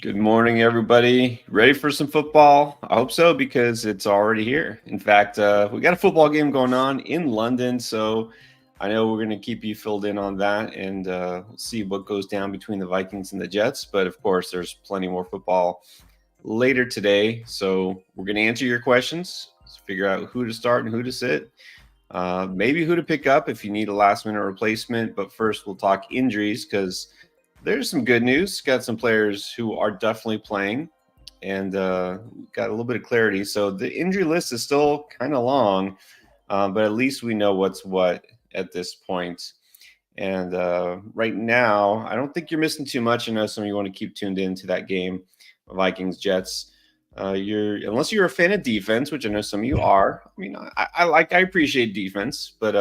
Good morning, everybody. Ready for some football? I hope so because it's already here. In fact, we got a football game going on in London, so I know we're going to keep you filled in on that and we'll see what goes down between the Vikings and the Jets. But of course, there's plenty more football later today, so we're going to answer your questions, figure out who to start and who to sit, maybe who to pick up if you need a last-minute replacement. But first, we'll talk injuries because there's some good news. Got some players who are definitely playing and got a little bit of clarity. So the injury list is still kind of long, but at least we know what's what at this point. And right now, I don't think you're missing too much. I know some of you want to keep tuned into that game, Vikings Jets. Unless you're a fan of defense, which I know some of you are. I mean, I appreciate defense, but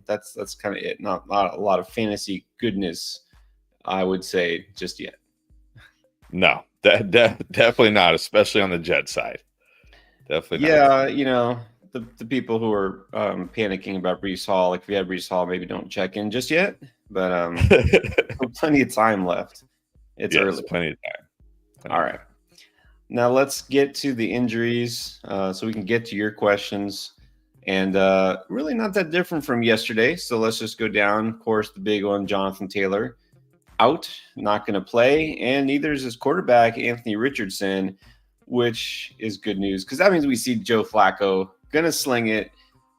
that's kind of it. Not a lot of fantasy goodness, I would say, just yet. No, definitely not, especially on the Jet side. Definitely not. Yeah, the people who are panicking about Breece Hall, like if you had Breece Hall, maybe don't check in just yet. But plenty of time left. It's early. Plenty of time. All right. Now let's get to the injuries so we can get to your questions. And really not that different from yesterday. So let's just go down. Of course, the big one, Jonathan Taylor, out, not going to play. And neither is his quarterback, Anthony Richardson, which is good news because that means we see Joe Flacco going to sling it.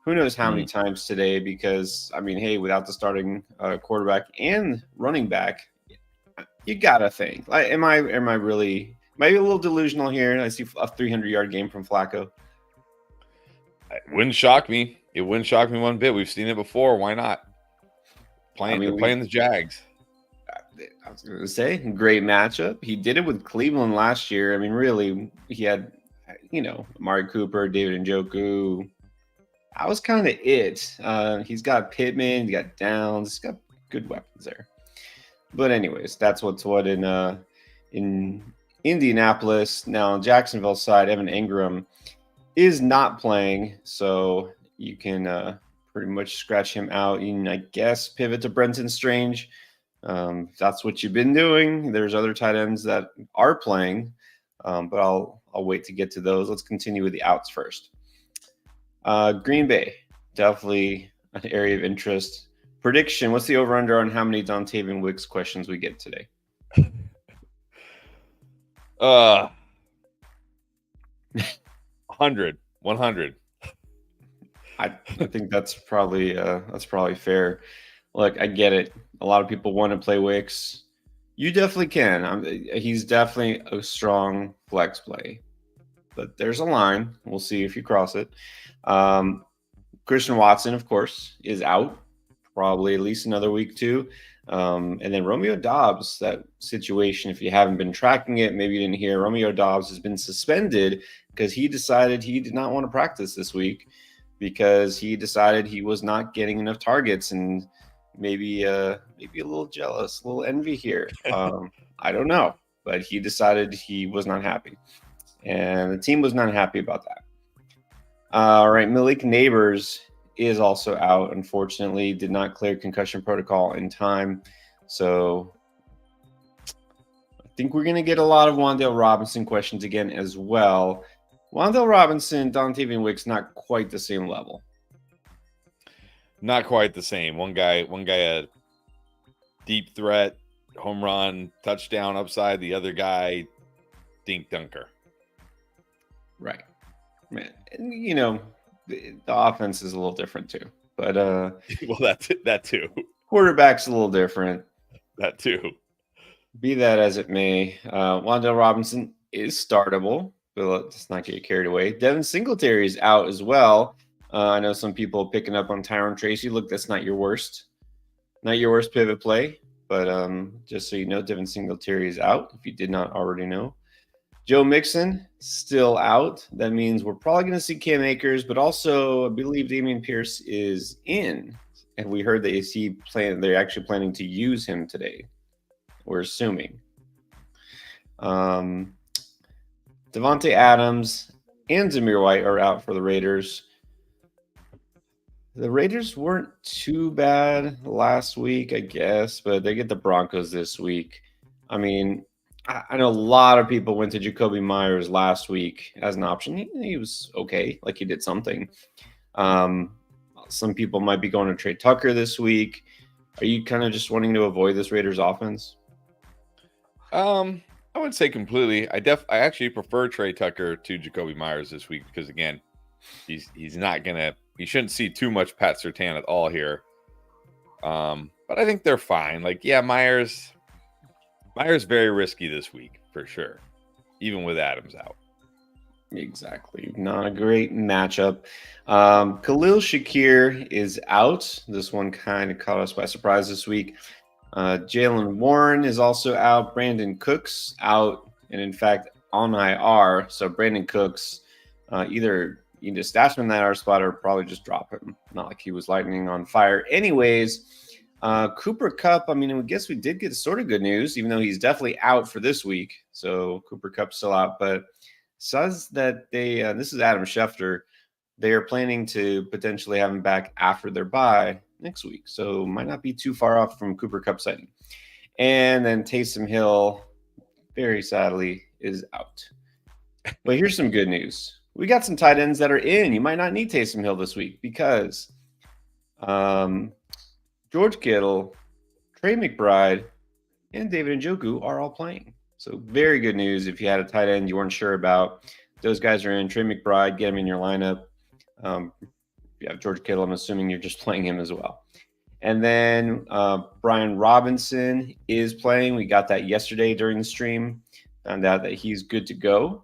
Who knows how many times today? Because, I mean, hey, without the starting quarterback and running back, you got to think. Like, am I really maybe a little delusional here? I see a 300-yard game from Flacco. It wouldn't shock me. It wouldn't shock me one bit. We've seen it before. Why not? Playing the Jags. I was going to say, great matchup. He did it with Cleveland last year. I mean, really, he had, Amari Cooper, David Njoku. That was kind of it. He's got Pittman, he's got Downs, he's got good weapons there. But anyways, that's what's what in Indianapolis. Now, on Jacksonville's side, Evan Engram is not playing, so you can pretty much scratch him out. You can, I guess, pivot to Brenton Strange. That's what you've been doing. There's other tight ends that are playing, but I'll wait to get to those. Let's continue with the outs first. Green Bay, definitely an area of interest. Prediction, what's the over-under on how many Dontavian Wicks questions we get today? 100. I think that's probably fair. Look, I get it. A lot of people want to play Wicks. You definitely can. He's definitely a strong flex play. But there's a line. We'll see if you cross it. Christian Watson, of course, is out. Probably at least another week, too. And then Romeo Doubs, that situation, if you haven't been tracking it, maybe you didn't hear, Romeo Doubs has been suspended because he decided he did not want to practice this week because he decided he was not getting enough targets and maybe a little jealous, a little envy here. I don't know, but he decided he was not happy. And the team was not happy about that. All right, Malik Neighbors is also out, unfortunately. Did not clear concussion protocol in time. So I think we're going to get a lot of Wan'Dale Robinson questions again as well. Wan'Dale Robinson, Dontavian Wicks, not quite the same level. Not quite the same. One guy a deep threat, home run, touchdown upside. The other guy, dink dunker. Right. Man, the offense is a little different too. But well, that too. Quarterback's a little different. That too. Be that as it may, Wan'Dale Robinson is startable, but let's not get carried away. Devin Singletary is out as well. I know some people picking up on Tyron Tracy. Look, that's not your worst pivot play. But just so you know, Devin Singletary is out, if you did not already know. Joe Mixon, still out. That means we're probably going to see Cam Akers, but also I believe Dameon Pierce is in. And we heard that they're actually planning to use him today. We're assuming. Devontae Adams and Zamir White are out for the Raiders. The Raiders weren't too bad last week, I guess, but they get the Broncos this week. I mean, I know a lot of people went to Jacoby Myers last week as an option. He was okay, like he did something. Some people might be going to Trey Tucker this week. Are you kind of just wanting to avoid this Raiders offense? I wouldn't say completely. I actually prefer Trey Tucker to Jacoby Myers this week because again, he's not gonna you shouldn't see too much Pat Surtain at all here. But I think they're fine. Like, yeah, Myers very risky this week for sure, even with Adams out. Exactly. Not a great matchup. Khalil Shakir is out. This one kind of caught us by surprise this week. Jalen Warren is also out. Brandon Cooks out, and in fact on IR. So Brandon Cooks, either you need to stash him in that IR spot or probably just drop him. Not like he was lightning on fire. Anyways, Cooper Kupp. I mean, I guess we did get sort of good news, even though he's definitely out for this week. So Cooper Kupp's still out, but says that they. This is Adam Schefter. They are planning to potentially have him back after their bye next week. So might not be too far off from Cooper Kupp sighting. And then Taysom Hill, very sadly, is out. But here's some good news. We got some tight ends that are in. You might not need Taysom Hill this week because George Kittle, Trey McBride, and David Njoku are all playing. So very good news if you had a tight end you weren't sure about. Those guys are in. Trey McBride, get him in your lineup. You have George Kittle. I'm assuming you're just playing him as well. And then Brian Robinson is playing. We got that yesterday during the stream. Found out that he's good to go.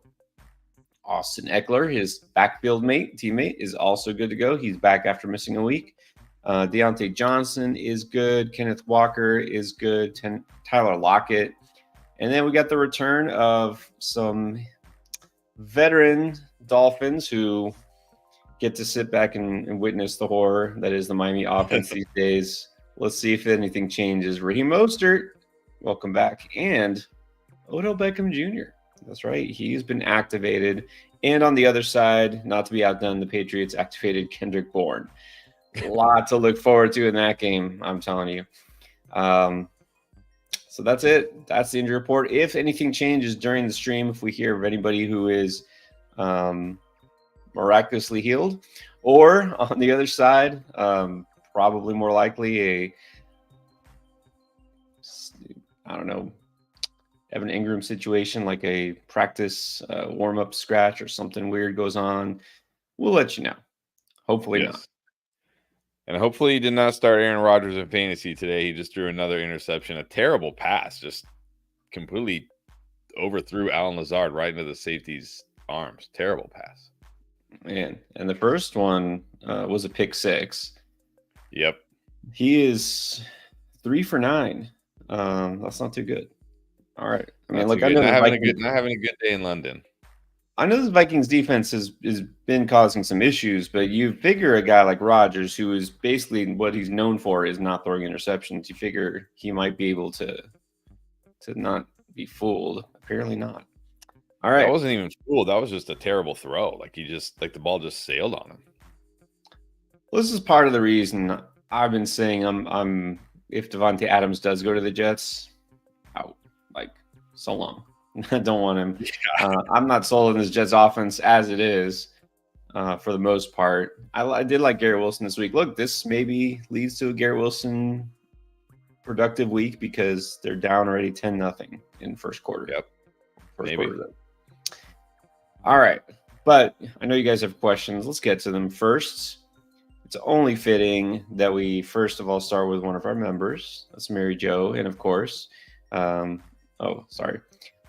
Austin Eckler, his backfield teammate, is also good to go. He's back after missing a week. Deontay Johnson is good. Kenneth Walker is good. Tyler Lockett. And then we got the return of some veteran Dolphins who get to sit back and witness the horror that is the Miami offense these days. Let's see if anything changes. Raheem Mostert, welcome back. And Odell Beckham Jr. That's right. He's been activated. And on the other side, not to be outdone, the Patriots activated Kendrick Bourne. A lot to look forward to in that game, I'm telling you. So that's it. That's the injury report. If anything changes during the stream, if we hear of anybody who is miraculously healed, or on the other side, probably more likely I don't know, Evan Ingram situation, like a practice warm-up scratch or something weird goes on, we'll let you know. Hopefully not. And hopefully he did not start Aaron Rodgers in fantasy today. He just threw another interception, a terrible pass, just completely overthrew Alan Lazard right into the safety's arms. Terrible pass. Man, and the first one was a pick six. Yep. He is 3 for 9. That's not too good. All right. I mean, look, I know not having a good day in London. I know the Vikings defense has been causing some issues, but you figure a guy like Rodgers, who is basically what he's known for is not throwing interceptions, you figure he might be able to not be fooled. Apparently not. All right. That wasn't even fooled. That was just a terrible throw. Like the ball just sailed on him. Well, this is part of the reason I've been saying I'm if Davante Adams does go to the Jets, out. Like, so long. I don't want him. Yeah. I'm not sold on this Jets offense as it is for the most part. I did like Garrett Wilson this week. Look, this maybe leads to a Garrett Wilson productive week because they're down already 10-0 in first quarter. Yep. Maybe. All right. But I know you guys have questions. Let's get to them first. It's only fitting that we first of all start with one of our members. That's Mary Jo. And of course, sorry.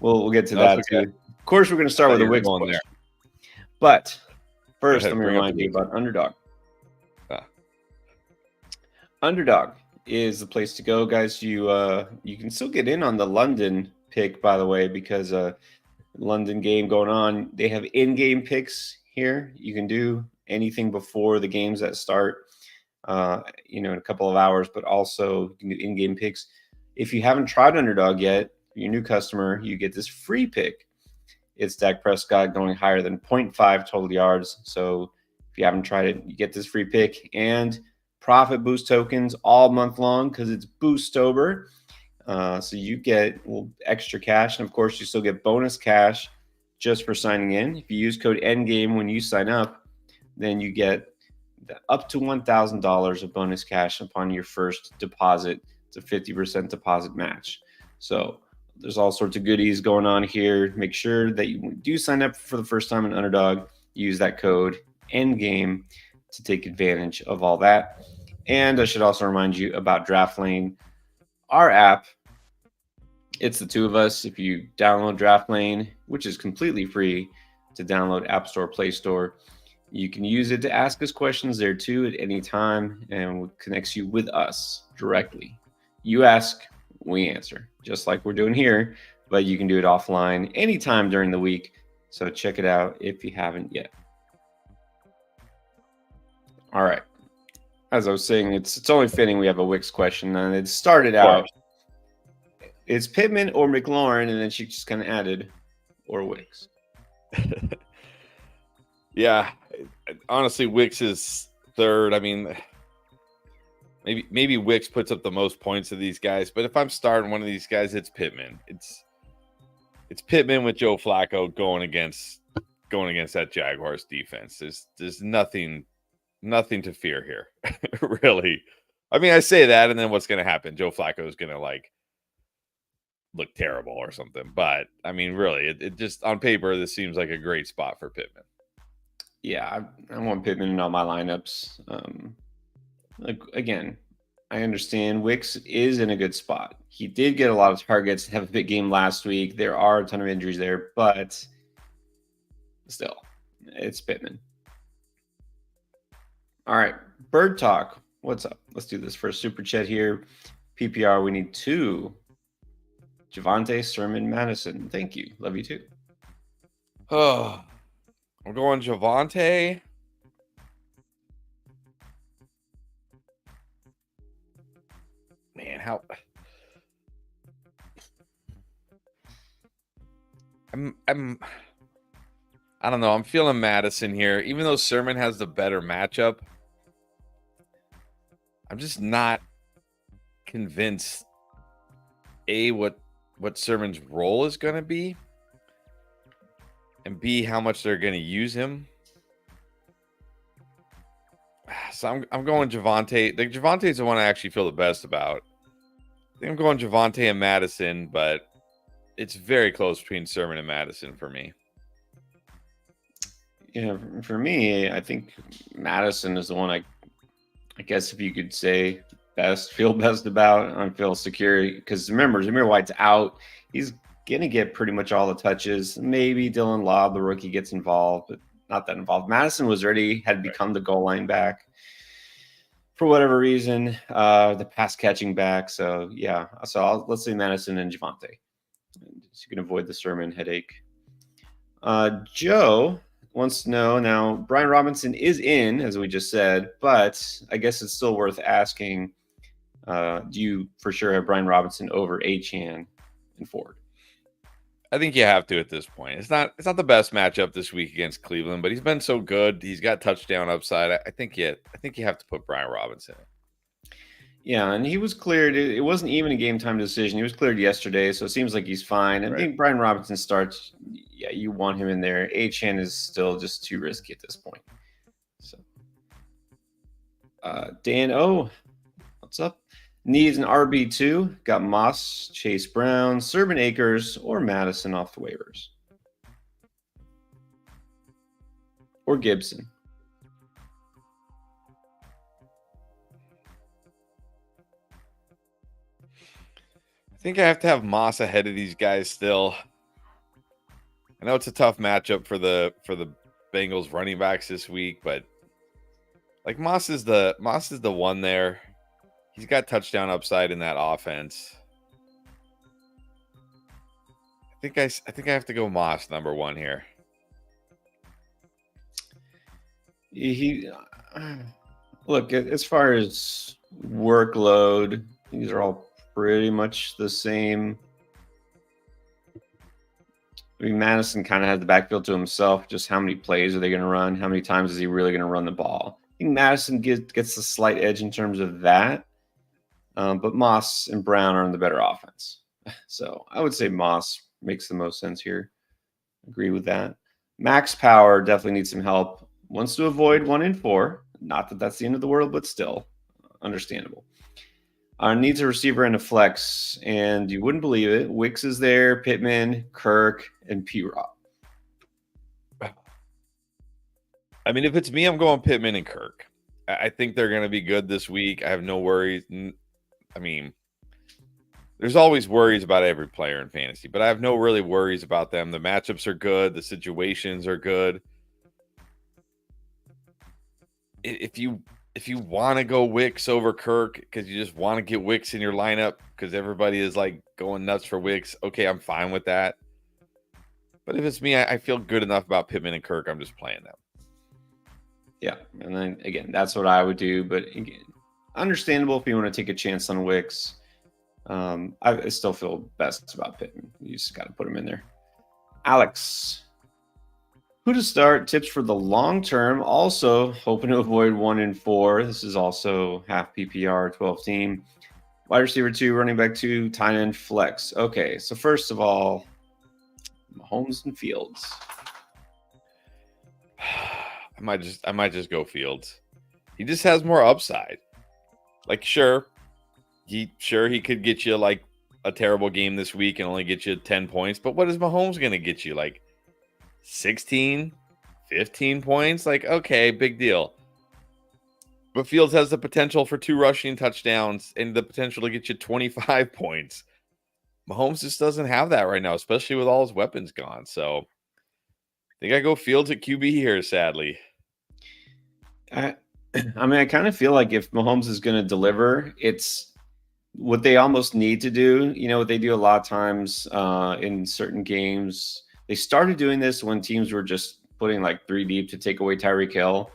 We'll get to that too. Of course, we're going to start with the Wicks question. There. But first, let me remind you about Underdog. Underdog is the place to go, guys. You can still get in on the London pick, by the way, because London game going on. They have in-game picks here. You can do anything before the games that start, in a couple of hours, but also you can do in-game picks. If you haven't tried Underdog yet, you're a new customer, you get this free pick. It's Dak Prescott going higher than 0.5 total yards. So if you haven't tried it, you get this free pick and profit boost tokens all month long because it's Boostober. So you get extra cash, and of course, you still get bonus cash just for signing in. If you use code Endgame when you sign up, then you get up to $1,000 of bonus cash upon your first deposit. It's a 50% deposit match. So there's all sorts of goodies going on here. Make sure that you do sign up for the first time in Underdog. Use that code Endgame to take advantage of all that. And I should also remind you about DraftLane, our app. It's the two of us. If you download DraftLane, which is completely free to download App Store, Play Store, you can use it to ask us questions there too at any time, and it connects you with us directly. You ask, we answer, just like we're doing here, but you can do it offline anytime during the week. So check it out if you haven't yet. All right. As I was saying, it's only fitting we have a Wix question, and it started out. It's Pittman or McLaurin, and then she just kind of added, or Wix. Yeah, honestly, Wix is third. I mean, maybe Wix puts up the most points of these guys, but if I'm starting one of these guys, it's Pittman. It's Pittman with Joe Flacco going against that Jaguars defense. There's nothing to fear here, really. I mean, I say that, and then what's going to happen? Joe Flacco is going to look terrible or something. But I mean, really, it just on paper, this seems like a great spot for Pittman. Yeah, I want Pittman in all my lineups. Again, I understand Wicks is in a good spot. He did get a lot of targets, have a big game last week. There are a ton of injuries there, but still, it's Pittman. All right, Bird Talk. What's up? Let's do this first super chat here. PPR, we need 2. Javonte, Sermon, Madison. Thank you. Love you too. Oh, I'm going Javonte. Man, how I don't know. I'm feeling Madison here, even though Sermon has the better matchup. I'm just not convinced what Sermon's role is going to be, and B, how much they're going to use him. So I'm going Javonte. Javonte is the one I actually feel the best about. I think I'm going Javonte and Madison, but it's very close between Sermon and Madison for me. Yeah, for me, I think Madison is the one I guess if you could say feel best about. I feel secure because remember, Zamir White's out. He's gonna get pretty much all the touches. Maybe Dylan Lobb, the rookie, gets involved, but not that involved. Madison had become the goal line back for whatever reason, the pass catching back. So yeah, let's say Madison and Javonte, so you can avoid the Sermon headache. Joe wants to know now. Brian Robinson is in, as we just said, but I guess it's still worth asking. Do you for sure have Brian Robinson over Achane and Ford? I think you have to at this point. It's not the best matchup this week against Cleveland, but he's been so good. He's got touchdown upside. I think you have to put Brian Robinson in. Yeah, and he was cleared. It wasn't even a game time decision. He was cleared yesterday, so it seems like he's fine. I think Brian Robinson starts. Yeah, you want him in there. Achane is still just too risky at this point. So, Dan O, what's up? Needs an RB2. Got Moss, Chase Brown, Sermon Akers, or Madison off the waivers. Or Gibson. I think I have to have Moss ahead of these guys still. I know it's a tough matchup for the Bengals running backs this week, but Moss is the one there. He's got touchdown upside in that offense. I think I have to go Moss number 1 here. He look, as far as workload, these are all pretty much the same. I mean, Madison kind of had the backfield to himself. Just how many plays are they going to run? How many times is he really going to run the ball? I think Madison gets a slight edge in terms of that. But Moss and Brown are in the better offense. So I would say Moss makes the most sense here. Agree with that. Max Power definitely needs some help. Wants to avoid 1 in 4. Not that that's the end of the world, but still understandable. Needs a receiver and a flex, and you wouldn't believe it. Wicks is there, Pittman, Kirk, and P-Rob. I mean, if it's me, I'm going Pittman and Kirk. I think they're going to be good this week. I have no worries. I mean, there's always worries about every player in fantasy, but I have no really worries about them. The matchups are good. The situations are good. If you want to go Wicks over Kirk because you just want to get Wicks in your lineup because everybody is like going nuts for Wicks, okay, I'm fine with that. But if it's me, I feel good enough about Pittman and Kirk. I'm just playing them. Yeah, and then again, that's what I would do. But again, understandable if you want to take a chance on Wicks. I still feel best about Pittman. You just got to put him in there. Alex, who to start? Tips for the long term. Also, hoping to avoid 1 in 4. This is also half PPR, 12 team. Wide receiver 2, running back 2, tight end flex. Okay, so first of all, Mahomes and Fields. I might just go Fields. He just has more upside. Like, sure, he could get you like a terrible game this week and only get you 10 points. But what is Mahomes going to get you? Like 16, 15 points? Like, okay, big deal. But Fields has the potential for 2 rushing touchdowns and the potential to get you 25 points. Mahomes just doesn't have that right now, especially with all his weapons gone. So I think I go Fields at QB here, sadly. I mean, I kind of feel like if Mahomes is going to deliver, it's what they almost need to do. You know, what they do a lot of times in certain games. They started doing this when teams were just putting like 3 deep to take away Tyreek Hill.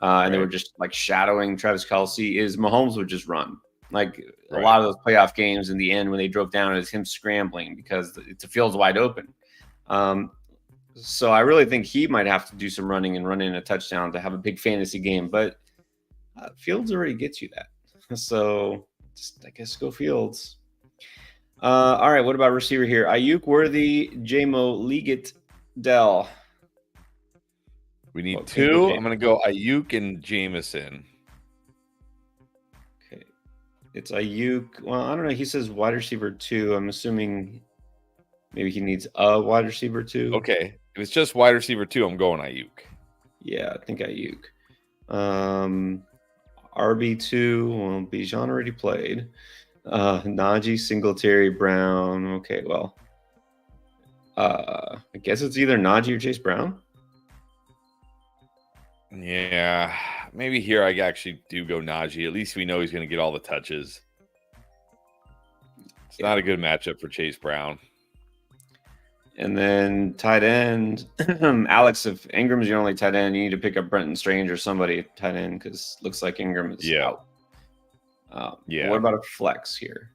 And they were just like shadowing Travis Kelce. Is Mahomes would just run. Like a lot of those playoff games in the end when they drove down, is him scrambling because it's a field's wide open. So I really think he might have to do some running and run in a touchdown to have a big fantasy game. But Fields already gets you that. So I guess go Fields. All right, what about receiver here? Ayuk, Worthy, J-Mo, Liggett, Dell. We need 2. I'm going to go Ayuk and Jameson. Okay. It's Ayuk. Well, I don't know. He says wide receiver 2. I'm assuming maybe he needs a wide receiver 2. Okay. If it's just wide receiver 2, I'm going Ayuk. Yeah, I think Ayuk. RB2. Well, Bijan already played. Najee, Singletary, Brown. Okay, well. I guess it's either Najee or Chase Brown. Yeah, maybe here I actually do go Najee. At least we know he's going to get all the touches. It's not a good matchup for Chase Brown. And then tight end, Alex, if Ingram's your only tight end, you need to pick up Brenton Strange or somebody tight end because looks like Ingram is out. What about a flex here?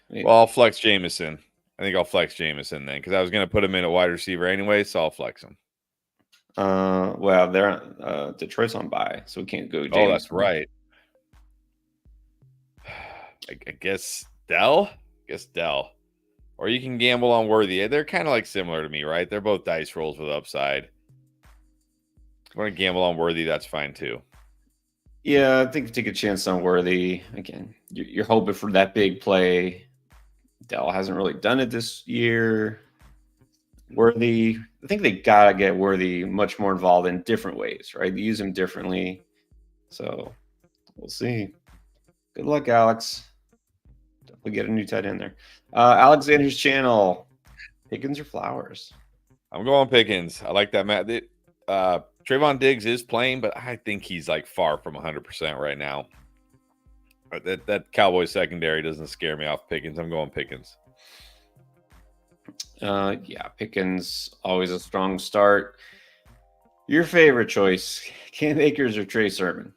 Well, I'll flex Jameson. I think I'll flex Jameson then because I was going to put him in at wide receiver anyway, so I'll flex him. Well, they're Detroit's on bye, so we can't go. Oh, that's right. I guess Dell. Or you can gamble on Worthy. They're kind of like similar to me, right? They're both dice rolls with upside. If you want to gamble on Worthy, that's fine too. Yeah, I think take a chance on Worthy. Again, you're hoping for that big play. Dell hasn't really done it this year. Worthy, I think they gotta get Worthy much more involved in different ways, right? They use him differently. So we'll see. Good luck, Alex. Definitely get a new tight end there. Alexander's channel. Pickens or Flowers? I'm going Pickens. I like that, Matt. Trayvon Diggs is playing, but I think he's like far from 100% right now. That Cowboys secondary doesn't scare me off Pickens. I'm going Pickens. Yeah, Pickens, always a strong start. Your favorite choice, Cam Akers or Trey Sermon?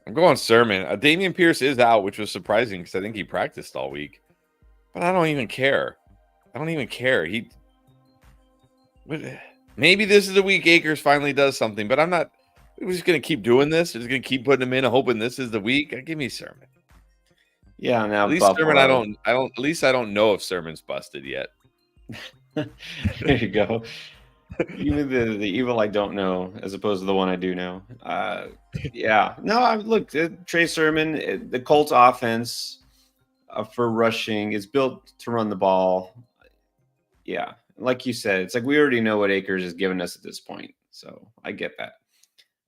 I'm going Sermon. Dameon Pierce is out, which was surprising because I think he practiced all week. But I don't even care. Maybe this is the week Akers finally does something, but I'm not We're just gonna keep doing this. We're just gonna keep putting him in, hoping this is the week. Give me Sermon. Yeah, now At least Sermon, Buffalo. At least I don't know if Sermon's busted yet. There you go. Even the evil I don't know, as opposed to the one I do know. Yeah. No, look, Trey Sermon, the Colts offense for rushing is built to run the ball. Yeah, like you said, it's like we already know what Akers is giving us at this point, so I get that.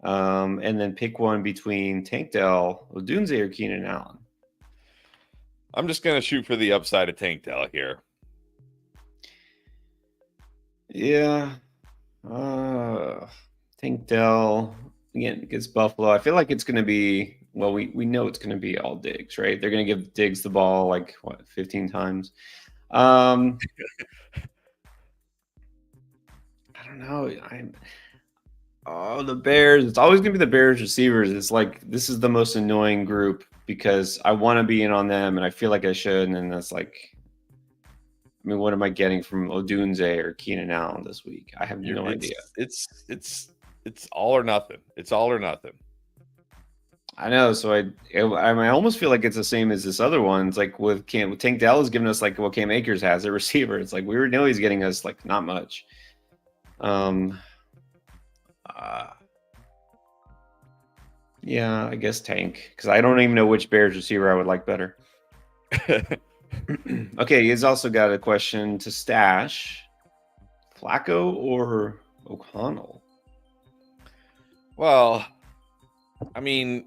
And then pick one between Tank Dell, Odunze, or Keenan Allen. I'm just gonna shoot for the upside of Tank Dell here. Yeah. Tank Dell again against Buffalo. I feel like it's going to be, well, we know it's going to be all Diggs, right? They're going to give Diggs the ball like 15 times. I don't know. The Bears. It's always going to be the Bears receivers. It's like this is the most annoying group because I want to be in on them and I feel like I should, and then that's like, I mean, what am I getting from Odunze or Keenan Allen this week? I have no idea. It's all or nothing. It's all or nothing. I know. So I almost feel like it's the same as this other one. It's like with Tank Dell is giving us like what Cam Akers has, a receiver. It's like we know he's getting us like not much. Yeah, I guess Tank, because I don't even know which Bears receiver I would like better. Okay, he's also got a question to stash. Flacco or O'Connell? Well, I mean,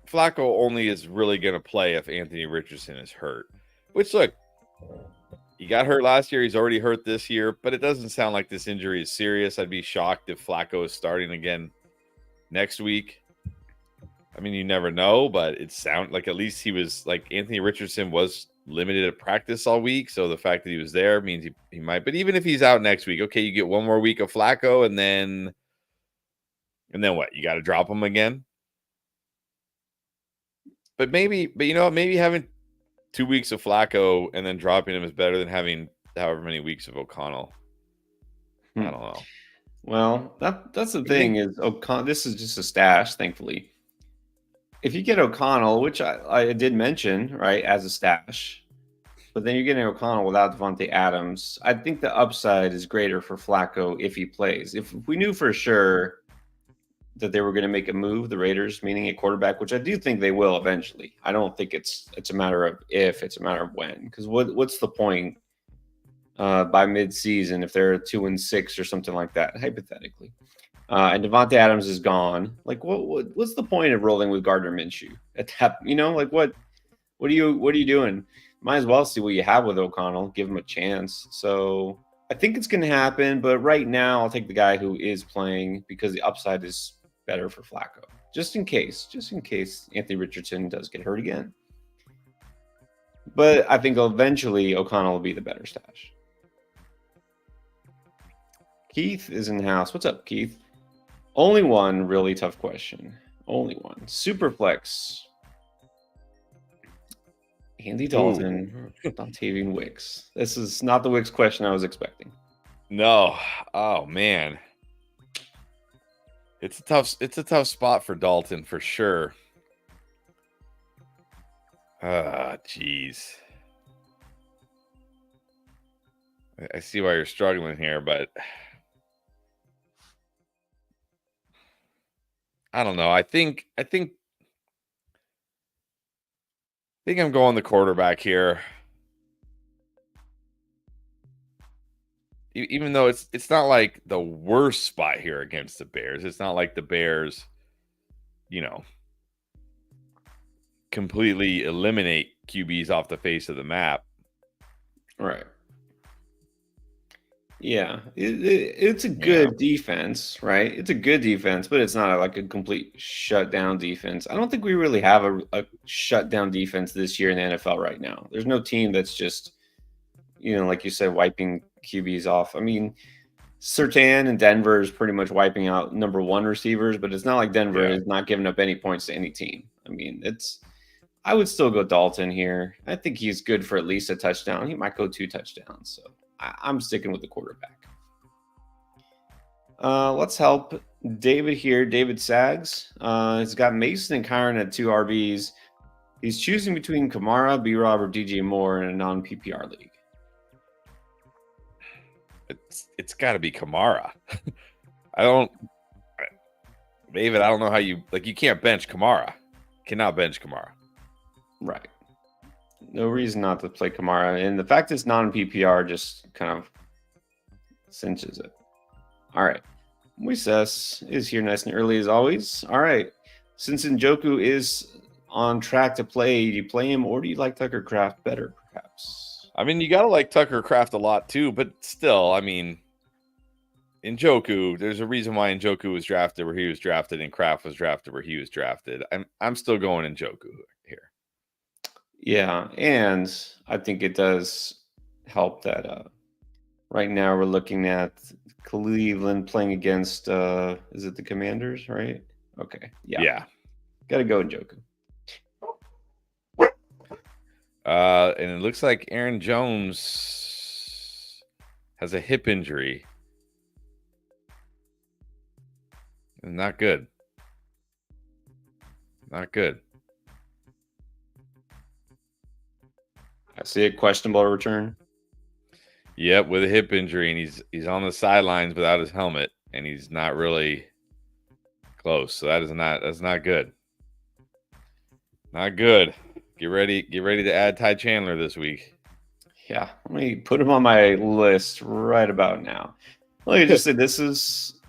Flacco only is really going to play if Anthony Richardson is hurt. Which, look, he got hurt last year. He's already hurt this year, but it doesn't sound like this injury is serious. I'd be shocked if Flacco is starting again next week. I mean, you never know, but it sounds like at least he was like Anthony Richardson was limited at practice all week. So the fact that he was there means he might. But even if he's out next week, okay, you get one more week of Flacco, and then what? You got to drop him again. But you know, maybe having 2 weeks of Flacco and then dropping him is better than having however many weeks of O'Connell. I don't know. Well, that's the thing is this is just a stash, thankfully. If you get O'Connell, which I did mention, right, as a stash, but then you're getting O'Connell without Devontae Adams, I think the upside is greater for Flacco if he plays. If we knew for sure that they were going to make a move, the Raiders, meaning a quarterback, which I do think they will eventually. I don't think it's a matter of if, it's a matter of when. Because what's the point by mid-season if they're 2-6 or something like that, hypothetically? And Devontae Adams is gone. Like, what's the point of rolling with Gardner Minshew? Like what are you doing? Might as well see what you have with O'Connell. Give him a chance. So I think it's going to happen. But right now, I'll take the guy who is playing because the upside is better for Flacco. Just in case Anthony Richardson does get hurt again. But I think eventually O'Connell will be the better stash. Keith is in the house. What's up, Keith? Only one really tough question. Only one. Superflex. Andy Dalton, Dontavian Wicks. This is not the Wicks question I was expecting. No. Oh man. It's a tough spot for Dalton for sure. Jeez. I see why you're struggling here, but I don't know. I think I'm going the quarterback here. Even though it's not like the worst spot here against the Bears. It's not like the Bears, completely eliminate QBs off the face of the map. Right. Yeah, it's a good defense, right? It's a good defense, but it's not like a complete shutdown defense. I don't think we really have a shutdown defense this year in the NFL right now. There's no team that's just, like you said, wiping QBs off. I mean, Surtain and Denver is pretty much wiping out number one receivers, but it's not like Denver is not giving up any points to any team. I mean, I would still go Dalton here. I think he's good for at least a touchdown. He might go 2 touchdowns, so I'm sticking with the quarterback. Let's help David here, David Sags. He's got Mason and Kyron at 2 RBs. He's choosing between Kamara, B-Rob, or DJ Moore in a non-PPR league. It's got to be Kamara. David, I don't know how you can't bench Kamara. Cannot bench Kamara. Right. No reason not to play Kamara. And the fact it's non-PPR just kind of cinches it. All right. Moises is here nice and early as always. All right. Since Njoku is on track to play, do you play him or do you like Tucker Kraft better, perhaps? I mean, you got to like Tucker Kraft a lot too, but still, I mean, Njoku, there's a reason why Njoku was drafted where he was drafted and Kraft was drafted where he was drafted. I'm still going Njoku here. Yeah, and I think it does help that right now we're looking at Cleveland playing against is it the Commanders, right? Okay. Yeah. Gotta go Njoku. And it looks like Aaron Jones has a hip injury. Not good. Not good. I see a questionable return. Yep, with a hip injury, and he's on the sidelines without his helmet, and he's not really close. So that's not good. Not good. Get ready to add Ty Chandler this week. Yeah, let me put him on my list right about now. Let me just say this is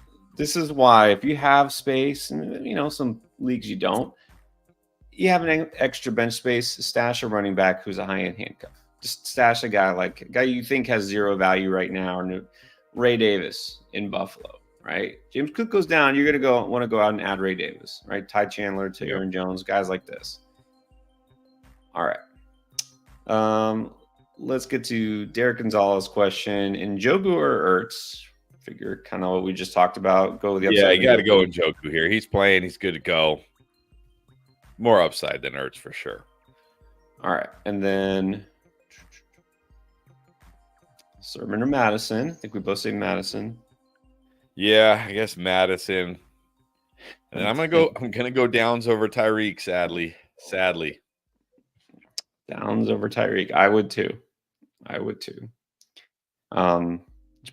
why if you have space, and some leagues you don't, you have an extra bench space, stash a running back who's a high-end handcuff. Just stash a guy you think has zero value right now, or Ray Davis in Buffalo, right? James Cook goes down, you're gonna want to go out and add Ray Davis, right? Ty Chandler to Aaron Jones, guys like this. All right. Let's get to Derek Gonzalez's question. Njoku or Ertz? Figure kind of what we just talked about. Go with the upside. Yeah, you got to go with Njoku here. He's playing. He's good to go. More upside than Ertz for sure. All right. And then Sermon or Madison? I think we both say Madison. Yeah, I guess Madison. And then I'm gonna go Downs over Tyreek, sadly. Downs over Tyreek. I would too. Which,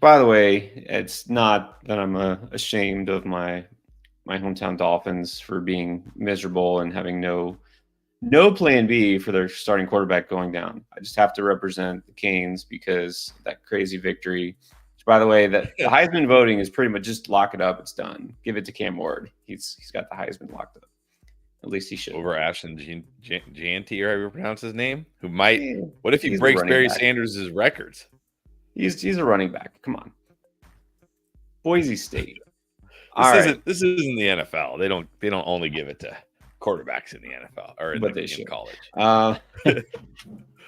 by the way, it's not that I'm ashamed of my hometown Dolphins for being miserable and having no plan B for their starting quarterback going down. I just have to represent the Canes because that crazy victory. Which, by the way, that the Heisman voting is pretty much just lock it up. It's done. Give it to Cam Ward. He's got the Heisman locked up. At least he should. Over Ashton Jeanty, or however you pronounce his name, who might. What if he breaks Barry Sanders' records? He's a running back. Come on, Boise State. This isn't the NFL. They don't only give it to quarterbacks in the NFL or in college.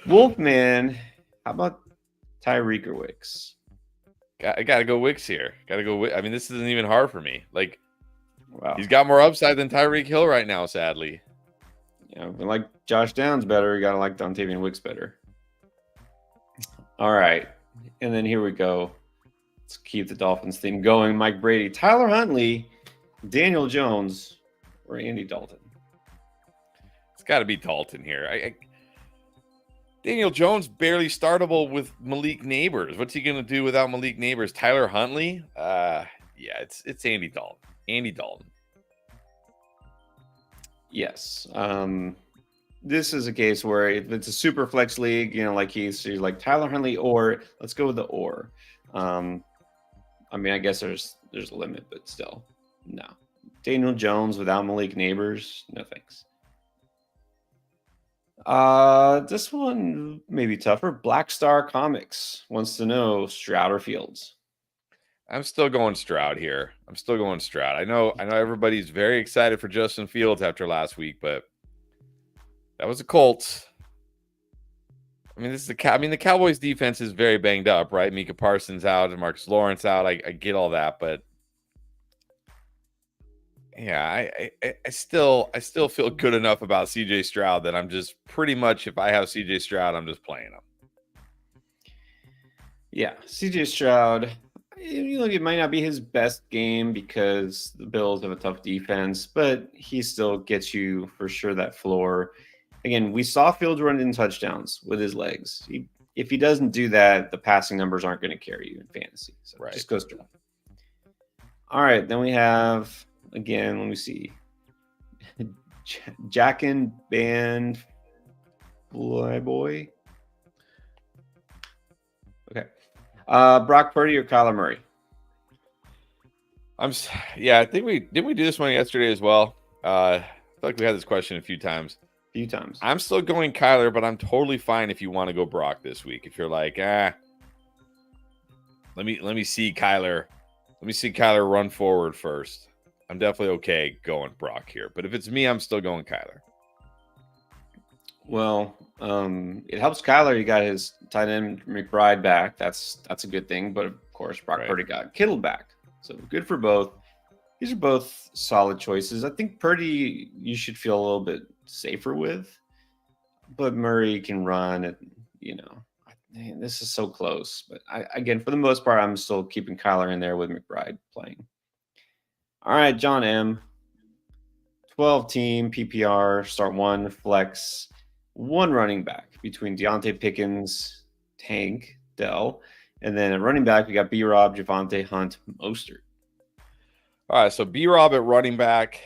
Wolfman, how about Tyreek or Wicks? I got to go Wicks here. Got to go. I mean, this isn't even hard for me. Like, wow, he's got more upside than Tyreek Hill right now. Sadly, yeah. But like Josh Downs better, you gotta like Dontavian Wicks better. All right, and then here we go. Let's keep the Dolphins theme going. Mike Brady, Tyler Huntley, Daniel Jones, or Andy Dalton. It's got to be Dalton here. Daniel Jones barely startable with Malik Neighbors. What's he going to do without Malik Neighbors? Tyler Huntley? Yeah, it's Andy Dalton. Andy Dalton. Yes. This is a case where if it's a super flex league, like he's like Tyler Huntley, or let's go with the or. I mean, I guess there's a limit, but still, no. Daniel Jones without Malik Neighbors, no thanks. This one may be tougher. Black Star Comics wants to know Stroud or Fields. I'm still going Stroud here. I know everybody's very excited for Justin Fields after last week, but that was a Colts. I mean, the Cowboys defense is very banged up, right? Micah Parsons out and Marcus Lawrence out. I get all that, but yeah, I still feel good enough about CJ Stroud that I'm just pretty much, if I have CJ Stroud, I'm just playing him. Yeah, CJ Stroud. it might not be his best game because the Bills have a tough defense, but he still gets you for sure that floor. Again, we saw Fields run in touchdowns with his legs. If he doesn't do that, the passing numbers aren't going to carry you in fantasy. So Right. just goes through. All right, then we have again. Let me see. Jack and Band Boy. Okay. Brock Purdy or Kyler Murray? I think we do this one yesterday as well. I feel like we had this question a few times. I'm still going Kyler, but I'm totally fine if you want to go Brock this week. If you're like, let me see Kyler. Let me see Kyler run forward first. I'm definitely okay going Brock here. But if it's me, I'm still going Kyler. Well, it helps Kyler. You got his tight end McBride back. That's a good thing. But of course, Brock Purdy got Kittle back. So good for both. These are both solid choices. I think Purdy you should feel a little bit safer with, but Murray can run. And this is so close. But again, for the most part, I'm still keeping Kyler in there with McBride playing. All right, John M. 12 team PPR, start one, flex, one running back between Deontay Pickens, Tank, Dell, and then at running back, we got B-Rob, Javonte, Hunt, Mostert. All right, so B-Rob at running back.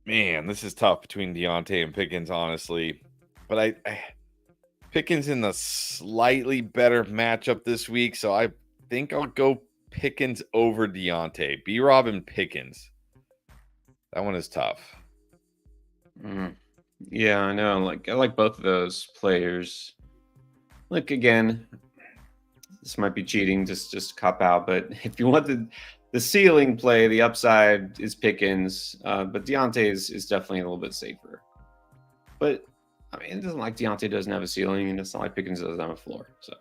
Man, this is tough between Deontay and Pickens, honestly. But I Pickens in the slightly better matchup this week, so I think I'll go Pickens over Deontay. B-Rob and Pickens. That one is tough. Yeah, I know. I like both of those players. Look, again, this might be cheating, just cop out. But if you want the ceiling play, the upside is Pickens. But Deontay is definitely a little bit safer. But I mean, it doesn't like Deontay doesn't have a ceiling, and it's not like Pickens doesn't have a floor. So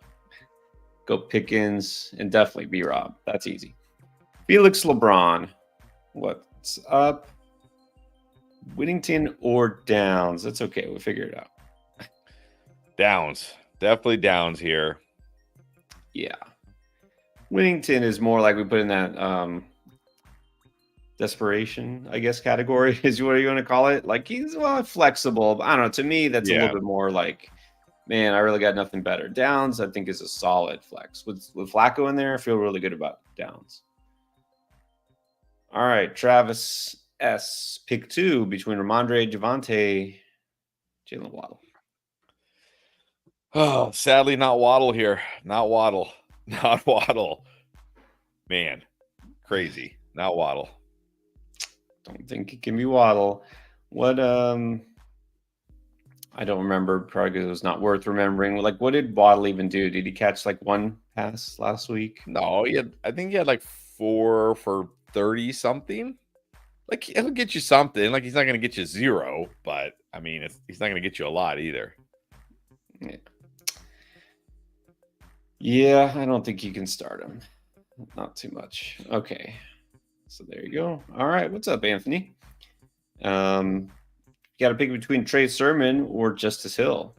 go Pickens and definitely B-Rob. That's easy. Felix LeBron, what's up? Whittington or Downs? That's okay. We'll figure it out. Downs. Definitely Downs here. Yeah. Whittington is more like we put in that desperation, I guess, category is what you want to call it. Like he's flexible. But I don't know. To me, that's a little bit more like, man, I really got nothing better. Downs, I think, is a solid flex. With Flacco in there, I feel really good about Downs. All right, Travis S. Pick 2 between Ramondre, Javonte, Jalen Waddle. Oh, sadly, not Waddle here. Not Waddle. Not Waddle. Man, crazy. Not Waddle. Don't think it can be Waddle. What I don't remember, probably because it was not worth remembering. Like, what did Waddle even do? Did he catch like one pass last week? No, I think he had like 4 for 30 something. Like, he'll get you something. Like, he's not going to get you 0, but I mean, he's not going to get you a lot either. Yeah, I don't think you can start him. Not too much. Okay. So there you go. All right. What's up, Anthony? You got to pick between Trey Sermon or Justice Hill.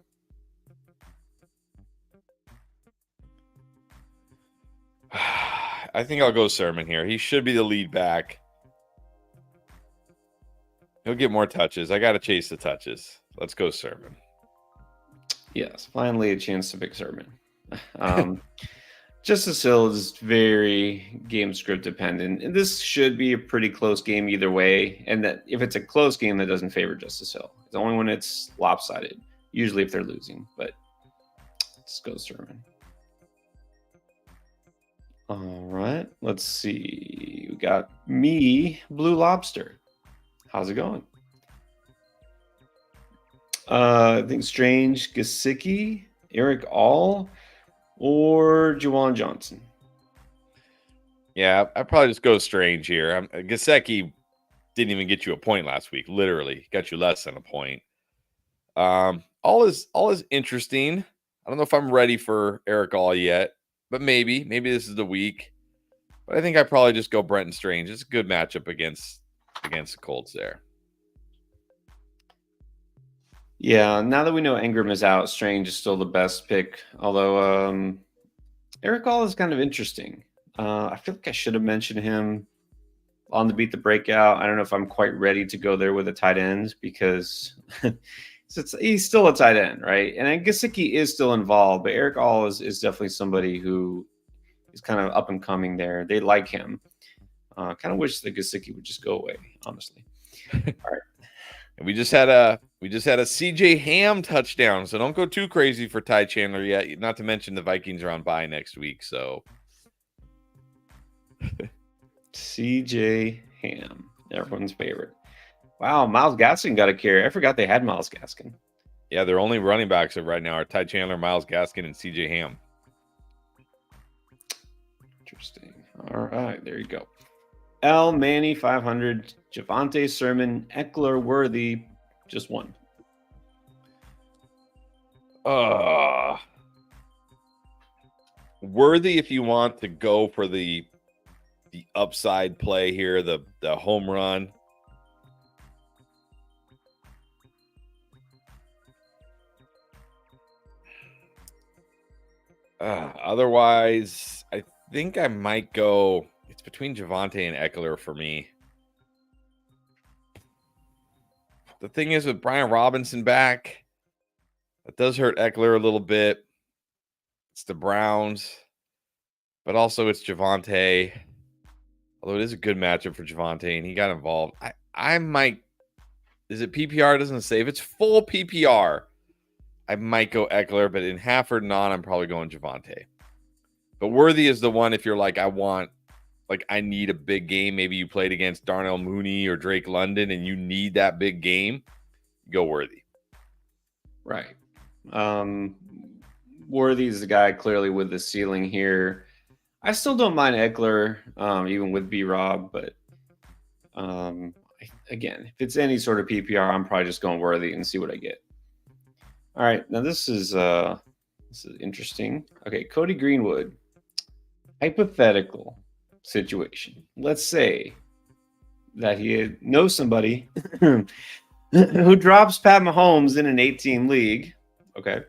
I think I'll go Sermon here. He should be the lead back. He'll get more touches. I got to chase the touches. Let's go Sermon. Yes, finally a chance to pick Sermon. Justice Hill is very game script dependent, and this should be a pretty close game either way. And that if it's a close game, that doesn't favor Justice Hill. It's only when it's lopsided. Usually, if they're losing, but let's go Sermon. All right, let's see. We got me, Blue Lobster. How's it going? I think Strange, Gesicki, Eric All, or Juwan Johnson. Yeah, I'd probably just go Strange here. Gesicki didn't even get you a point last week. Literally, got you less than a point. All is interesting. I don't know if I'm ready for Eric All yet, but maybe this is the week. But I think I probably just go Brenton Strange. It's a good matchup against the Colts there. Yeah, now that we know Ingram is out, Strange is still the best pick. Although Eric Hall is kind of interesting. I feel like I should have mentioned him on the Beat the Breakout. I don't know if I'm quite ready to go there with a tight end because he's still a tight end, right? And Gesicki is still involved, but Eric Hall is definitely somebody who is kind of up and coming there. They like him. Kind of wish that Gesicki would just go away, honestly. All right. And we just had a CJ Ham touchdown, so don't go too crazy for Ty Chandler yet. Not to mention the Vikings are on bye next week, so CJ Ham, everyone's favorite. Wow, Myles Gaskin got a carry. I forgot they had Myles Gaskin. Yeah, their only running backs right now are Ty Chandler, Myles Gaskin, and CJ Ham. Interesting. All right, there you go. L. Manny, 500. Javonte, Sermon, Eckler, Worthy, just one. Worthy if you want to go for the upside play here, the home run. Otherwise, I think I might go. It's between Javonte and Eckler for me. The thing is, with Brian Robinson back, that does hurt Eckler a little bit. It's the Browns, but also it's Javonte. Although it is a good matchup for Javonte, and he got involved. I might. Is it PPR? It doesn't say. If it's full PPR, I might go Eckler, but in half or non, I'm probably going Javonte. But Worthy is the one if you're like, I need a big game. Maybe you played against Darnell Mooney or Drake London and you need that big game. Go Worthy. Right. Worthy is the guy clearly with the ceiling here. I still don't mind Eckler, even with B-Rob, but again, if it's any sort of PPR, I'm probably just going Worthy and see what I get. All right, now this is interesting. Okay, Cody Greenwood, hypothetical situation. Let's say that he knows somebody who drops Pat Mahomes in an 18 league. Okay,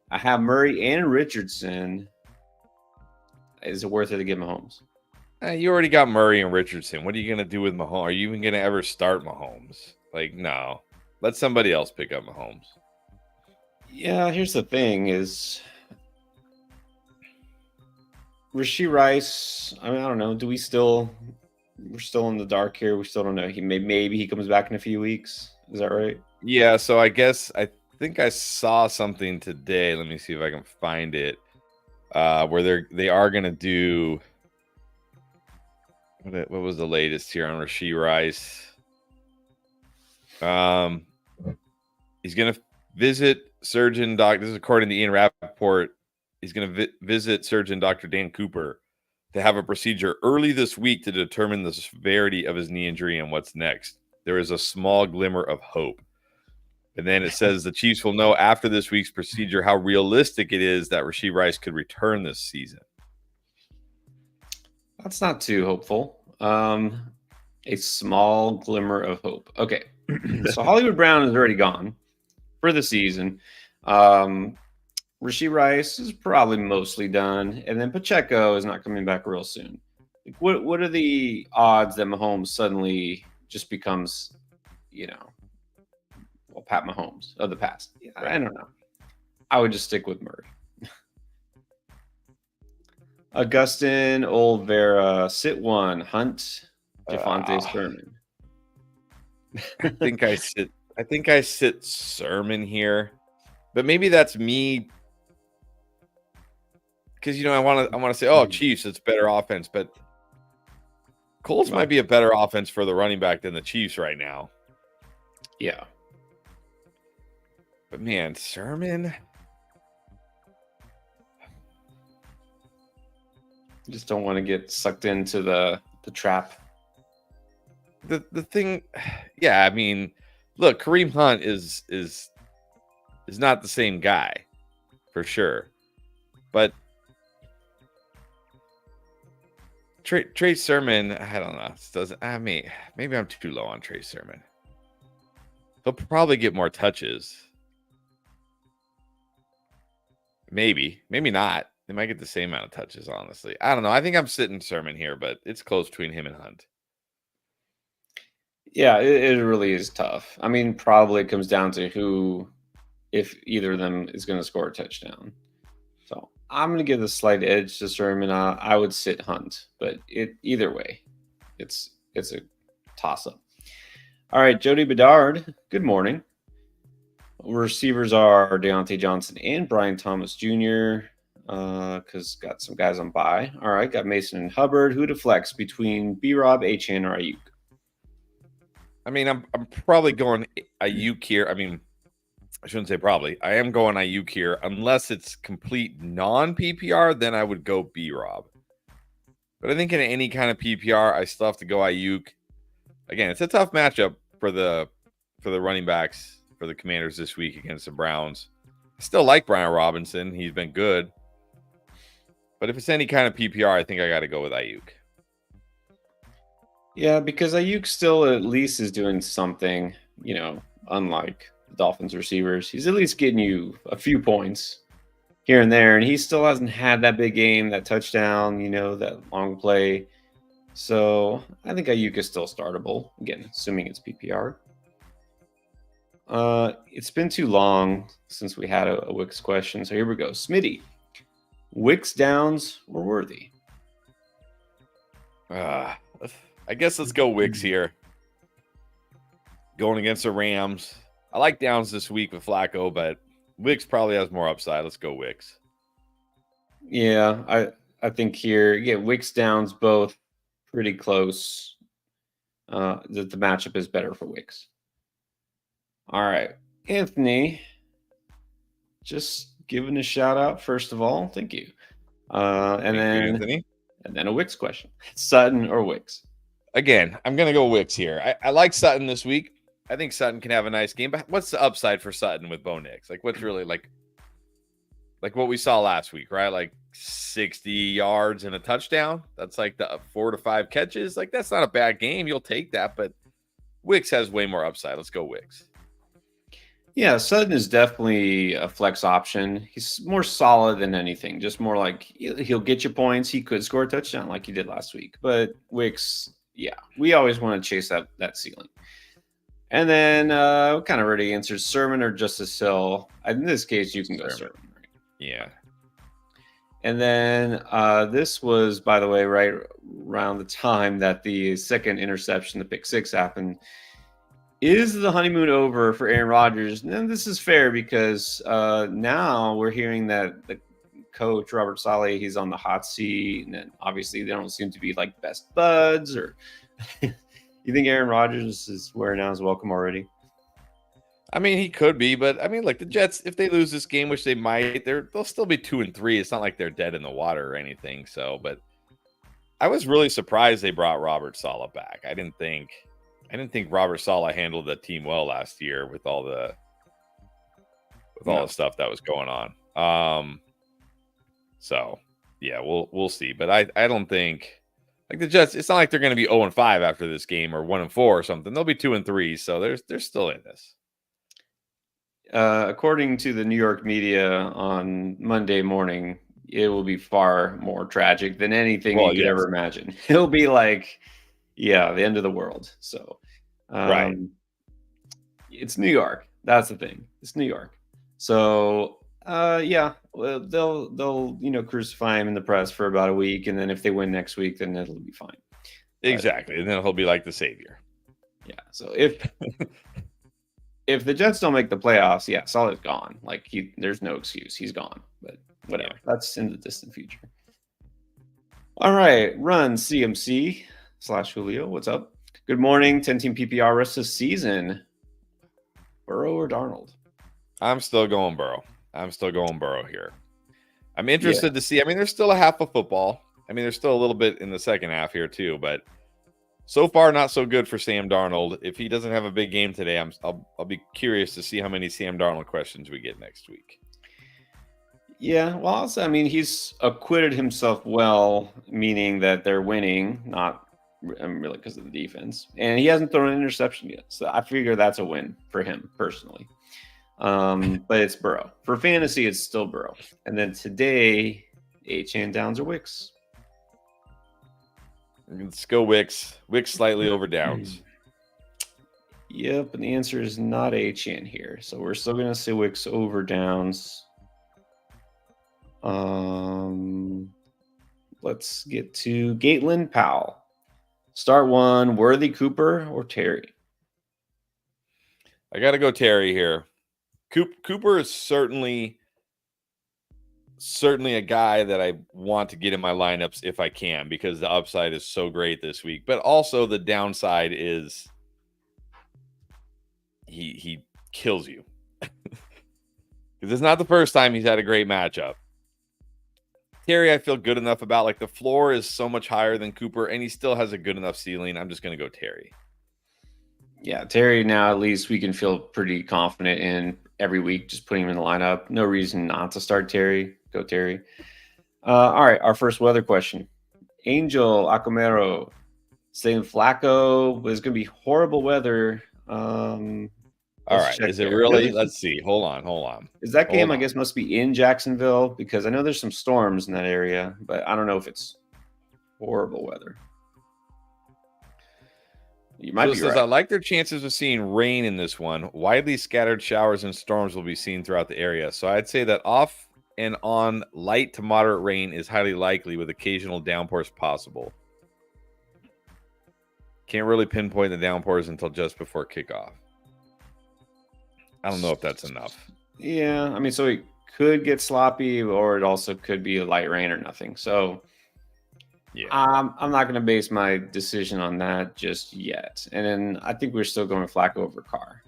I have Murray and Richardson. Is it worth it to get Mahomes? You already got Murray and Richardson. What are you going to do with Mahomes? Are you even going to ever start Mahomes? Like, no. Let somebody else pick up Mahomes. Yeah, here's the thing is Rashee Rice, I mean, I don't know. We're still in the dark here. We still don't know. Maybe he comes back in a few weeks. Is that right? Yeah, so I think I saw something today. Let me see if I can find it. Where they are gonna do what was the latest here on Rashee Rice? He's gonna visit surgeon doc. This is according to Ian Rappaport. He's gonna visit surgeon Dr. Dan Cooper to have a procedure early this week to determine the severity of his knee injury and what's next. There is a small glimmer of hope. And then it says the Chiefs will know after this week's procedure how realistic it is that Rashee Rice could return this season. That's not too hopeful. A small glimmer of hope. Okay. So Hollywood Brown is already gone for the season. Rashee Rice is probably mostly done. And then Pacheco is not coming back real soon. What are the odds that Mahomes suddenly just becomes, Pat Mahomes of the past? I don't know. I would just stick with Murray. Augustin, Olvera, sit one, Hunt, Javonte Sermon. I think I sit Sermon here, but maybe that's me because I want to say, oh, Chiefs, it's better offense, but Colts might be a better offense for the running back than the Chiefs right now. Yeah. But man, Sermon. Just don't want to get sucked into the trap. The thing, yeah, I mean, look, Kareem Hunt is not the same guy, for sure. But Trey Sermon, I don't know. Maybe I'm too low on Trey Sermon. He'll probably get more touches. Maybe not. They might get the same amount of touches, honestly. I don't know. I think I'm sitting Sermon here, but it's close between him and Hunt. Yeah, it really is tough. I mean, probably it comes down to if either of them is going to score a touchdown. So I'm going to give the slight edge to Sermon. I would sit Hunt, but either way, it's a toss up. All right, Jody Bedard. Good morning. Receivers are Deontay Johnson and Brian Thomas Jr. Because got some guys on bye. All right, got Mason and Hubbard. Who to flex between B-Rob, Achane, or Ayuk? I mean, I'm probably going Ayuk here. I mean, I shouldn't say probably. I am going Ayuk here. Unless it's complete non-PPR, then I would go B-Rob. But I think in any kind of PPR, I still have to go Ayuk. Again, it's a tough matchup for the running backs for the Commanders this week against the Browns. I still like Brian Robinson. He's been good. But if it's any kind of PPR, I think I got to go with Ayuk. Yeah, because Ayuk still at least is doing something, unlike the Dolphins receivers. He's at least getting you a few points here and there, and he still hasn't had that big game, that touchdown, that long play. So I think Ayuk is still startable, again, assuming it's PPR. It's been too long since we had a Wicks question, so here we go. Smitty, Wicks downs or Worthy? I guess let's go Wicks here. Going against the Rams. I like downs this week with Flacco, but Wicks probably has more upside. Let's go Wicks. Yeah, I think here, Wicks downs both pretty close. That the matchup is better for Wicks. All right, Anthony, just giving a shout out first of all. Thank you. Thank you, Anthony. And then a Wicks question: Sutton or Wicks? Again, I'm gonna go Wicks here. I like Sutton this week. I think Sutton can have a nice game. But what's the upside for Sutton with Bo Nix? Like, what's really like what we saw last week, right? Like 60 yards and a touchdown. That's like the 4 to 5 catches. Like, that's not a bad game. You'll take that, but Wicks has way more upside. Let's go Wicks. Yeah, Sutton is definitely a flex option. He's more solid than anything. Just more like he'll get you points. He could score a touchdown like he did last week. But Wicks, yeah, we always want to chase that ceiling. And then kind of already answered Sermon or Justice Hill. In this case, you can go Sermon. Right? Yeah. And then this was, by the way, right around the time that the second interception, the pick six, happened. Is the honeymoon over for Aaron Rodgers? And this is fair because now we're hearing that the coach, Robert Saleh, he's on the hot seat. And then obviously they don't seem to be like best buds. Or you think Aaron Rodgers is wearing out his welcome already? I mean, he could be, but I mean, like the Jets, if they lose this game, which they might, they'll still be 2-3. It's not like they're dead in the water or anything. So, but I was really surprised they brought Robert Saleh back. I didn't think Robert Saleh handled the team well last year with all the stuff that was going on. So yeah, we'll see. But I don't think like the Jets. It's not like they're going to be 0-5 after this game or 1-4 or something. They'll be 2-3. So they're still in this. According to the New York media on Monday morning, it will be far more tragic than anything you could ever imagine. It'll be like, the end of the world. So, right. It's New York. That's the thing. It's New York. So, they'll crucify him in the press for about a week, and then if they win next week, then it'll be fine. Exactly, and then he'll be like the savior. Yeah. So if the Jets don't make the playoffs, Saleh's gone. Like there's no excuse. He's gone. But whatever. Yeah. That's in the distant future. All right, run CMC / Julio. What's up? Good morning. 10-team PPR rest of season. Burrow or Darnold? I'm still going Burrow. Here. I'm interested to see. I mean, there's still a half of football. I mean, there's still a little bit in the second half here too, but so far not so good for Sam Darnold. If he doesn't have a big game today, I'll be curious to see how many Sam Darnold questions we get next week. Yeah, well, also, I mean, he's acquitted himself well, meaning that they're winning, not really because of the defense. And he hasn't thrown an interception yet. So I figure that's a win for him personally. But it's Burrow. For fantasy, it's still Burrow. And then today, Achane, Downs, or Wicks? Let's go Wicks. Wicks slightly over Downs. Yep, and the answer is not Achane here. So we're still going to say Wicks over Downs. Let's get to Gatelyn Powell. Start one, Worthy, Cooper, or Terry? I got to go Terry here. Cooper is certainly a guy that I want to get in my lineups if I can, because the upside is so great this week. But also the downside is he kills you. Because it's not the first time he's had a great matchup. Terry, I feel good enough about. Like, the floor is so much higher than Cooper, and he still has a good enough ceiling. I'm just going to go Terry. Yeah, Terry, now at least we can feel pretty confident in every week, just putting him in the lineup. No reason not to start Terry. Go Terry. All right, our first weather question. Angel Acomero saying Flacco is going to be horrible weather. All right, is it really? Let's see. Hold on. Is that game, I guess, must be in Jacksonville? Because I know there's some storms in that area, but I don't know if it's horrible weather. You might be right. I like their chances of seeing rain in this one. Widely scattered showers and storms will be seen throughout the area. So I'd say that off and on light to moderate rain is highly likely, with occasional downpours possible. Can't really pinpoint the downpours until just before kickoff. I don't know if that's enough. Yeah, I mean, so it could get sloppy, or it also could be a light rain or nothing. So yeah, I'm not going to base my decision on that just yet. And then I think we're still going Flacco over Carr.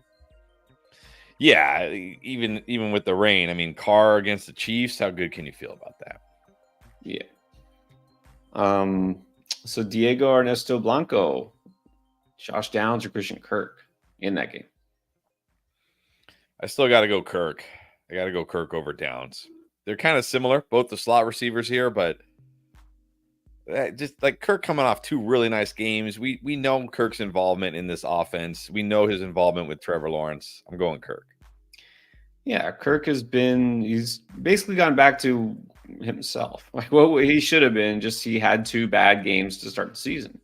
Yeah, even with the rain, I mean, Carr against the Chiefs, how good can you feel about that? Yeah. So Diego Ernesto Blanco, Josh Downs, or Christian Kirk in that game? I still got to go Kirk. I got to go Kirk over Downs. They're kind of similar, both the slot receivers here, but just like Kirk coming off two really nice games. We know Kirk's involvement in this offense. We know his involvement with Trevor Lawrence. I'm going Kirk. Yeah, Kirk he's basically gone back to himself. Like what he should have been, just he had two bad games to start the season.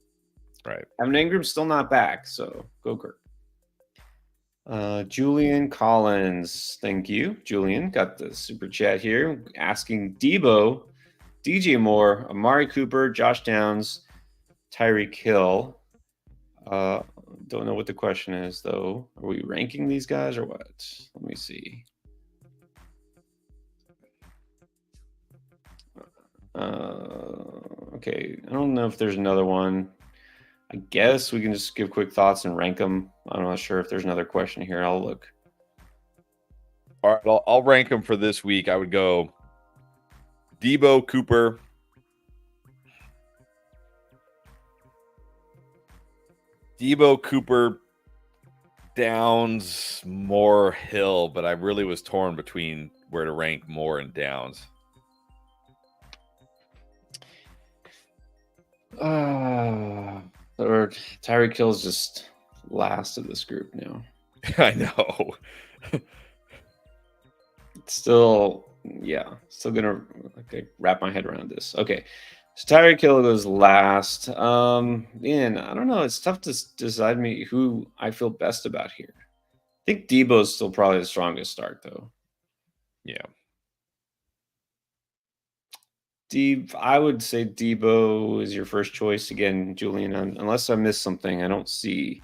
Right. Evan Ingram's still not back, so go Kirk. Julian Collins, thank you. Julian got the super chat here asking Debo, DJ Moore, Amari Cooper, Josh Downs, Tyreek Hill. Don't know what the question is, though. Are we ranking these guys or what? Let me see. Okay, I don't know if there's another one. I guess we can just give quick thoughts and rank them. I'm not sure if there's another question here. I'll look. All right, I'll rank them for this week. I would go Debo, Cooper, Downs, Moore, Hill, but I really was torn between where to rank Moore and Downs. Or Tyreek Hill's just last of this group now. I know. Still gonna wrap my head around this. Okay, so Tyreek Hill goes last. Man, I don't know. It's tough to decide who I feel best about here. I think Debo's still probably the strongest start, though. Yeah. I would say Debo is your first choice again, Julian. Unless I missed something, I don't see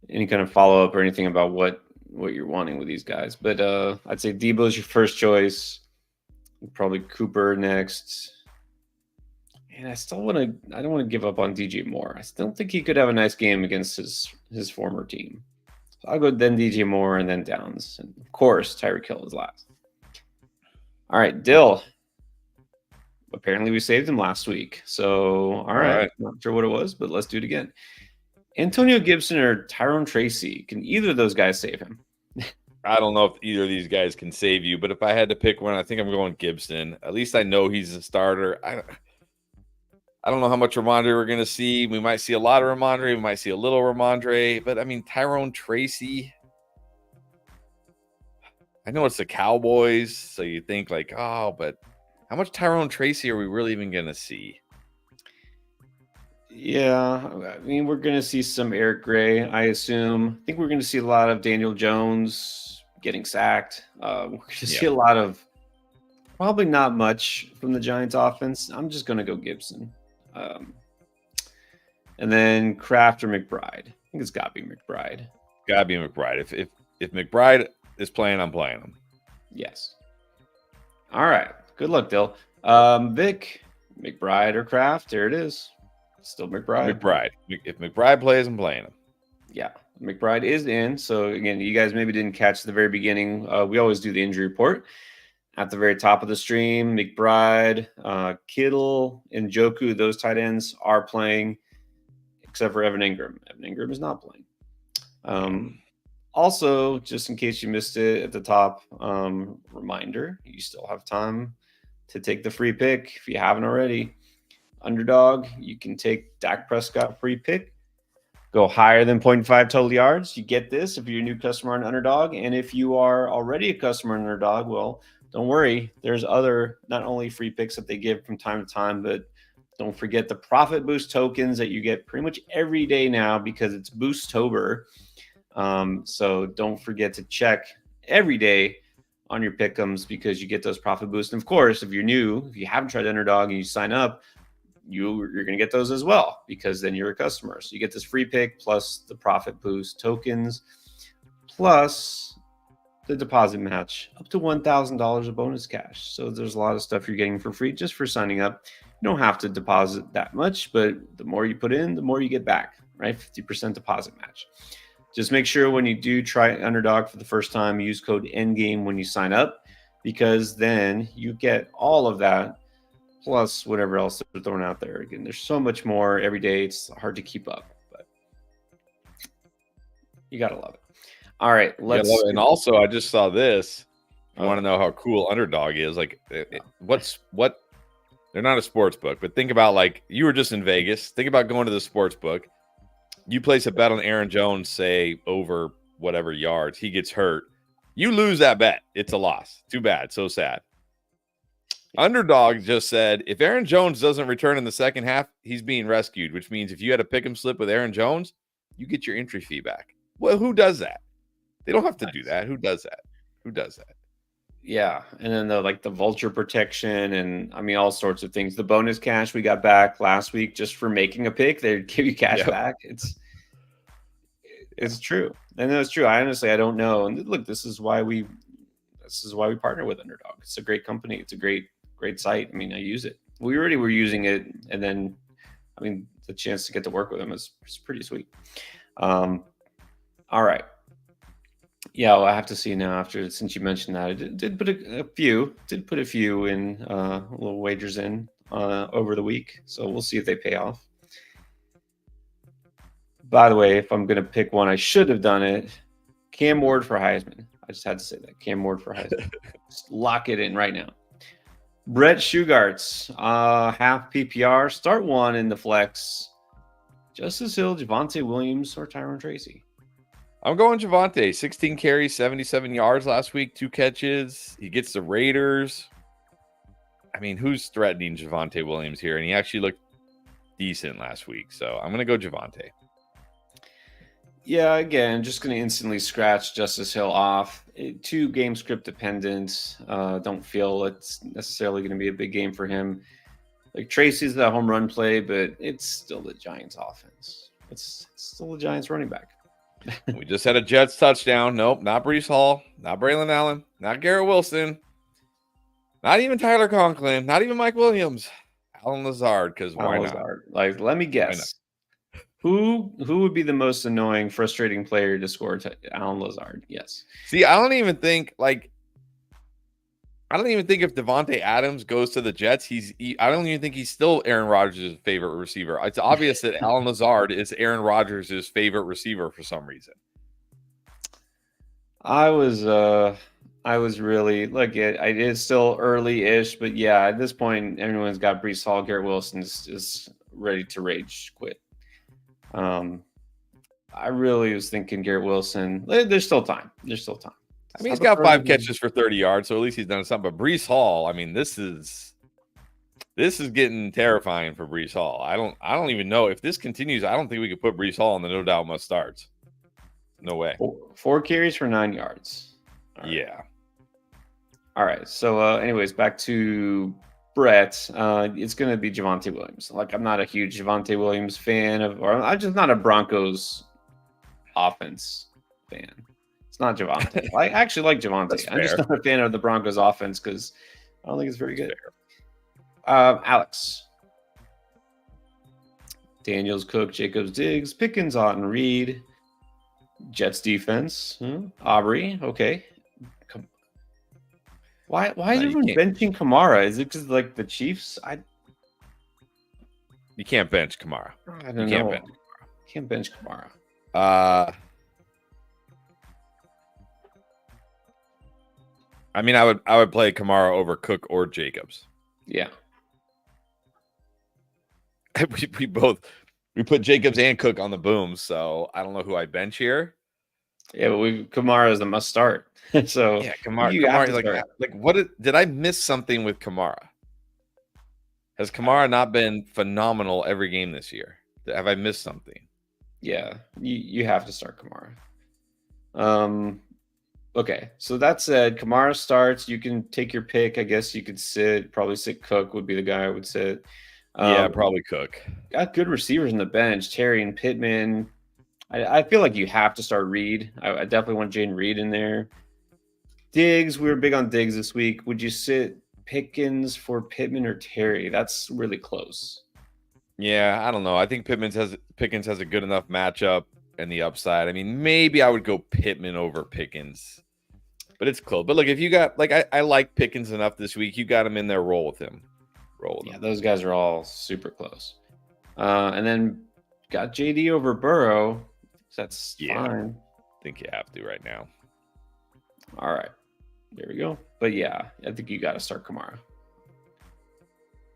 any kind of follow up or anything about what you're wanting with these guys. But I'd say Debo's your first choice. Probably Cooper next. And I don't want to give up on DJ Moore. I still think he could have a nice game against his former team. So I'll go then DJ Moore and then Downs. And of course, Tyreek Hill is last. All right, Dill. Apparently we saved him last week. So, all right. Not sure what it was, but let's do it again. Antonio Gibson or Tyrone Tracy. Can either of those guys save him? I don't know if either of these guys can save you, but if I had to pick one, I think I'm going Gibson. At least I know he's a starter. I don't know how much Ramondre we're going to see. We might see a lot of Ramondre. We might see a little Ramondre. But, I mean, Tyrone Tracy, I know it's the Cowboys, so you think like, oh, but how much Tyrone Tracy are we really even going to see? Yeah, I mean, we're going to see some Eric Gray, I assume. I think we're going to see a lot of Daniel Jones getting sacked. We're going to see a lot of probably not much from the Giants offense. I'm just going to go Gibson. And then Kraft or McBride. I think it's got to be McBride. Got to be McBride. If McBride is playing, I'm playing him. Yes. All right. Good luck, Dill. Vic, McBride or Kraft? There it is. Still McBride. McBride. If McBride plays, I'm playing him. Yeah, McBride is in. So again, you guys maybe didn't catch the very beginning. We always do the injury report at the very top of the stream. McBride, Kittle, and Njoku, those tight ends are playing, except for Evan Ingram. Evan Ingram is not playing. Also, just in case you missed it at the top, reminder, you still have time to take the free pick if you haven't already. Underdog, you can take Dak Prescott free pick. Go higher than 0.5 total yards. You get this if you're a new customer on Underdog. And if you are already a customer on Underdog, well, don't worry. There's other not only free picks that they give from time to time, but don't forget the Profit Boost tokens that you get pretty much every day now because it's Boosttober. So don't forget to check every day on your pick'ems because you get those Profit Boosts. And of course, if you're new, if you haven't tried Underdog and you sign up, you're going to get those as well because then you're a customer. So you get this free pick plus the Profit Boost tokens plus the deposit match up to $1,000 of bonus cash. So there's a lot of stuff you're getting for free just for signing up. You don't have to deposit that much, but the more you put in, the more you get back, right? 50% deposit match. Just make sure when you do try Underdog for the first time, use code ENDGAME when you sign up because then you get all of that plus whatever else they're throwing out there. Again, there's so much more every day. It's hard to keep up, but you got to love it. All right. Let's. Yeah, and also, I just saw this. I want to know how cool Underdog is. Like, what? They're not a sports book, but think about like you were just in Vegas. Think about going to the sports book. You place a bet on Aaron Jones, say over whatever yards, he gets hurt. You lose that bet. It's a loss. Too bad. So sad. Underdog just said if Aaron Jones doesn't return in the second half, he's being rescued, which means if you had a pick 'em slip with Aaron Jones, you get your entry fee back. Well, who does that? They don't have to do that. Who does that? Who does that? Yeah, and then the vulture protection and I mean all sorts of things. The bonus cash we got back last week just for making a pick, they give you cash back. It's true, and that's true. I don't know. And look, this is why we partner with Underdog. It's a great company. It's a great site. I mean, I use it. We already were using it, and then I mean the chance to get to work with them is pretty sweet. All right. Yeah, well, I have to see now since you mentioned that. I did put a few in little wagers in over the week. So we'll see if they pay off. By the way, if I'm going to pick one, I should have done it. Cam Ward for Heisman. I just had to say that. Cam Ward for Heisman. Just lock it in right now. Brett Shugarts, half PPR. Start one in the flex. Justice Hill, Javonte Williams, or Tyrone Tracy. I'm going Javonte. 16 carries, 77 yards last week, 2 catches. He gets the Raiders. I mean, who's threatening Javonte Williams here? And he actually looked decent last week. So I'm going to go Javonte. Yeah, again, just going to instantly scratch Justice Hill off. 2 game script dependent. Don't feel it's necessarily going to be a big game for him. Like Tracy's the home run play, but it's still the Giants offense. It's still the Giants running back. We just had a Jets touchdown. Nope, not Breece Hall, not Braylon Allen, not Garrett Wilson, not even Tyler Conklin, not even Mike Williams. Allen Lazard, because why not? Like, let me guess. Who would be the most annoying, frustrating player to score to Allen Lazard? Yes. See, I don't even think if Devontae Adams goes to the Jets, I don't even think he's still Aaron Rodgers' favorite receiver. It's obvious that Allen Lazard is Aaron Rodgers' favorite receiver for some reason. I was really it is still early-ish, but yeah, at this point, everyone's got Breece Hall. Garrett Wilson is ready to rage quit. I really was thinking Garrett Wilson. There's still time. I mean, he's got 5 catches for 30 yards, so at least he's done something. But Breece Hall, I mean, this is getting terrifying for Breece Hall. I don't even know if this continues. I don't think we could put Breece Hall on the no doubt must starts. No way. 4 carries for 9 yards. All right. Yeah. All right. So, anyways, back to Brett. It's going to be Javonte Williams. Like, I'm not a huge Javonte Williams fan or I'm just not a Broncos offense fan. It's not Javonte. I actually like Javonte. I'm just not a fan of the Broncos offense because I don't think it's very good. Alex. Daniels, Cook, Jacobs, Diggs, Pickens, Otten, Reed. Jets defense. Aubrey. Okay. Why is everyone benching Kamara? Is it because like the Chiefs? You can't bench Kamara. I don't know. Bench Kamara. Can't bench Kamara. I mean, I would play Kamara over Cook or Jacobs. Yeah. we put Jacobs and Cook on the boom, so I don't know who I bench here. Yeah, but Kamara is a must start. So yeah, Kamara like what did I miss something with Kamara? Has Kamara not been phenomenal every game this year? Have I missed something? Yeah, you have to start Kamara. Okay, so that said, Kamara starts. You can take your pick. I guess you could probably sit Cook would be the guy I would sit. Yeah, probably Cook. Got good receivers in the bench, Terry and Pittman. I feel like you have to start Reed. I definitely want Jayden Reed in there. Diggs, we were big on Diggs this week. Would you sit Pickens for Pittman or Terry? That's really close. Yeah, I don't know. I think Pickens has a good enough matchup and the upside. I mean, maybe I would go Pittman over Pickens, but it's close. But look, if you got I like Pickens enough this week, you got him in there. Roll with him. Yeah, those guys are all super close. And then got JD over Burrow. So that's fine. I think you have to right now. All right. There we go. But yeah, I think you got to start Kamara.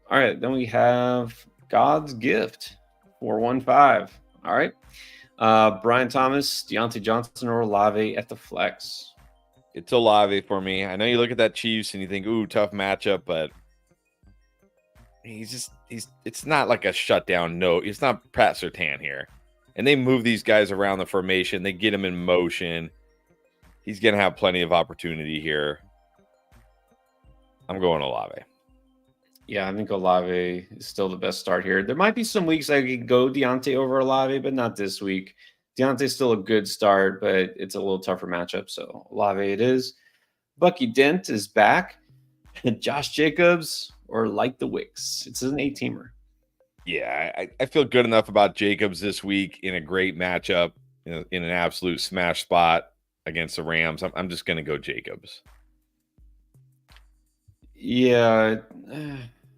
All right. Then we have God's Gift 415. All right. Brian Thomas, Deontay Johnson, or Olave at the flex. It's Olave for me. I know you look at that Chiefs and you think, ooh, tough matchup, but it's not like a shutdown. No, it's not Pat Surtain here. And they move these guys around the formation. They get him in motion. He's going to have plenty of opportunity here. I'm going Olave. Yeah, I think Olave is still the best start here. There might be some weeks I could go Deontay over Olave, but not this week. Deontay's still a good start, but it's a little tougher matchup. So Olave it is. Bucky Dent is back. Josh Jacobs or Light the Wicks. It's an 8-teamer. Yeah, I feel good enough about Jacobs this week in a great matchup, in an absolute smash spot against the Rams. I'm just going to go Jacobs. Yeah,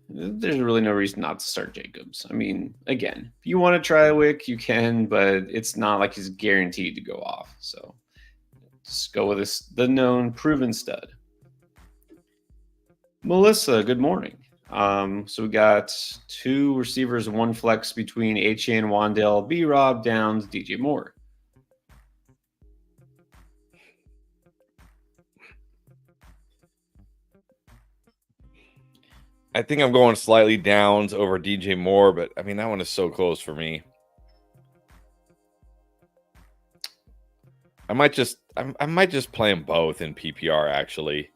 there's really no reason not to start Jacobs. I mean, again, if you want to try a Wick, you can, but it's not like he's guaranteed to go off. So just go with the known proven stud. Melissa, good morning. So we got 2 receivers and 1 flex between Achane, Wan'Dale, B-Rob, Downs, DJ Moore. I think I'm going slightly Downs over DJ Moore, but I mean, that one is so close for me. I might just play them both in PPR, actually.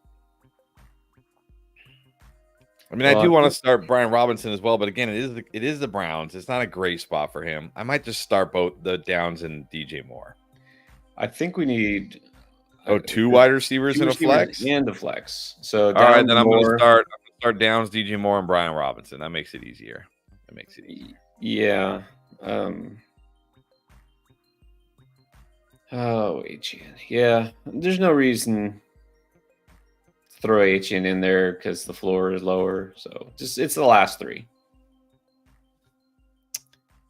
I mean, I do want to start Brian Robinson as well, but again, it is the Browns. It's not a great spot for him. I might just start both the Downs and DJ Moore. I think we need 2 wide receivers in a flex and a flex. So all right, then I'm going to start Downs, DJ Moore, and Brian Robinson. That makes it easier. Yeah. Achane. Yeah, there's no reason to throw Achane in there because the floor is lower. So it's the last 3.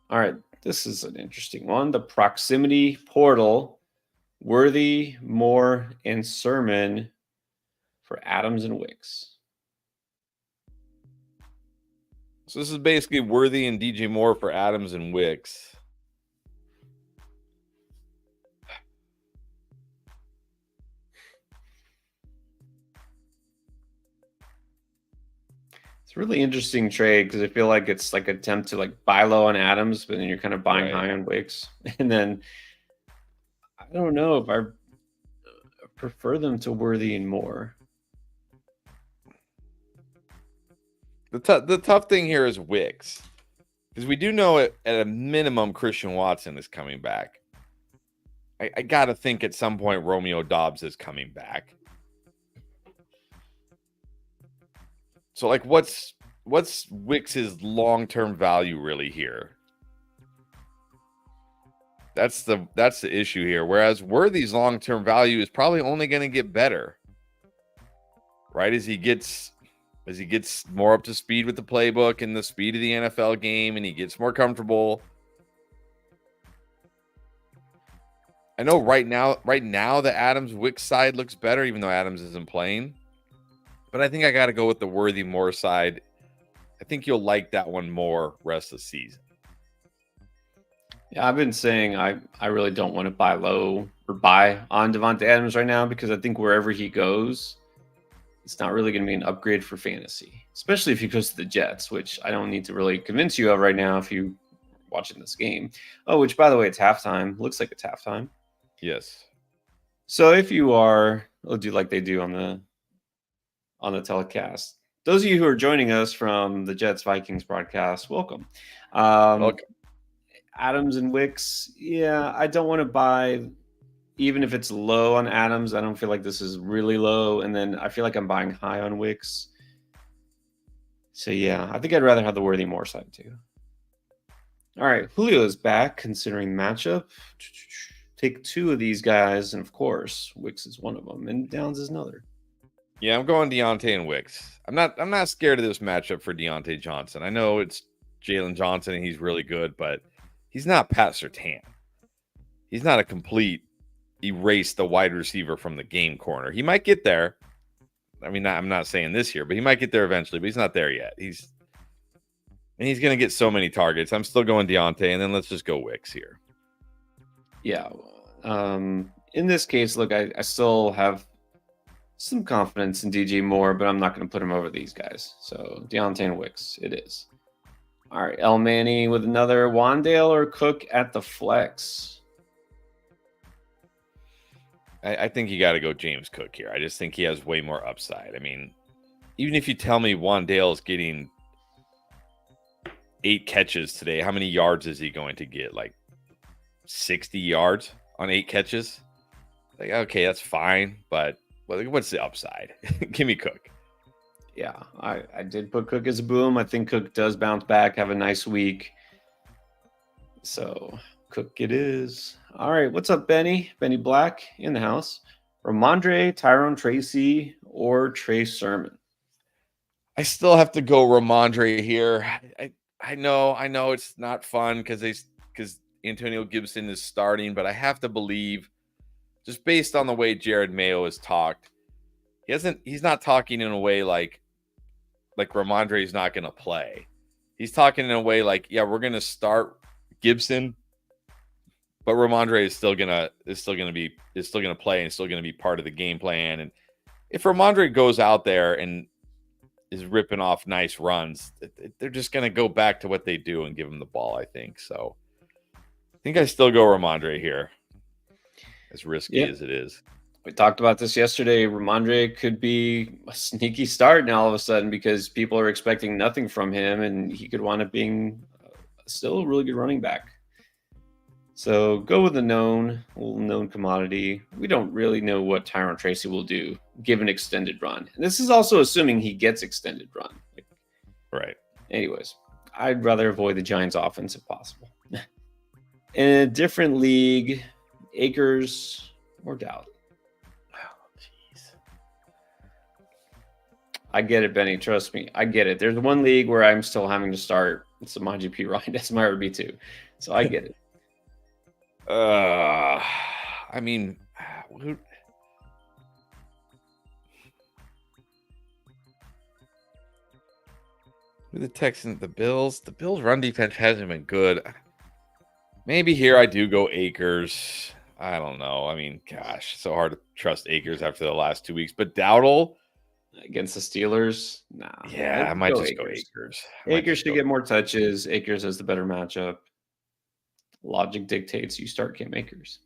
All right, this is an interesting one. The proximity portal, Worthy, Moore, and Sermon for Adams and Wicks. So this is basically Worthy and DJ Moore for Adams and Wicks. It's a really interesting trade because I feel like it's like an attempt to like buy low on Adams, but then you're kind of buying Right. high on Wicks. And then I don't know if I prefer them to Worthy and more. The tough thing here is Wicks, because we do know at a minimum Christian Watson is coming back. I got to think at some point Romeo Dobbs is coming back. So like, what's Wicks's long-term value really here? That's the issue here. Whereas Worthy's long-term value is probably only going to get better, right? As he gets more up to speed with the playbook and the speed of the NFL game, and he gets more comfortable. I know right now the Adams Wicks side looks better, even though Adams isn't playing. But I think I got to go with the Worthy Moore side. I think you'll like that one more rest of the season. Yeah, I've been saying I really don't want to buy low or buy on Devontae Adams right now because I think wherever he goes, it's not really going to be an upgrade for fantasy, especially if he goes to the Jets, which I don't need to really convince you of right now if you watching this game. Oh, which by the way, it's halftime. Looks like it's halftime. Yes. So if you are, we'll do like they do on the telecast. Those of you who are joining us from the Jets Vikings broadcast, welcome. Welcome. Adams and Wicks, yeah, I don't want to buy, even if it's low on Adams. I don't feel like this is really low, and then I feel like I'm buying high on Wicks. So yeah, I think I'd rather have the Worthy Moore side too. All right, Julio is back considering matchup. Take two of these guys, and of course, Wicks is one of them, and Downs is another. Yeah, I'm going Deontay and Wicks. I'm not scared of this matchup for Deontay Johnson. I know it's Jalen Johnson and he's really good, but he's not Pat Surtain. He's not a complete erase the wide receiver from the game corner. He might get there. I mean, I'm not saying this year, but he might get there eventually, but he's not there yet. He's going to get so many targets. I'm still going Deontay, and then let's just go Wicks here. Yeah. In this case, look, I still have some confidence in DJ Moore, but I'm not going to put him over these guys. So Deontay and Wicks, it is. All right, El Manny with another Wandale or Cook at the flex. I think you got to go James Cook here. I just think he has way more upside. I mean, even if you tell me Wandale is getting 8 catches today, how many yards is he going to get? Like 60 yards on 8 catches? Like, okay, that's fine, but what's the upside? Give me Cook. Yeah, I did put Cook as a boom. I think Cook does bounce back, have a nice week. So Cook it is. All right, what's up, Benny? Benny Black in the house. Ramondre, Tyrone Tracy, or Trey Sermon? I still have to go Ramondre here. I know it's not fun because Antonio Gibson is starting, but I have to believe, just based on the way Jared Mayo has talked, he's not talking in a way like Ramondre is not going to play. He's talking in a way like, yeah, we're going to start Gibson, but Ramondre is still going to play and still going to be part of the game plan. And if Ramondre goes out there and is ripping off nice runs, they're just going to go back to what they do and give him the ball, I think. So I think I still go Ramondre here, as risky as it is. We talked about this yesterday. Ramondre could be a sneaky start now all of a sudden because people are expecting nothing from him, and he could wind up being still a really good running back. So go with a known commodity. We don't really know what Tyrone Tracy will do given extended run. And this is also assuming he gets extended run. Right. Anyways, I'd rather avoid the Giants offense if possible. In a different league, Akers or Dowd? I get it, Benny. Trust me. I get it. There's one league where I'm still having to start. It's Samaje Perine. That's my RB2. So I get it. I mean, the Texans, the Bills run defense hasn't been good. Maybe here I do go Akers. I don't know. I mean, gosh, so hard to trust Akers after the last 2 weeks. But Dowdle, against the Steelers. Nah, Yeah, I let's might go just go Akers. Akers. Akers should get more touches. Akers has the better matchup. Logic dictates you start Cam Akers.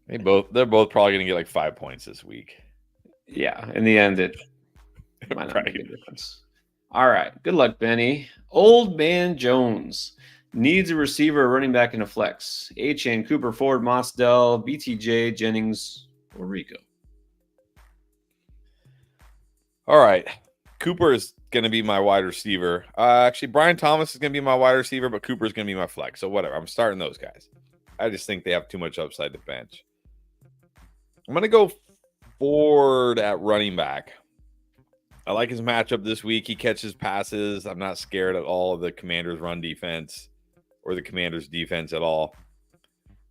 They're both probably going to get like 5 points this week. Yeah, in the end, it might not Right. make a difference. All right, good luck, Benny. Old Man Jones needs a receiver, running back, and a flex. Achane, Cooper, Ford, Moss, Dell, BTJ, Jennings, or Rico. All right. Cooper is going to be my wide receiver. Actually, Brian Thomas is going to be my wide receiver, but Cooper is going to be my flex. So whatever. I'm starting those guys. I just think they have too much upside to bench. I'm going to go Ford at running back. I like his matchup this week. He catches passes. I'm not scared at all of the Commanders' run defense or the Commanders' defense at all.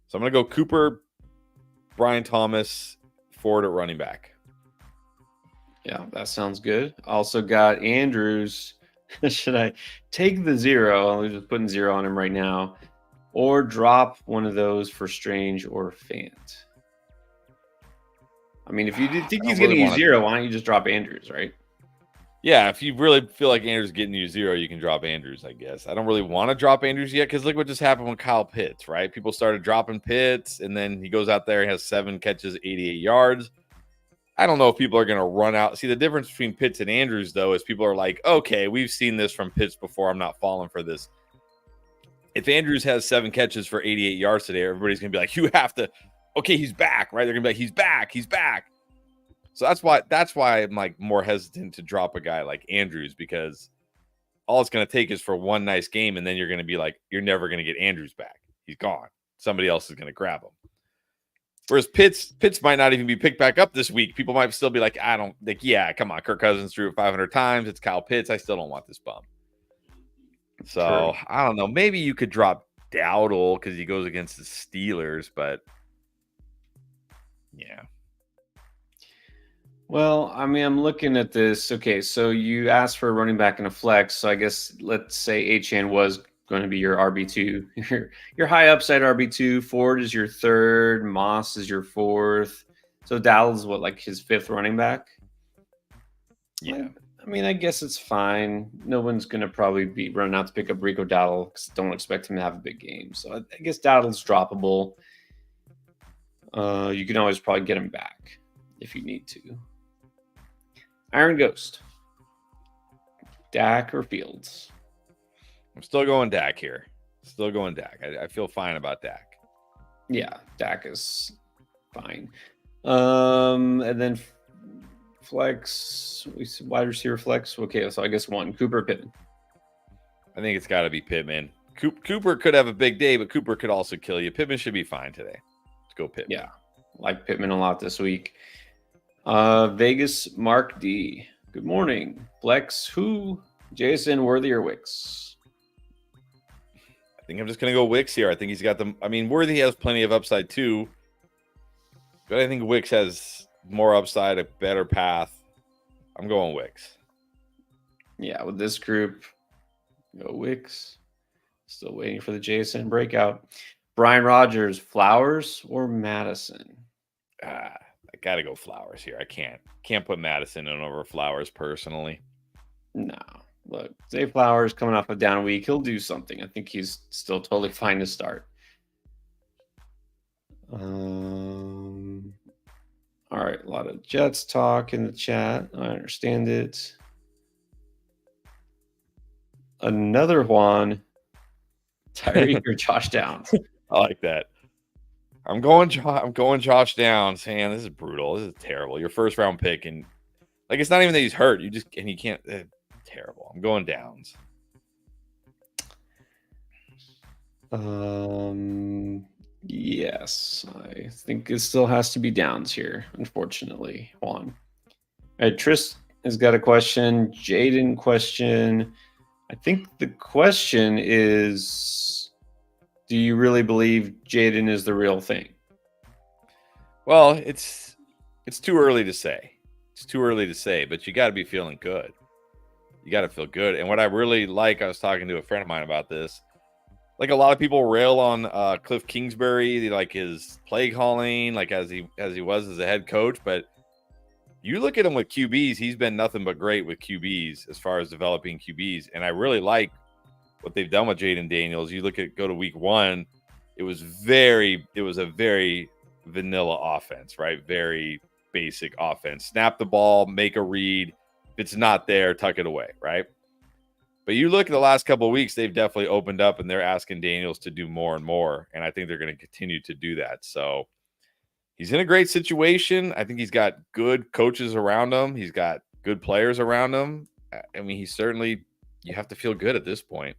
So I'm going to go Cooper, Brian Thomas, Ford at running back. Yeah, that sounds good. Also got Andrews. Should I take the 0? I'm just putting 0 on him right now. Or drop one of those for Strange or Fant? I mean, if you think he's getting you 0, why don't you just drop Andrews, right? Yeah, if you really feel like Andrews is getting you 0, you can drop Andrews, I guess. I don't really want to drop Andrews yet because look what just happened with Kyle Pitts, right? People started dropping Pitts, and then he goes out there and has 7 catches, 88 yards. I don't know if people are going to run out. See, the difference between Pitts and Andrews, though, is people are like, okay, we've seen this from Pitts before. I'm not falling for this. If Andrews has 7 catches for 88 yards today, everybody's going to be like, you have to, okay, he's back, right? They're going to be like, he's back. So that's why I'm like more hesitant to drop a guy like Andrews, because all it's going to take is for one nice game, and then you're going to be like, you're never going to get Andrews back. He's gone. Somebody else is going to grab him. Whereas Pitts might not even be picked back up this week. People might still be like, I don't think, yeah, come on, Kirk Cousins threw it 500 times. It's Kyle Pitts. I still don't want this bum. So true. I don't know. Maybe you could drop Dowdle because he goes against the Steelers, but yeah. Well, I mean, I'm looking at this. Okay, so you asked for a running back and a flex. So I guess let's say Achane was going to be your RB2, your high upside RB2. Ford is your 3rd. Moss is your 4th. So Dowdle's what, like his 5th running back? Yeah. I mean, I guess it's fine. No one's going to probably be running out to pick up Rico Dowdle because don't expect him to have a big game. So I guess Dowdle's droppable. You can always probably get him back if you need to. Iron Ghost. Dak or Fields? I'm still going Dak here. Still going Dak. I feel fine about Dak. Yeah, Dak is fine. And then flex, wide receiver flex. Okay, so I guess one. Cooper or Pittman? I think it's got to be Pittman. Cooper could have a big day, but Cooper could also kill you. Pittman should be fine today. Let's go Pittman. Yeah, like Pittman a lot this week. Vegas Mark D. Good morning. Flex who? Jason, Worthy, or Wicks? I think I'm just going to go Wicks here. I think he's got them. I mean, Worthy has plenty of upside too, but I think Wicks has more upside, a better path. I'm going Wicks. Yeah, with this group, go Wicks. Still waiting for the Jason breakout. Brian Rogers, Flowers or Madison? I gotta go Flowers here. I can't put Madison in over Flowers personally. No, look, Zay Flowers coming off a down week, he'll do something. I think he's still totally fine to start. All right, a lot of Jets talk in the chat. I understand it. Another Juan, Tyreek or Josh Downs. I like that. I'm going Josh Downs. Man, this is brutal. This is terrible. Your first round pick, and like it's not even that he's hurt. You can't. Terrible. I'm going Downs. Yes, I think it still has to be Downs here. Unfortunately, Juan. All right, Tris has got a question. Jaden question. I think the question is, do you really believe Jaden is the real thing? Well, it's too early to say. It's too early to say, but you got to be feeling good. You got to feel good. And what I really like, I was talking to a friend of mine about this. Like a lot of people rail on Cliff Kingsbury, like his play calling, like as he was as a head coach, but You look at him with QBs, he's been nothing but great with QBs as far as developing QBs. And I really like what they've done with Jaden Daniels. You go to week 1, it was a very vanilla offense, right? Very basic offense. Snap the ball, make a read. If it's not there, tuck it away, right? But you look at the last couple of weeks, they've definitely opened up and they're asking Daniels to do more and more. And I think they're going to continue to do that. So he's in a great situation. I think he's got good coaches around him. He's got good players around him. I mean, you have to feel good at this point.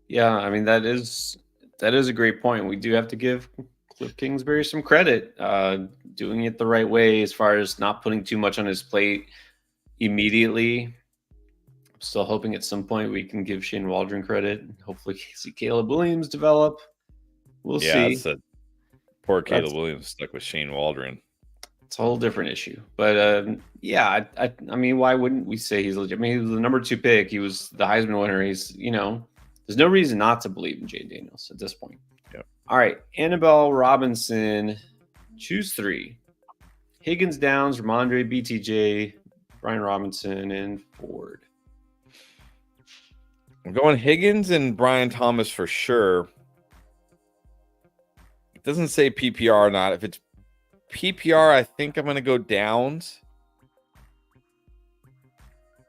Yeah, I mean, that is a great point. We do have to give Cliff Kingsbury some credit, doing it the right way as far as not putting too much on his plate immediately. I'm still hoping at some point we can give Shane Waldron credit. Hopefully see Caleb Williams develop. We'll see. Poor Caleb Williams stuck with Shane Waldron. It's a whole different issue. But yeah, I mean, why wouldn't we say he's legit? I mean, he was the number 2 pick. He was the Heisman winner. He's, there's no reason not to believe in Jaden Daniels at this point. Yep. All right. Annabelle Robinson, choose 3. Higgins, Downs, Ramondre, BTJ, Brian Robinson, and Ford. I'm going Higgins and Brian Thomas for sure. It doesn't say PPR or not. If it's PPR, I think I'm going to go Downs.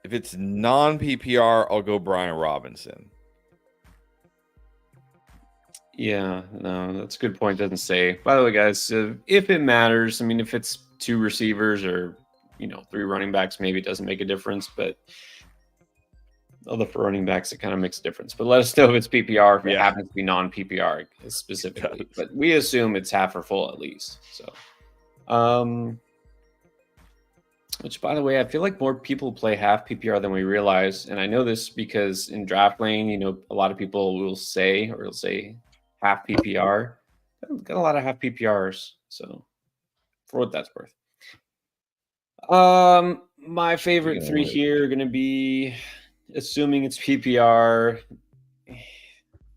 If it's non-PPR, I'll go Brian Robinson. Yeah, no, that's a good point. Doesn't say. By the way, guys, if it matters, I mean, if it's 2 receivers or 3 running backs, maybe it doesn't make a difference. But although for running backs, it kind of makes a difference. But let us know if it's PPR, if it happens to be non-PPR specifically. But we assume it's half or full at least. So, which, by the way, I feel like more people play half PPR than we realize. And I know this because in Draft Lane, a lot of people will say half PPR. Got a lot of half PPRs. So for what that's worth. My favorite 3 here are going to be, assuming it's PPR,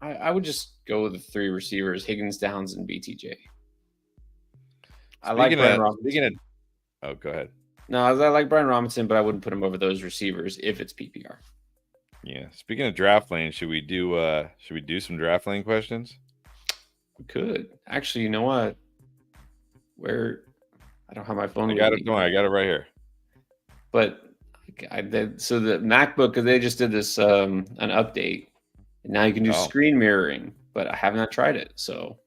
I would just go with the 3 receivers, Higgins, Downs, and BTJ. I like Brian Robinson. Oh, go ahead. No, I like Brian Robinson, but I wouldn't put him over those receivers if it's PPR. Yeah. Speaking of Draft Lane, should we do some Draft Lane questions? We could. Actually, you know what? I don't have my phone. I got it right here. But so the MacBook, they just did this an update, and now you can do screen mirroring. But I have not tried it, so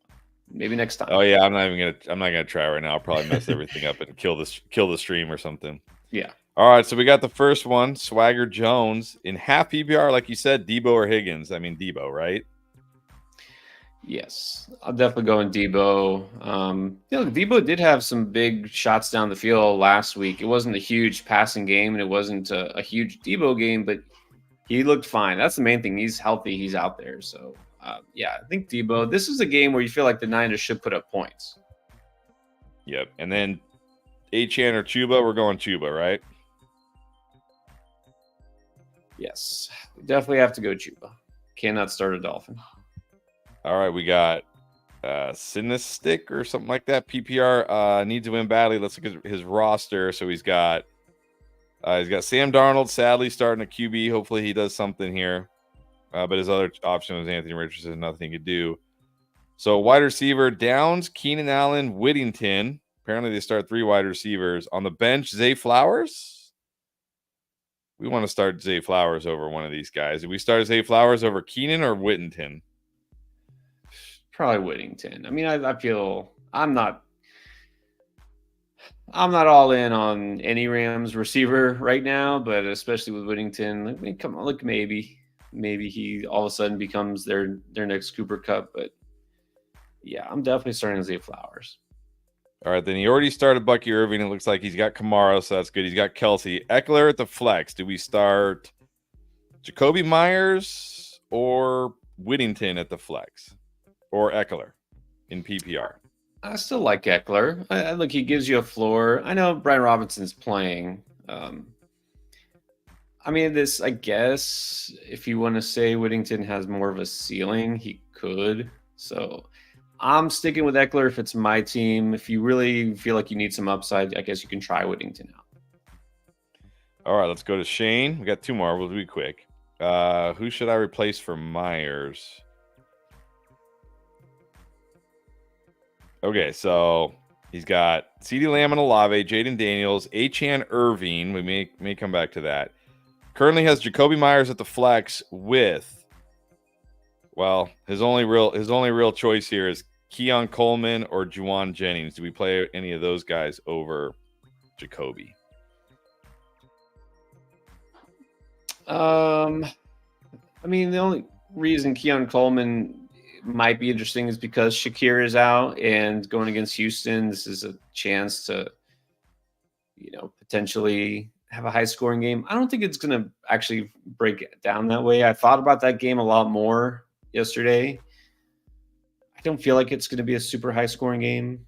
maybe next time. Oh yeah, I'm not gonna try right now. I'll probably mess everything up and kill the stream or something. Yeah. All right, so we got the first one, Swagger Jones in half PPR, like you said, Debo or Higgins. I mean Debo, right? Yes, I'll definitely go in Debo. Debo did have some big shots down the field last week. It wasn't a huge passing game, and it wasn't a huge Debo game, but he looked fine. That's the main thing. He's healthy. He's out there. So, yeah, I think Debo. This is a game where you feel like the Niners should put up points. Yep. And then Achane or Chuba, we're going Chuba, right? Yes, we definitely have to go Chuba. Cannot start a Dolphin. All right, we got Sinistic or something like that. PPR needs to win badly. Let's look at his roster. So he's got Sam Darnold, sadly, starting a QB. Hopefully he does something here. But his other option was Anthony Richardson. Nothing he could do. So wide receiver, Downs, Keenan Allen, Whittington. Apparently they start 3 wide receivers. On the bench, Zay Flowers. We want to start Zay Flowers over one of these guys. Do we start Zay Flowers over Keenan or Whittington? Probably Whittington. I mean, I feel I'm not all in on any Rams receiver right now, but especially with Whittington, I mean, come on, look, maybe he all of a sudden becomes their next Cooper Kupp. But yeah, I'm definitely starting Zay Flowers. All right, then he already started Bucky Irving. It looks like he's got Kamara, so that's good. He's got Kelsey. Eckler at the flex. Do we start Jacoby Myers or Whittington at the flex? Or Eckler in PPR? I still like Eckler. Look, he gives you a floor. I know Brian Robinson's playing. I mean, I guess, if you want to say Whittington has more of a ceiling, he could. So I'm sticking with Eckler if it's my team. If you really feel like you need some upside, I guess you can try Whittington out. All right, let's go to Shane. We got 2 more. We'll be quick. Who should I replace for Myers? Okay, so he's got CeeDee Lamb and Olave, Jaden Daniels, Achane Irving. We may come back to that. Currently has Jacoby Myers at the flex with, well, his only real choice here is Keon Coleman or Juwan Jennings. Do we play any of those guys over Jacoby? I mean, the only reason Keon Coleman might be interesting is because Shakir is out and going against Houston. This is a chance to, potentially have a high scoring game. I don't think it's going to actually break it down that way. I thought about that game a lot more yesterday. I don't feel like it's going to be a super high scoring game.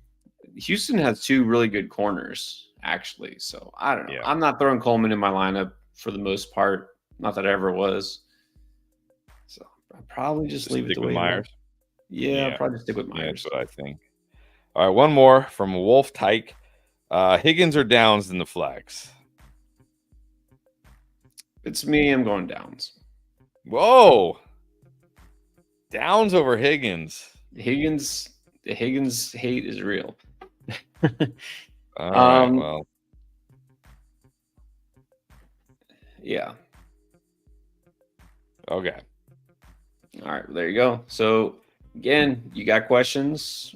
Houston has 2 really good corners, actually. So I don't know. Yeah. I'm not throwing Coleman in my lineup for the most part. Not that I ever was. So I'll probably just leave it the way Myers. Yeah, I'll probably stick with Myers. Yeah, that's what I think. All right, one more from Wolf Tyke. Higgins or Downs in the flex? It's me. I'm going Downs. Whoa. Downs over Higgins. The Higgins hate is real. All right, well. Yeah. Okay. All right, there you go. So again, you got questions.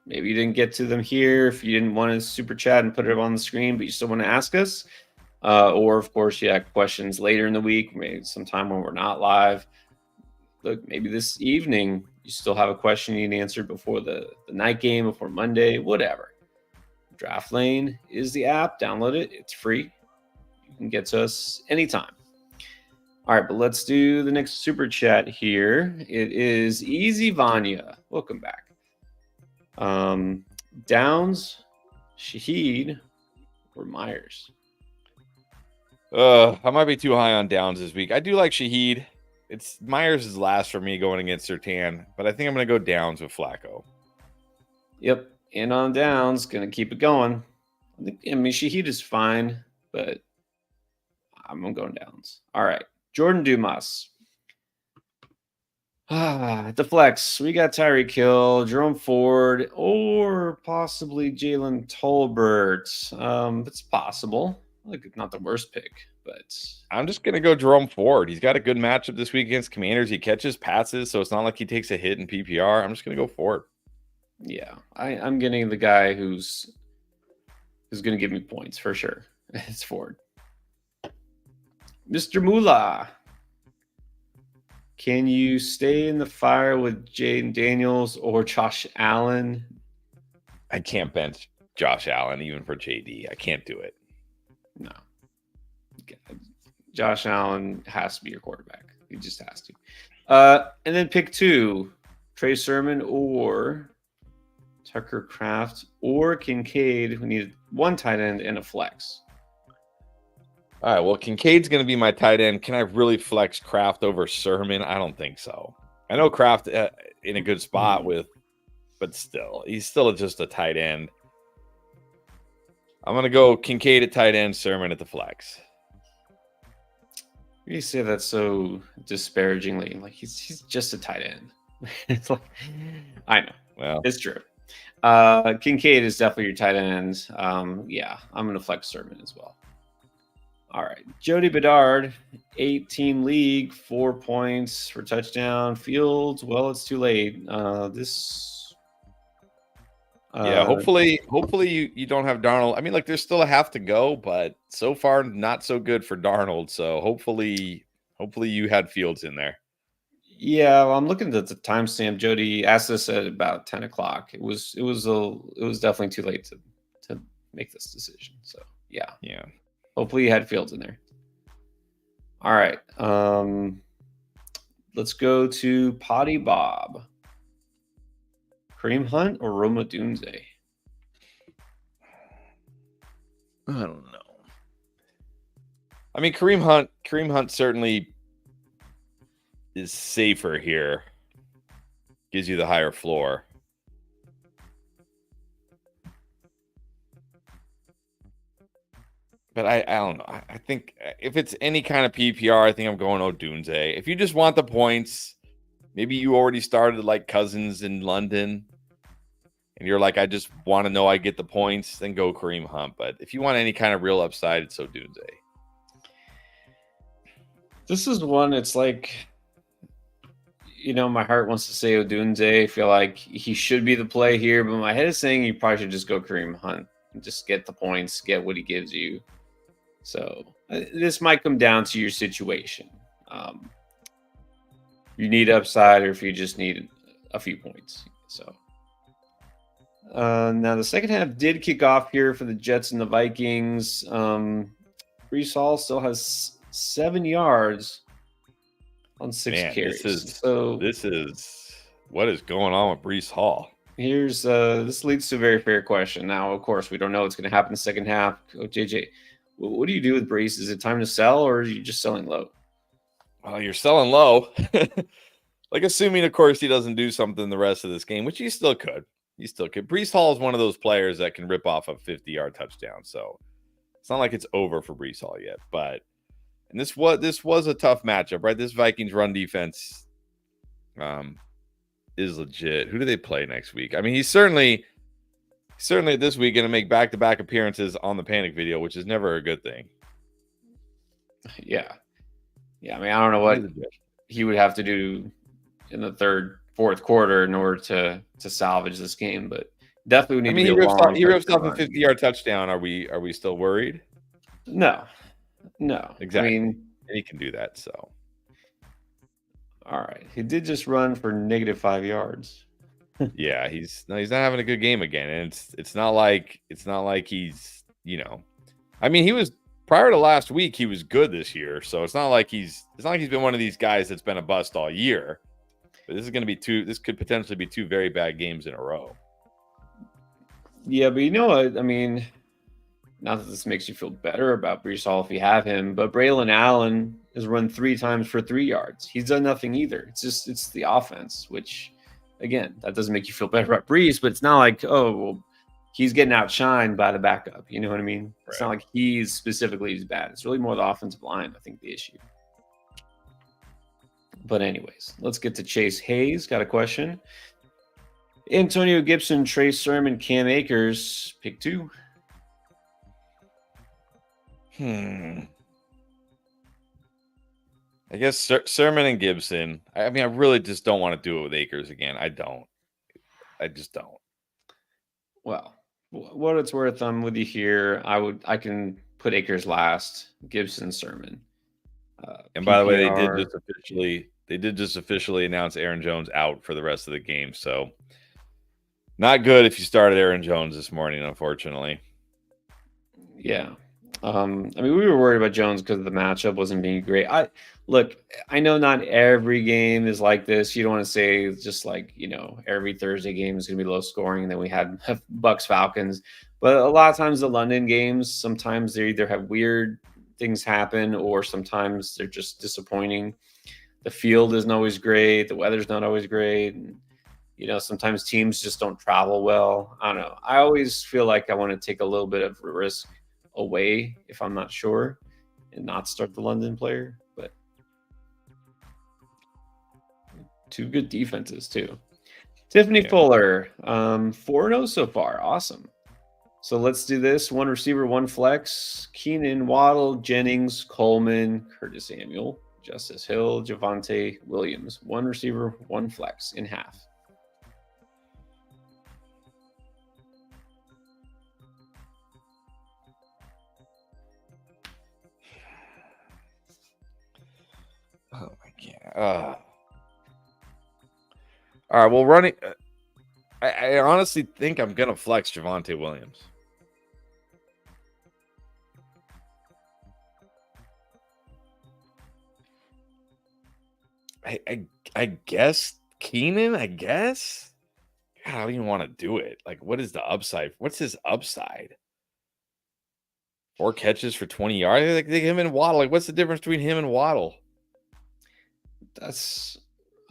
Maybe you didn't get to them here. If you didn't want to super chat and put it up on the screen, but you still want to ask us, or of course, you have questions later in the week, maybe sometime when we're not live. Look, maybe this evening you still have a question you need answered before the night game, before Monday, whatever. Draft Lane is the app. Download it. It's free. You can get to us anytime. All right, but let's do the next super chat here. It is Easy Vanya. Welcome back. Downs, Shaheed, or Myers? I might be too high on Downs this week. I do like Shaheed. It's Myers is last for me going against Surtain, but I think I'm going to go Downs with Flacco. Yep, and on Downs, going to keep it going. I mean, Shaheed is fine, but I'm going Downs. All right, Jordan Dumas. At the flex, we got Tyreek Hill, Jerome Ford, or possibly Jalen Tolbert. It's possible. Like, not the worst pick, but I'm just gonna go Jerome Ford. He's got a good matchup this week against Commanders. He catches passes, so it's not like he takes a hit in PPR. I'm just gonna go Ford. Yeah, I'm getting the guy who's gonna give me points for sure. It's Ford. Mr. Moolah. Can you stay in the fire with Jaden Daniels or Josh Allen? I can't bench Josh Allen even for JD. I can't do it. No. Josh Allen has to be your quarterback. He just has to. And then pick 2, Trey Sermon or Tucker Kraft or Kincaid, who needed 1 tight end and a flex. All right, well, Kincaid's going to be my tight end. Can I really flex Kraft over Sermon? I don't think so. I know Kraft in a good spot but still, he's still just a tight end. I'm going to go Kincaid at tight end, Sermon at the flex. You say that so disparagingly, like he's just a tight end. It's like, I know. Well, it's true. Kincaid is definitely your tight end. Yeah, I'm going to flex Sermon as well. All right. Jody Bedard, 8-team league, 4 points for touchdown. Fields, well, it's too late. Hopefully you don't have Darnold. I mean, like, there's still a half to go, but so far not so good for Darnold. So hopefully you had Fields in there. Yeah, well, I'm looking at the timestamp. Jody asked us at about 10 o'clock. It was definitely too late to make this decision. So yeah. Hopefully you had Fields in there. All right. Let's go to Potty Bob. Kareem Hunt or Roma Dunze? I don't know. I mean, Kareem Hunt certainly is safer here. Gives you the higher floor. But I don't know. I think if it's any kind of PPR, I think I'm going Odunze. If you just want the points, maybe you already started like Cousins in London, and you're like, I just want to know I get the points, then go Kareem Hunt. But if you want any kind of real upside, it's Odunze. This is one. It's like, my heart wants to say Odunze. I feel like he should be the play here, but my head is saying you probably should just go Kareem Hunt and just get the points, get what he gives you. So this might come down to your situation. You need upside, or if you just need a few points. So now the second half did kick off here for the Jets and the Vikings. Brees Hall still has 7 yards on 6 carries. This is what is going on with Brees Hall. Here's this leads to a very fair question. Now, of course, we don't know what's going to happen in the second half. JJ, what do you do with Brees? Is it time to sell, or are you just selling low? Well, you're selling low. Like, assuming, of course, he doesn't do something the rest of this game, which he still could. He still could. Brees Hall is one of those players that can rip off a 50-yard touchdown. So it's not like it's over for Brees Hall yet. But and this was a tough matchup, right? This Vikings run defense is legit. Who do they play next week? I mean, he's certainly this week going to make back-to-back appearances on the Panic video, which is never a good thing. Yeah. I mean, I don't know what he would have to do in the third, fourth quarter in order to salvage this game, but definitely would need to be he rips off a 50-yard touchdown. Are we still worried? No. Exactly. I mean, he can do that. So, all right, he did just run for -5 yards. Yeah, he's not having a good game again, and it's not like he's I mean, he was prior to last week, he was good this year, so it's not like he's been one of these guys that's been a bust all year. But this could potentially be 2 very bad games in a row. Yeah, but you know what? I mean, not that this makes you feel better about Brees Hall if you have him, but Braylon Allen has run 3 times for 3 yards. He's done nothing either. It's the offense, which, again, that doesn't make you feel better about Brees, but it's not like, oh, well, he's getting outshined by the backup. You know what I mean? Right. It's not like he's specifically bad. It's really more the offensive line, I think, the issue. But anyways, let's get to Chase Hayes. Got a question. Antonio Gibson, Trey Sermon, Cam Akers, pick 2. I guess Sermon and Gibson. I mean, I really just don't want to do it with Akers again. I just don't. Well, what it's worth, I'm with you here. I can put Akers last, Gibson, Sermon. And by the way, they did just officially announce Aaron Jones out for the rest of the game. So not good if you started Aaron Jones this morning, unfortunately. Yeah. I mean, we were worried about Jones because the matchup wasn't being great. I know not every game is like this. You don't want to say it's just like, every Thursday game is going to be low scoring. And then we had Bucks Falcons. But a lot of times the London games, sometimes they either have weird things happen or sometimes they're just disappointing. The field isn't always great. The weather's not always great. And, sometimes teams just don't travel well. I don't know. I always feel like I want to take a little bit of risk away if I'm not sure and not start the London player. But 2 good defenses too. Tiffany Fuller, 4-0 so far. Awesome. So let's do this. 1 receiver, 1 flex. Keenan, Waddle, Jennings, Coleman, Curtis Samuel, Justice Hill, Javonte Williams. 1 receiver, 1 flex in half. Oh my God. All right. Well, running. I honestly think I'm gonna flex Javonte Williams. I guess Keenan. I guess. God, I don't even want to do it. Like, what is the upside? What's his upside? 4 catches for 20 yards. Like him and Waddle. Like, what's the difference between him and Waddle?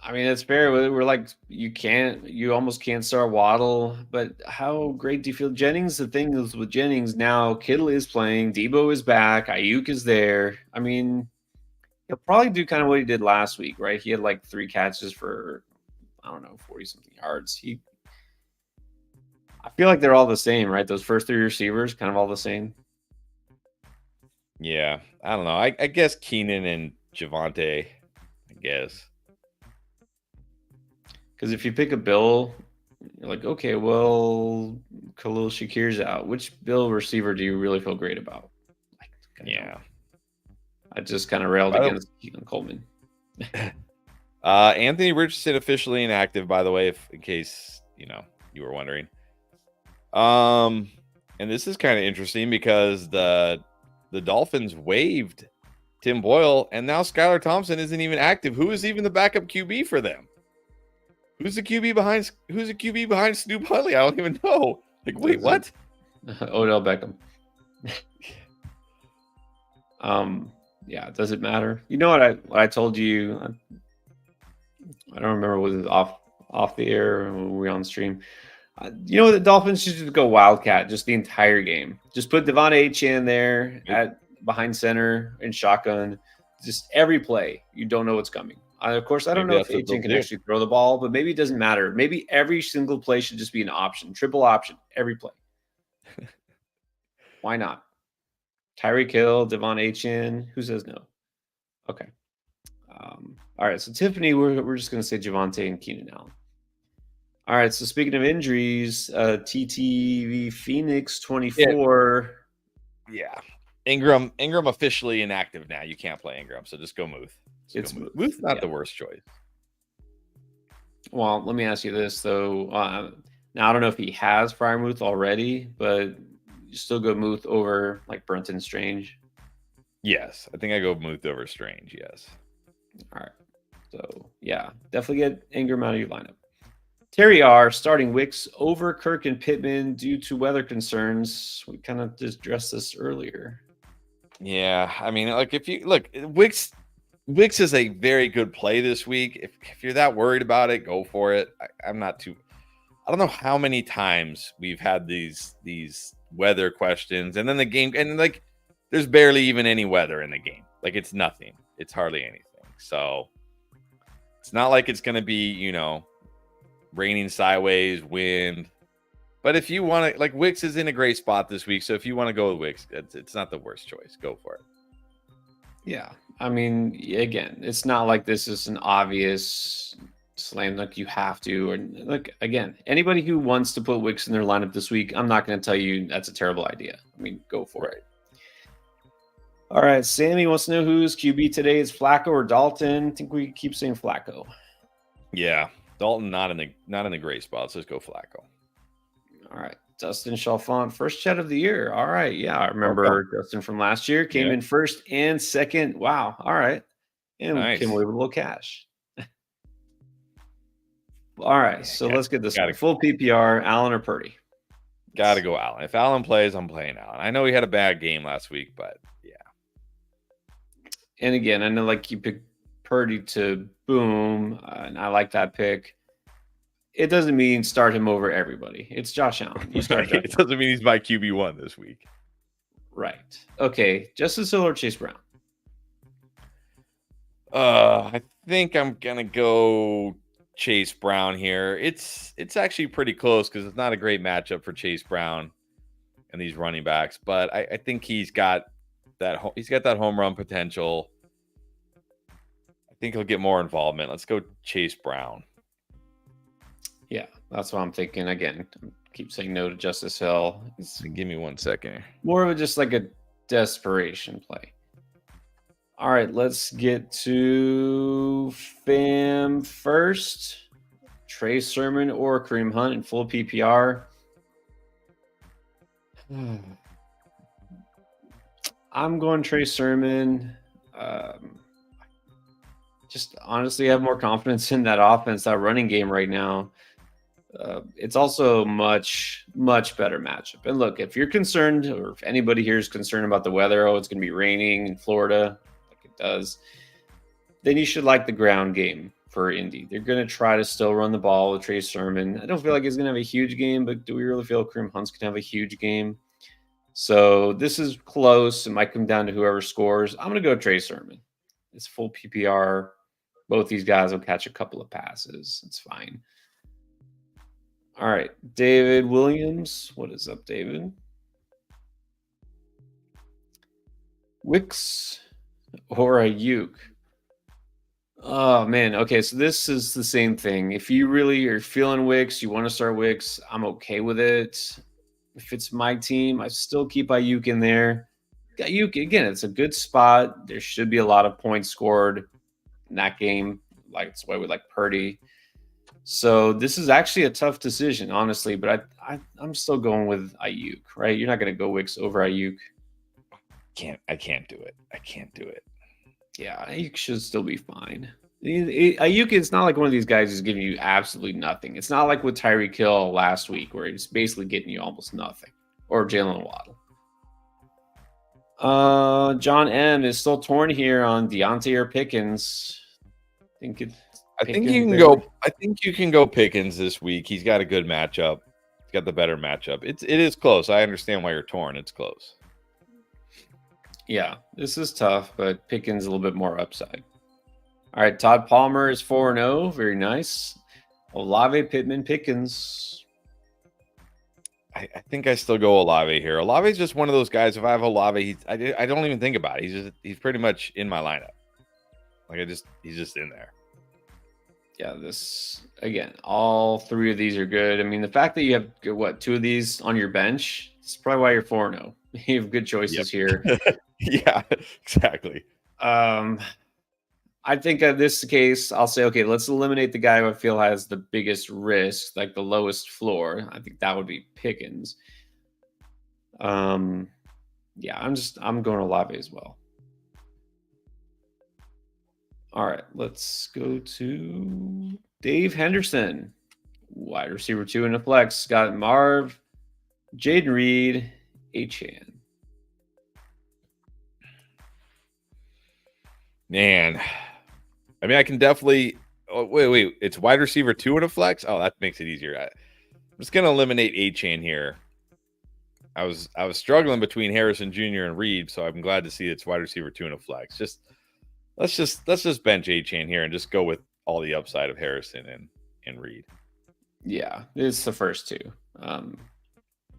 I mean, it's fair. We're like, you almost can't start Waddle, but how great do you feel? Jennings, the thing is with Jennings now, Kittle is playing, Debo is back, Ayuk is there. I mean, he'll probably do kind of what he did last week, right? He had like 3 catches for, I don't know, 40 something yards. I feel like they're all the same, right? Those first 3 receivers, kind of all the same. Yeah, I don't know. I guess Keenan and Javante, I guess. Because if you pick a Bill, you're like, okay, well, Khalil Shakir's out. Which Bill receiver do you really feel great about? Yeah. I just kind of railed against Keelan Coleman. Anthony Richardson officially inactive, by the way, in case you were wondering. And this is kind of interesting because the Dolphins waived Tim Boyle, and now Skylar Thompson isn't even active. Who is even the backup QB for them? Who's the QB behind Snoop Huntley? I don't even know. Like, wait, what? Odell Beckham. Yeah, does it matter? You know what I told you? I don't remember, was it off the air or when we were on stream? You know what, the Dolphins should just go Wildcat just the entire game. Just put Devon Achane there behind center in shotgun. Just every play, you don't know what's coming. Of course, I don't know if Achane can actually throw the ball, but maybe it doesn't matter. Maybe every single play should just be an option, triple option, every play. Why not? Tyreek Hill, Devon Achane. Who says no? Okay. All right. So Tiffany, we're just going to say Javante and Keenan Allen. All right. So speaking of injuries, TTV Phoenix 24. Yeah. Ingram officially inactive now. You can't play Ingram, so just go Muth. Muth's not the worst choice. Well, let me ask you this though. Now I don't know if he has Freiermuth already, but you still go Muth over like Brenton Strange. Yes, I think I go Muth over Strange. Yes. All right. So yeah, definitely get Ingram out of your lineup. Terry R starting Wicks over Kirk and Pittman due to weather concerns. We kind of just addressed this earlier. Yeah, I mean, like if you look, Wicks is a very good play this week. If you're that worried about it, go for it. I'm not too. I don't know how many times we've had these weather questions, and then the game, and like there's barely even any weather in the game. Like it's nothing. It's hardly anything. So it's not like it's going to be, raining sideways, wind. But if you want to, like, Wicks is in a great spot this week. So if you want to go with Wicks, it's not the worst choice. Go for it. Yeah. I mean, again, it's not like this is an obvious slam dunk you have to. Or like, again, anybody who wants to put Wicks in their lineup this week, I'm not going to tell you that's a terrible idea. I mean, go for it. All right. Sammy wants to know who's QB today. Is Flacco or Dalton? I think we keep saying Flacco. Yeah. Dalton not in the great spot. So let's go Flacco. All right. Dustin Chalfant, first chat of the year. All right. Yeah. I remember Dustin from last year. Came in first and second. Wow. All right. And we came away with a little cash. All right. So let's get this full PPR, Allen or Purdy? Got to go Allen. If Allen plays, I'm playing Allen. I know he had a bad game last week, but yeah. And again, I know like you picked Purdy to boom, and I like that pick. It doesn't mean start him over everybody. It's Josh Allen. You start. It doesn't mean he's my QB1 this week. Right. Okay. Justice Hill or Chase Brown? I think I'm gonna go Chase Brown here. It's actually pretty close because it's not a great matchup for Chase Brown and these running backs, but I think he's got that home run potential. I think he'll get more involvement. Let's go Chase Brown. Yeah, that's what I'm thinking. Again, I keep saying no to Justice Hill. Give me 1 second. More of just like a desperation play. All right, let's get to fam first. Trey Sermon or Kareem Hunt in full PPR. I'm going Trey Sermon. Just honestly have more confidence in that offense, that running game right now. It's also much, much better matchup. And look, if you're concerned, or if anybody here is concerned about the weather, it's going to be raining in Florida, like it does, then you should like the ground game for Indy. They're going to try to still run the ball with Trey Sermon. I don't feel like he's going to have a huge game, but do we really feel Kareem Hunt's going to have a huge game? So this is close. It might come down to whoever scores. I'm going to go Trey Sermon. It's full PPR. Both these guys will catch a couple of passes. It's fine. All right, David Williams. What is up, David? Wicks or Ayuk? Oh, man. Okay, so this is the same thing. If you really are feeling Wicks, you want to start Wicks, I'm okay with it. If it's my team, I still keep Ayuk in there. Ayuk, again, it's a good spot. There should be a lot of points scored in that game. Like it's why we like Purdy. So this is actually a tough decision, honestly. But I'm still going with Ayuk, right? You're not going to go Wicks over Ayuk. I can't do it. I can't do it. Yeah, Ayuk should still be fine. Ayuk is not like one of these guys who's giving you absolutely nothing. It's not like with Tyreek Hill last week where he's basically getting you almost nothing, or Jalen Waddle. John M is still torn here on Deontay or Pickens. I think you can go Pickens this week. He's got a good matchup. He's got the better matchup. It is close. I understand why you're torn. It's close. Yeah, this is tough, but Pickens a little bit more upside. All right, Todd Palmer is 4-0. Very nice. Olave, Pittman, Pickens. I think I still go Olave here. Olave is just one of those guys. If I have Olave, I don't even think about it. He's pretty much in my lineup. He's just in there. Yeah, this again. All three of these are good. I mean, the fact that you have two of these on your bench, it's probably why you're 4-0. You have good choices here. Yeah, exactly. I think in this case, I'll say, okay, let's eliminate the guy who I feel has the biggest risk, like the lowest floor. I think that would be Pickens. Yeah, I'm going Olave as well. All right, let's go to Dave Henderson, wide receiver 2 in the flex. Got Marv, Jaden Reed, Achane. Man, I mean, I can definitely. Oh, wait. It's wide receiver 2 in a flex. Oh, that makes it easier. I'm just gonna eliminate Achane here. I was struggling between Harrison Jr. and Reed, so I'm glad to see it's wide receiver 2 in a flex. Let's just bench Achane here and just go with all the upside of Harrison and Reed. Yeah, it's the first two.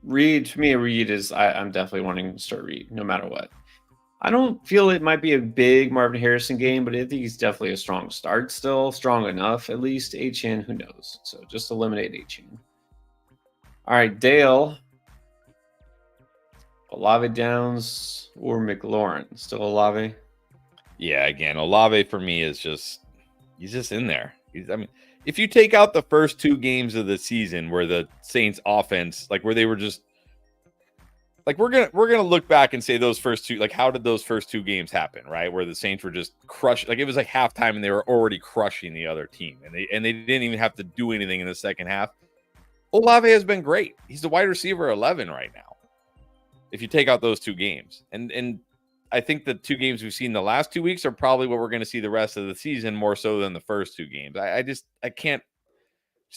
Reed, to me, Reed is I'm definitely wanting to start Reed no matter what. I don't feel it might be a big Marvin Harrison game, but I think he's definitely a strong start still. Strong enough, at least. Achane, who knows? So just eliminate Achane. All right, Dale. Olave Downs or McLaurin? Still Olave? Yeah, again, Olave for me is he's just in there. If you take out the first 2 games of the season where the Saints offense, like where they were just like we're gonna look back and say those first 2, like how did those first 2 games happen, right? Where the Saints were just crushed, like it was like halftime and they were already crushing the other team, and they didn't even have to do anything in the second half. Olave has been great. He's the wide receiver 11 right now. If you take out those 2 games, and I think the 2 games we've seen the last 2 weeks are probably what we're going to see the rest of the season, more so than the first 2 games. I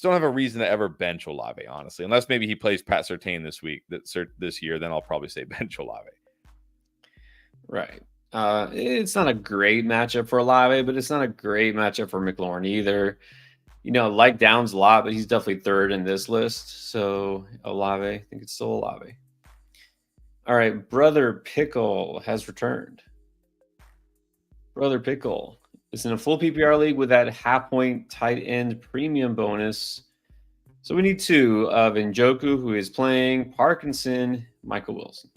don't have a reason to ever bench Olave, honestly, unless maybe he plays Pat Surtain this year. Then I'll probably say bench Olave. Right. It's not a great matchup for Olave, but it's not a great matchup for McLaurin either. Like Downs a lot, but he's definitely 3rd in this list. So Olave, I think it's still Olave. All right, Brother Pickle has returned. Brother Pickle is in a full PPR league with that half-point tight end premium bonus. So we need 2 of Njoku, who is playing, Parkinson, Michael Wilson.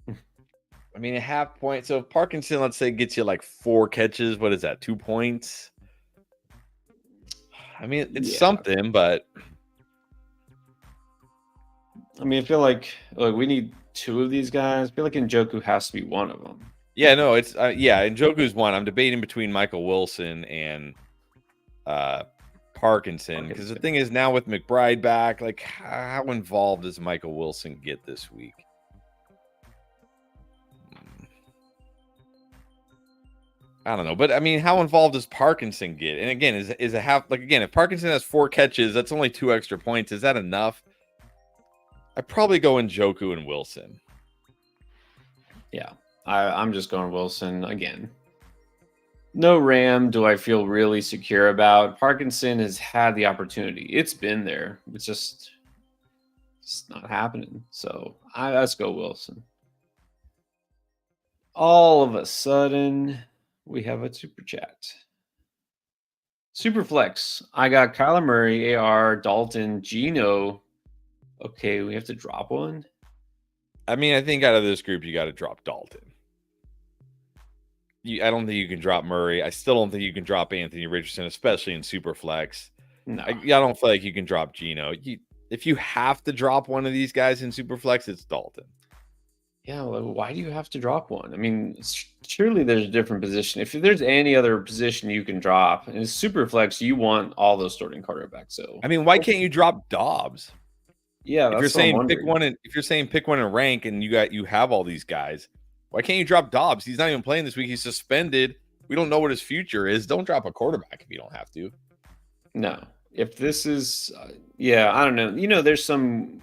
I mean, a half point. So if Parkinson, let's say, gets you like 4 catches, what is that, 2 points? I mean, it's something, but I mean, I feel like we need 2 of these guys. I feel like Njoku has to be one of them. Yeah, no, it's Njoku's one. I'm debating between Michael Wilson and Parkinson, because the thing is now with McBride back, like how involved does Michael Wilson get this week? I don't know, but I mean, how involved does Parkinson get? And again, is a half like again, if Parkinson has 4 catches, that's only 2 extra points. Is that enough? I'd probably go in Njoku and Wilson. Yeah, I'm just going Wilson again. No Ram do I feel really secure about. Parkinson has had the opportunity. It's been there. It's not happening. So let's go Wilson. All of a sudden, we have a super chat. Superflex. I got Kyler Murray, AR, Dalton, Geno. Okay, we have to drop one. I mean, I think out of this group, you got to drop Dalton. I don't think you can drop Murray. I still don't think you can drop Anthony Richardson, especially in Superflex. No. I don't feel like you can drop Geno. If you have to drop one of these guys in Superflex, it's Dalton. Yeah, well, why do you have to drop one? I mean, surely there's a different position. If there's any other position you can drop, in Superflex, you want all those starting quarterbacks. So I mean, why can't you drop Dobbs? Yeah, if you're saying pick one, if you're saying pick one and rank, and you have all these guys, why can't you drop Dobbs? He's not even playing this week. He's suspended. We don't know what his future is. Don't drop a quarterback if you don't have to. No, if this is, I don't know. You know, there's some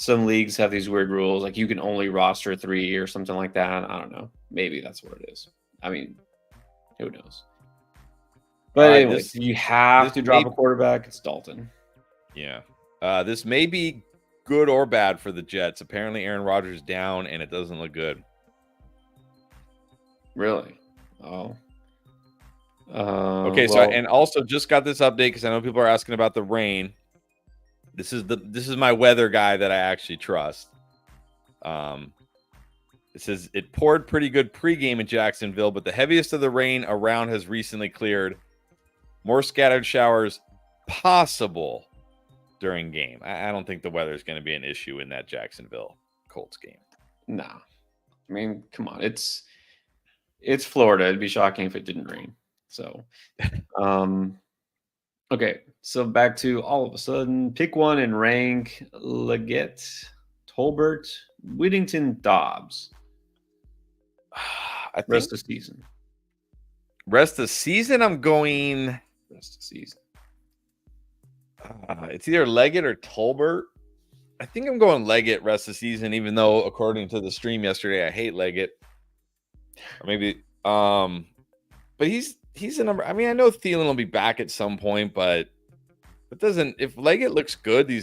leagues have these weird rules, like you can only roster 3 or something like that. I don't know. Maybe that's what it is. I mean, who knows? But anyway, if you have to drop a quarterback, it's Dalton. Yeah. This may be good or bad for the Jets. Apparently, Aaron Rodgers down, and it doesn't look good. Really? Oh. Okay. So, and also just got this update because I know people are asking about the rain. This is my weather guy that I actually trust. It says it poured pretty good pregame in Jacksonville, but the heaviest of the rain around has recently cleared. More scattered showers possible during game. I don't think the weather is going to be an issue in that Jacksonville Colts game. No. I mean, come on. It's Florida. It'd be shocking if it didn't rain. So, okay. So back to all of a sudden, pick one and rank Leggett, Tolbert, Whittington, Dobbs. I think rest of season. Rest of season, I'm going rest of season. It's either Leggett or Tolbert. I think I'm going Leggett rest of season, even though according to the stream yesterday, I hate Leggett. Or maybe, but he's a number. I mean, I know Thielen will be back at some point, but it doesn't. If Leggett looks good, he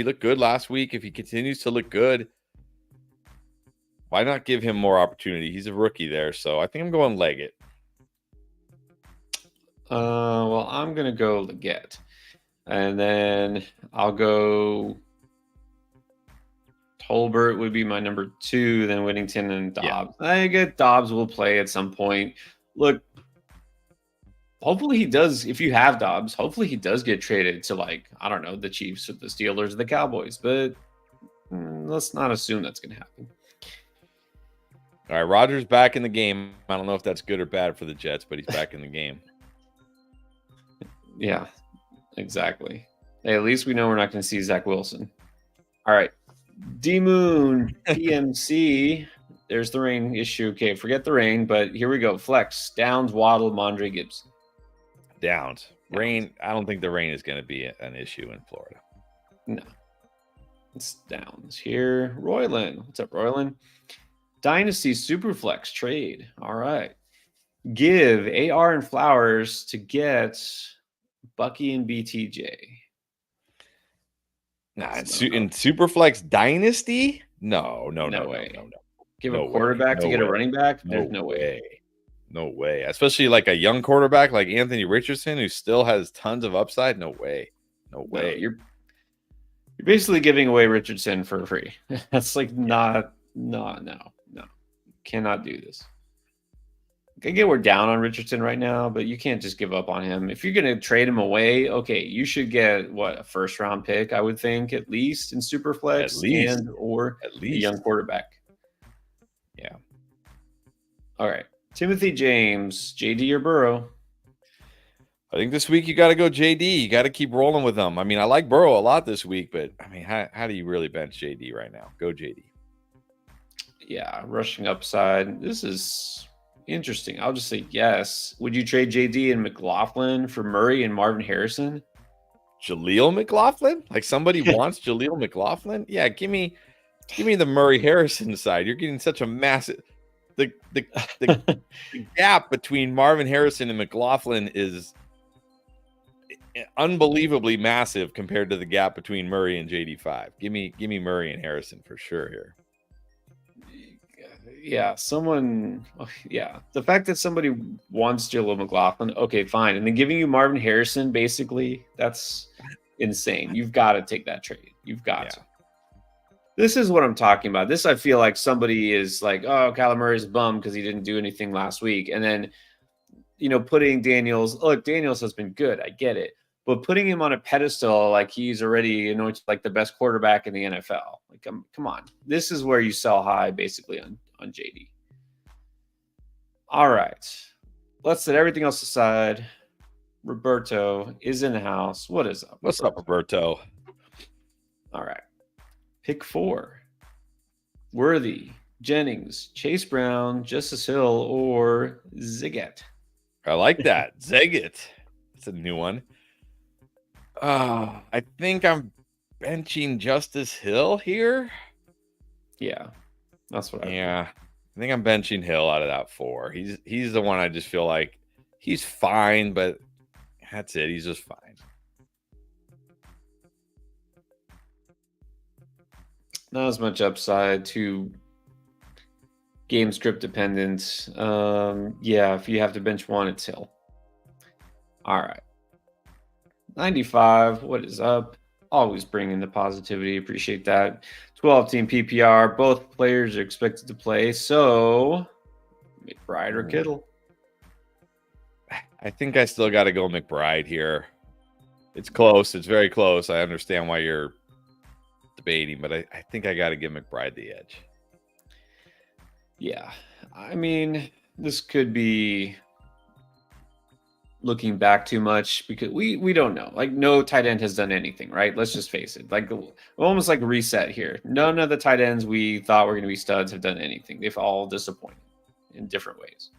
looked good last week. If he continues to look good, why not give him more opportunity? He's a rookie there, so I think I'm going Leggett. Well, I'm gonna go Leggett, and then I'll go. Tolbert would be my number 2, then Whittington and Dobbs. Yeah. I get Dobbs will play at some point. Look, hopefully he does. If you have Dobbs, hopefully he does get traded to, like, I don't know, the Chiefs or the Steelers or the Cowboys. But let's not assume that's going to happen. All right, Rodgers back in the game. I don't know if that's good or bad for the Jets, but he's back in the game. Yeah, exactly. Hey, at least we know we're not going to see Zach Wilson. All right. D-Moon, PMC. There's the rain issue. Okay, forget the rain, but here we go. Flex, Downs, Waddle, Mondre Gibson. Downs. Rain, I don't think the rain is going to be an issue in Florida. No. It's Downs here. Royland. What's up, Royland? Dynasty Superflex trade. All right. Give AR and Flowers to get Bucky and BTJ. Nah, in Superflex Dynasty? No way. Give a quarterback to get a running back? There's no way. No way. Especially like a young quarterback like Anthony Richardson, who still has tons of upside. No way. No way. No, you're basically giving away Richardson for free. That's like no. Cannot do this. I get we're down on Richardson right now, but you can't just give up on him. If you're going to trade him away, okay, you should get a first-round pick, I would think, at least in Superflex, or a young quarterback. Yeah. All right. Timothy James, JD or Burrow? I think this week you got to go JD. You got to keep rolling with them. I mean, I like Burrow a lot this week, but I mean, how do you really bench JD right now? Go JD. Yeah, rushing upside. This is Interesting. I'll just say yes. Would you trade JD and McLaughlin for Murray and Marvin Harrison? Jaleel McLaughlin? Like somebody wants Jaleel McLaughlin? Yeah, give me the Murray Harrison side. You're getting such a massive the gap between Marvin Harrison and McLaughlin is unbelievably massive compared to the gap between Murray and JD5. Give me Murray and Harrison for sure here. Yeah, the fact that somebody wants Jaleel McLaughlin, okay, fine. And then giving you Marvin Harrison, basically, that's insane. You've got to take that trade. You've got to. This is what I'm talking about. This, I feel like somebody is like, oh, Kyler Murray's bummed because he didn't do anything last week. And then, putting Daniels has been good. I get it. But putting him on a pedestal like he's already anointed like the best quarterback in the NFL. Like, come on. This is where you sell high, basically, on JD. All right. Let's set everything else aside. Roberto is in the house. What is up? What's up, Roberto? All right. Pick 4. Worthy, Jennings, Chase Brown, Justice Hill, or Ziggett. I like that. Ziggett. It's a new one. I think I'm benching Justice Hill here. Yeah. That's what I think I'm benching Hill out of that 4. He's the one I just feel like he's fine, but that's it. He's just fine. Not as much upside, to game script dependent. If you have to bench one, it's Hill. All right. 95. What is up? Always bringing the positivity. Appreciate that. 12-team PPR. Both players are expected to play. So, McBride or Kittle? I think I still got to go McBride here. It's close. It's very close. I understand why you're debating, but I think I got to give McBride the edge. Yeah. I mean, this could be looking back too much because we don't know. Like, no tight end has done anything, right? Let's just face it. Like, almost like a reset here. None of the tight ends we thought were going to be studs have done anything. They've all disappointed in different ways.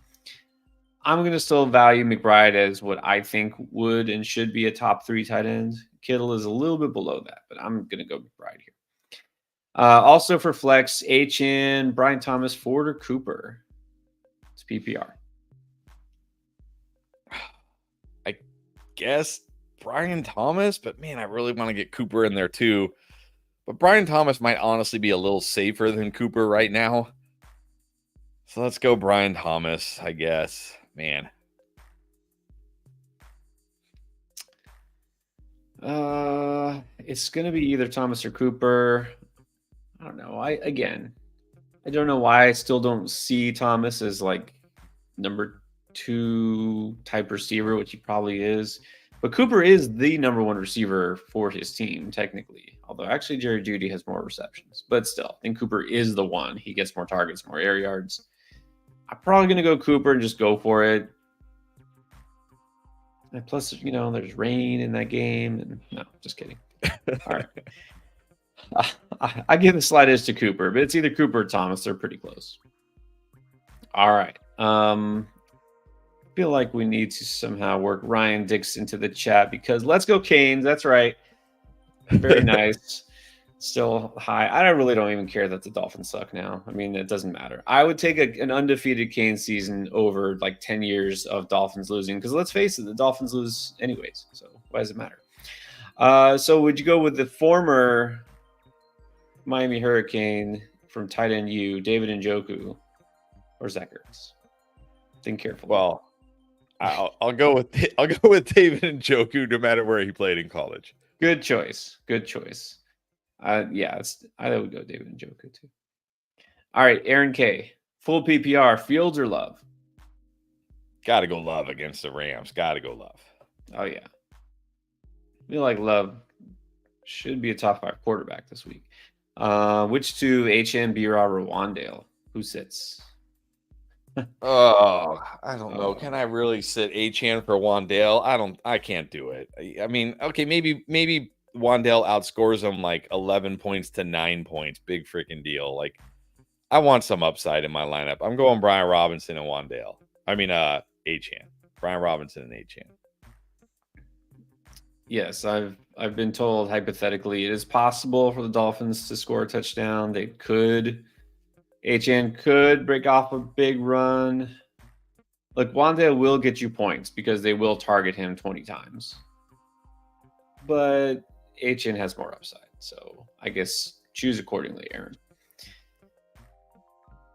I'm going to still value McBride as what I think would and should be a top 3 tight end. Kittle is a little bit below that, but I'm going to go McBride here. Also for flex, HN, Brian Thomas, Ford, or Cooper. It's PPR. I guess Brian Thomas, but man, I really want to get Cooper in there too. But Brian Thomas might honestly be a little safer than Cooper right now. So let's go Brian Thomas, I guess. Man. It's going to be either Thomas or Cooper. I don't know. I don't know why I still don't see Thomas as like number 2 type receiver, which he probably is. But Cooper is the number 1 receiver for his team, technically. Although actually Jerry Jeudy has more receptions. But still, I think Cooper is the one. He gets more targets, more air yards. I'm probably going to go Cooper and just go for it. And plus, there's rain in that game. And no, just kidding. All right. I give the slight edge to Cooper, but it's either Cooper or Thomas. They're pretty close. All right. Feel like we need to somehow work Ryan Dix into the chat because let's go Canes. That's right. Very nice. Still high. I really don't even care that the Dolphins suck now. I mean, it doesn't matter. I would take an undefeated Canes season over like 10 years of Dolphins losing because let's face it, the Dolphins lose anyways. So why does it matter? So would you go with the former Miami Hurricane from tight end U, David Njoku, or Zach Ertz? Think carefully. Well, I'll go with David Njoku no matter where he played in college. Good choice. I would go David Njoku too. All right, Aaron K. Full PPR, Fields or Love? Got to go Love against the Rams. Got to go Love. Oh yeah. I feel like Love should be a top 5 quarterback this week. Which 2, HN, B-Rob, or Wandale? Who sits? Oh, I don't know. Can I really sit HN for Wandale? I can't do it. I mean, okay, maybe Wandale outscores him like 11 points to 9 points. Big freaking deal. Like, I want some upside in my lineup. I'm going Brian Robinson and Wandale. I mean, Achane. Brian Robinson and Achane. Yes, I've been told hypothetically it is possible for the Dolphins to score a touchdown. They could. HN could break off a big run. Look, Wandale will get you points because they will target him 20 times. But HN has more upside. So I guess choose accordingly, Aaron.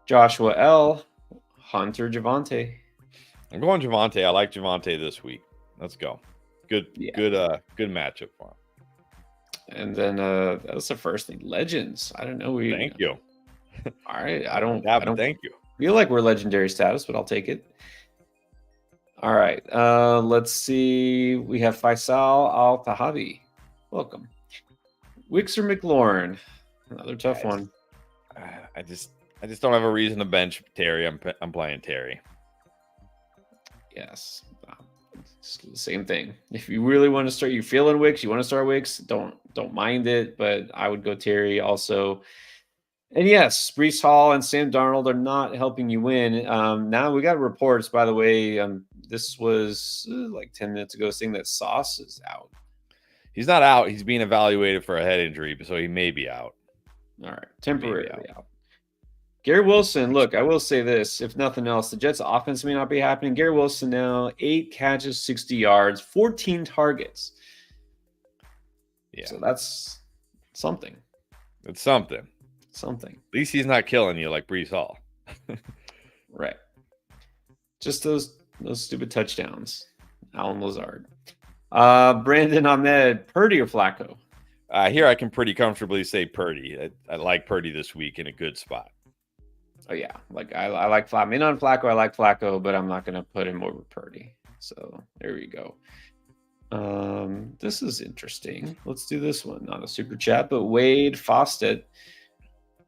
Joshua L. Hunter Javante. I'm going Javante. I like Javante this week. Let's go. Good matchup for him. And then that was the first thing. Legends. I don't know. Thank you. All right. I don't thank you. Feel like we're legendary status, but I'll take it. All right. Let's see. We have Faisal Al Tahabi. Welcome. Wixer McLaurin. Another tough one. I just don't have a reason to bench Terry. I'm playing Terry. Yes. It's the same thing. If you really want to start, you're feeling Wicks, you want to start Wicks, don't mind it, but I would go Terry also. And yes, Breece Hall and Sam Darnold are not helping you win. Now we got reports, by the way. This was like 10 minutes ago, saying that Sauce is out. He's not out. He's being evaluated for a head injury, so he may be out. All right, temporarily out. Gary Wilson, look, I will say this. If nothing else, the Jets' offense may not be happening. Gary Wilson now 8 catches, 60 yards, 14 targets. Yeah. So that's something. It's something. Something. At least he's not killing you like Breece Hall. Right. Just those stupid touchdowns. Alan Lazard. Brandon Ahmed, Purdy or Flacco? Here I can pretty comfortably say Purdy. I like Purdy this week in a good spot. Oh, yeah. Like I like Flacco. I mean, on Flacco, I like Flacco, but I'm not going to put him over Purdy. So there you go. This is interesting. Let's do this one. Not a super chat, but Wade Fawcett.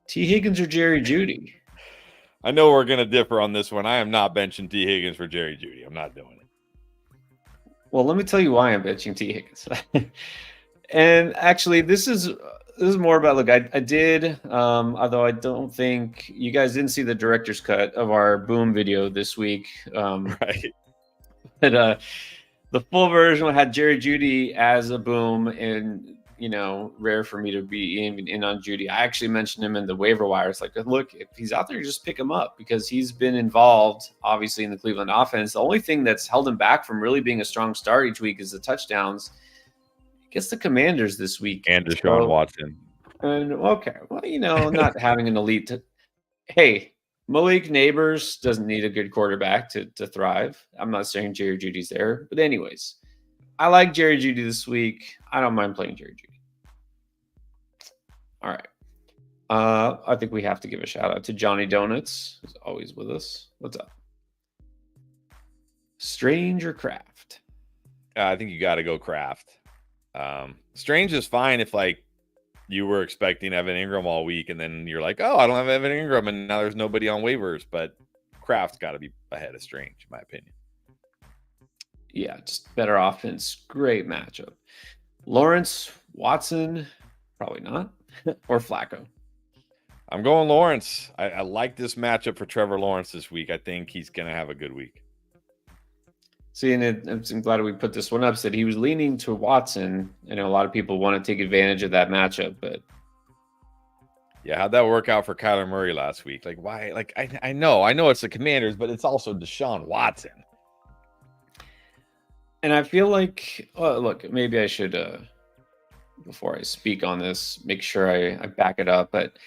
T. Higgins or Jerry Jeudy? I know we're going to differ on this one. I am not benching T. Higgins for Jerry Jeudy. I'm not doing it. Well, let me tell you why I'm benching T. Higgins. And actually, this is more about, look, I did, although I don't think you guys didn't see the director's cut of our Boom video this week. Right. But the full version had Jerry Jeudy as a Boom, and, rare for me to be even in on Jeudy. I actually mentioned him in the waiver wire. It's like, look, if he's out there, just pick him up because he's been involved, obviously, in the Cleveland offense. The only thing that's held him back from really being a strong start each week is the touchdowns. Gets the Commanders this week. And Deshaun Watson. And okay, well, not having an elite. Hey, Malik Neighbors doesn't need a good quarterback to thrive. I'm not saying Jerry Jeudy's there, but anyways, I like Jerry Jeudy this week. I don't mind playing Jerry Jeudy. All right. I think we have to give a shout out to Johnny Donuts, who's always with us. What's up? Strange or Kraft? I think you got to go Kraft. Strange is fine if you were expecting Evan Ingram all week and then you're like, oh, I don't have Evan Ingram and now there's nobody on waivers, but Kraft's got to be ahead of Strange, in my opinion. Yeah, just better offense. Great matchup. Lawrence, Watson, probably not, or Flacco. I'm going Lawrence. I like this matchup for Trevor Lawrence this week. I think he's going to have a good week. See, and I'm glad we put this one up. Said he was leaning to Watson. I know a lot of people want to take advantage of that matchup, but yeah, how'd that work out for Kyler Murray last week? Like, why? Like, I know it's the Commanders, but it's also Deshaun Watson. And I feel like, look, maybe I should, before I speak on this, make sure I back it up. But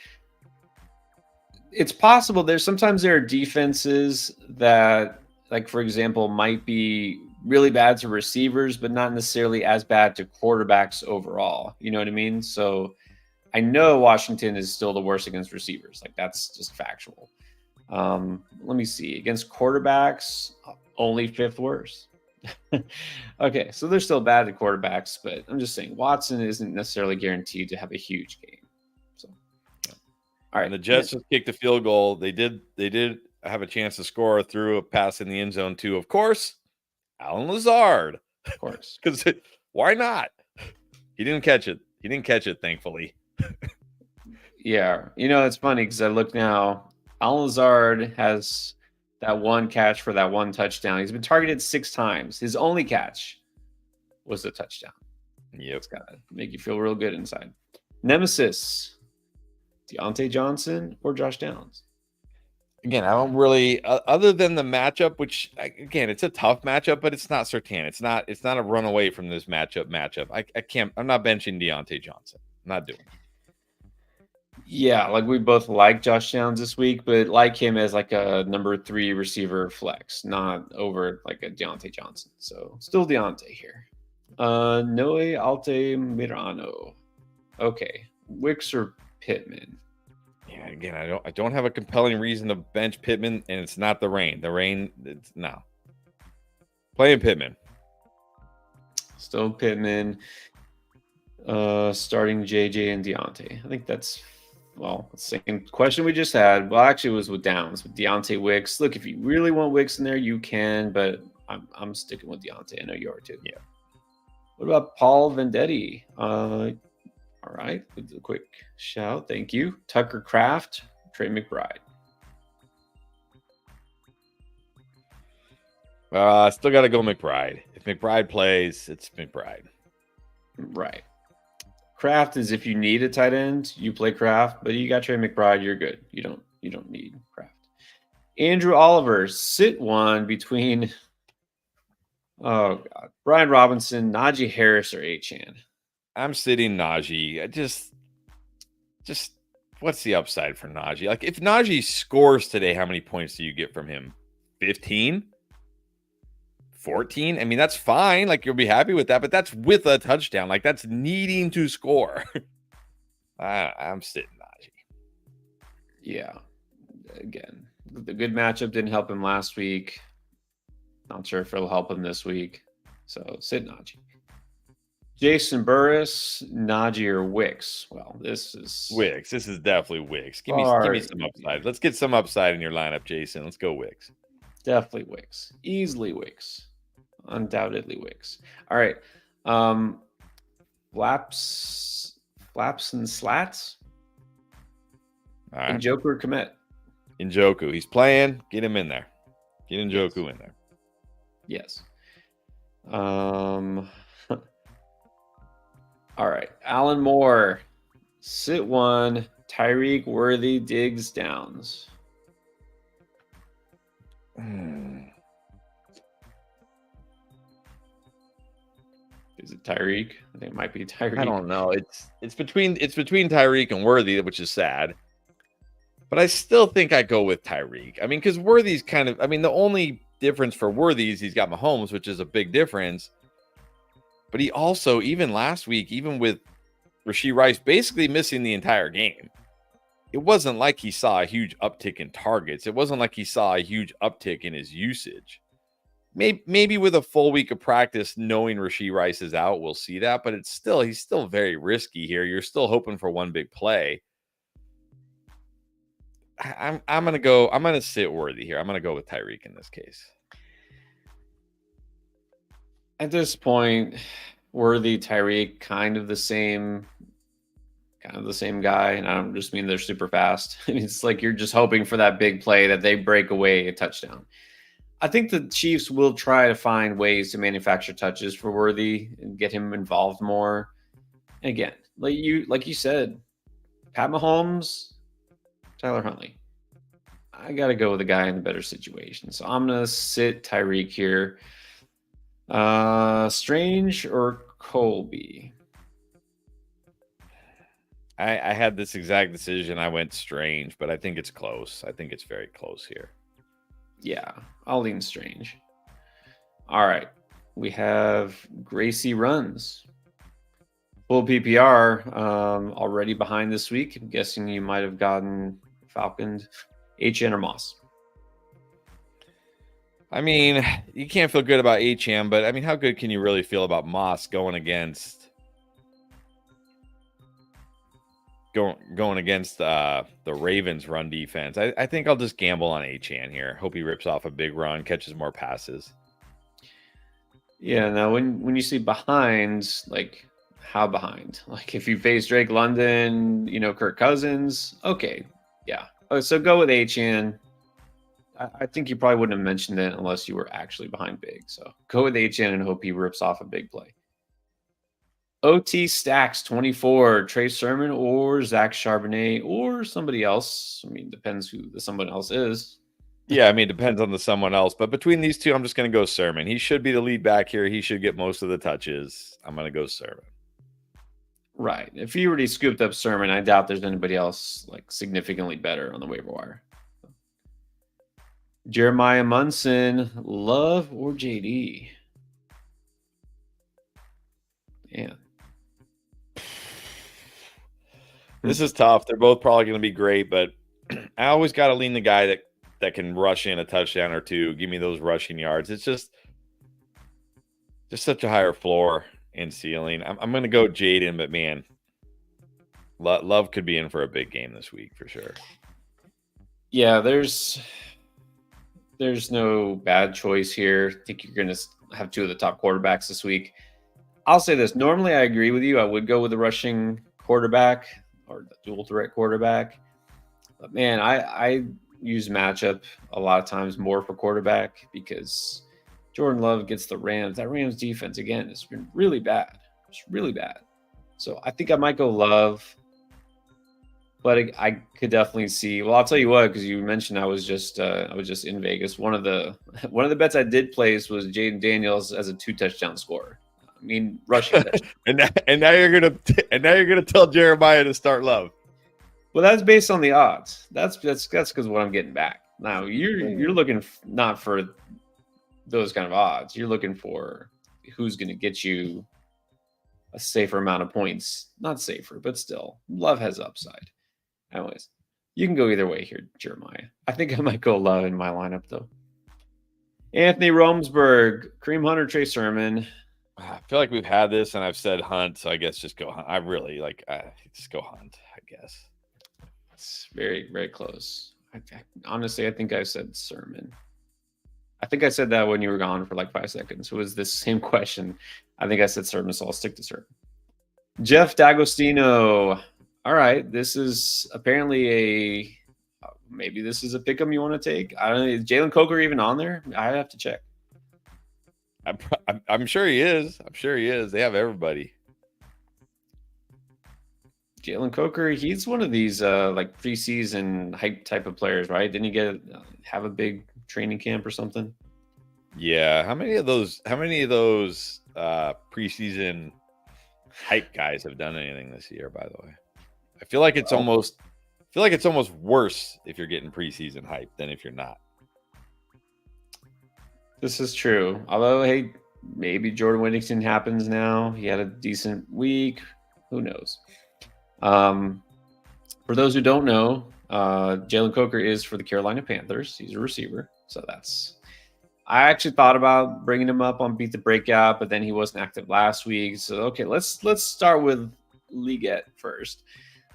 it's possible sometimes there are defenses that, like, for example, might be really bad to receivers, but not necessarily as bad to quarterbacks overall. You know what I mean? So I know Washington is still the worst against receivers. Like, that's just factual. Let me see. Against quarterbacks, only 5th worst. Okay, so they're still bad at quarterbacks, but I'm just saying Watson isn't necessarily guaranteed to have a huge game. So, all right. And the Jets just kicked a field goal. They did have a chance to score through a pass in the end zone too. Of course, Alan Lazard. Of course. Because why not? He didn't catch it. Thankfully. Yeah, it's funny because I look now. Al Lazard has that one catch for that one touchdown. He's been targeted 6 times. His only catch was the touchdown. Yep. It's gotta make you feel real good inside. Nemesis, Deontay Johnson or Josh Downs? Again, I don't really, other than the matchup, which again, it's a tough matchup, but it's not Surtain. It's not a runaway from this matchup. I can't. I'm not benching Deontay Johnson. I'm not doing it. Yeah, like we both like Josh Downs this week, but like him as like a number 3 receiver flex, not over like a Deontay Johnson. So still Deontay here. Noe Altamirano. Okay. Wicks or Pittman? Yeah, again, I don't have a compelling reason to bench Pittman, and it's not the rain. The rain, it's no. Playing Pittman. Still Pittman. Starting JJ and Deontay. I think that's the same question we just had. Well, actually, it was with Downs, with Deontay, Wicks. Look, if you really want Wicks in there, you can, but I'm sticking with Deontay. I know you are too. Yeah. What about Paul Vendetti? All right, with a quick shout. Thank you. Tucker Kraft, Trey McBride. Still got to go McBride. If McBride plays, it's McBride. Right. Kraft is if you need a tight end, you play Kraft, but you got Trey McBride, you're good. You don't need Kraft. Andrew Oliver, sit one between Brian Robinson, Najee Harris, or Achane. I'm sitting Najee. I just what's the upside for Najee? Like if Najee scores today, how many points do you get from him? 15? 14? I mean, that's fine. Like you'll be happy with that, but that's with a touchdown. Like that's needing to score. I'm sitting Najee. Yeah. Again, the good matchup didn't help him last week. Not sure if it'll help him this week. So sit Najee. Jason Burris, Najee, or Wicks? Well, this is Wicks. This is definitely Wicks. Give me some upside. Let's get some upside in your lineup, Jason. Let's go Wicks. Definitely Wicks. Easily Wicks. Undoubtedly Wicks. All right. Flaps and slats. All right. Njoku or Komet? Njoku. He's playing. Get him in there. Get Njoku in there. Yes. All right. Alan Moore. Sit one. Tyreek, Worthy, Diggs, Downs. Is it Tyreek? I think it might be Tyreek. I don't know. It's between Tyreek and Worthy, which is sad. But I still think I go with Tyreek. I mean, because Worthy's kind of, I mean, the only difference for Worthy is he's got Mahomes, which is a big difference. But he also, even last week, even with Rashee Rice basically missing the entire game, it wasn't like he saw a huge uptick in targets. It wasn't like he saw a huge uptick in his usage. Maybe with a full week of practice, knowing Rashee Rice is out, we'll see that. But he's still very risky here. You're still hoping for one big play. I'm gonna sit Worthy here. I'm gonna go with Tyreek in this case. At this point, Worthy, Tyreek, kind of the same guy. And I don't just mean they're super fast. It's like you're just hoping for that big play that they break away a touchdown. I think the Chiefs will try to find ways to manufacture touches for Worthy and get him involved more. Again, like you said, Pat Mahomes, Tyler Huntley. I got to go with a guy in a better situation. So I'm going to sit Tyreek here. Strange or Colby? I had this exact decision. I went Strange, but I think it's close. I think it's very close here. Yeah, I'll lean Strange. All right. We have Gracie Runs. Full PPR already behind this week. I'm guessing you might have gotten Falconed. HN or Moss? I mean, you can't feel good about HM, but I mean, how good can you really feel about Moss going against the Ravens run defense? I think I'll just gamble on HN here. Hope he rips off a big run, catches more passes. Yeah, now when you see behind, like how behind? Like if you face Drake London, Kirk Cousins, okay, yeah. So go with Achane. I think you probably wouldn't have mentioned it unless you were actually behind big. So go with Achane and hope he rips off a big play. OT Stacks 24, Trey Sermon or Zach Charbonnet or somebody else. I mean, depends who the someone else is. Yeah, I mean, it depends on the someone else. But between these two, I'm just going to go Sermon. He should be the lead back here. He should get most of the touches. I'm going to go Sermon. Right. If you already scooped up Sermon, I doubt there's anybody else like significantly better on the waiver wire. Jeremiah Munson, Love or JD? Yeah. This is tough. They're both probably going to be great, but I always got to lean the guy that can rush in a touchdown or two. Give me those rushing yards. It's just such a higher floor and ceiling. I'm going to go Jaden, but man, Love could be in for a big game this week for sure. Yeah, there's no bad choice here. I think you're going to have two of the top quarterbacks this week. I'll say this. Normally, I agree with you. I would go with the rushing quarterback or the dual threat quarterback. But man, I use matchup a lot of times more for quarterback because Jordan Love gets the Rams. That Rams defense, again, has been really bad. It's really bad. So I think I might go Love. But I could definitely see. Well, I'll tell you what, because you mentioned I was just in Vegas. One of the bets I did place was Jaden Daniels as a 2-touchdown scorer. I mean, rushing. and now you're gonna tell Jeremiah to start Love. Well, that's based on the odds. That's because what I'm getting back. Now you're looking not for those kind of odds. You're looking for who's going to get you a safer amount of points. Not safer, but still, Love has upside. Anyways, you can go either way here, Jeremiah. I think I might go Love in my lineup, though. Anthony Romsberg, Kareem Hunt, or Trey Sermon. I feel like we've had this, and I've said Hunt, so I guess just go Hunt. I really just go Hunt, I guess. It's very, very close. Honestly, I think I said Sermon. I think I said that when you were gone for like 5 seconds. It was this same question. I think I said Sermon, so I'll stick to Sermon. Jeff D'Agostino. All right, this is apparently maybe this is a pick 'em you want to take. I don't know. Is Jalen Coker even on there? I have to check. I'm sure he is. I'm sure he is. They have everybody. Jalen Coker, he's one of these like preseason hype type of players, right? Didn't he have a big training camp or something? Yeah. How many of those preseason hype guys have done anything this year, by the way? I feel like it's almost worse if you're getting preseason hype than if you're not. This is true. Although, hey, maybe Jordan Whittington happens now. He had a decent week. Who knows? For those who don't know, Jalen Coker is for the Carolina Panthers. He's a receiver. So I actually thought about bringing him up on Beat the Breakout, but then he wasn't active last week. So, okay, let's start with Leggett first.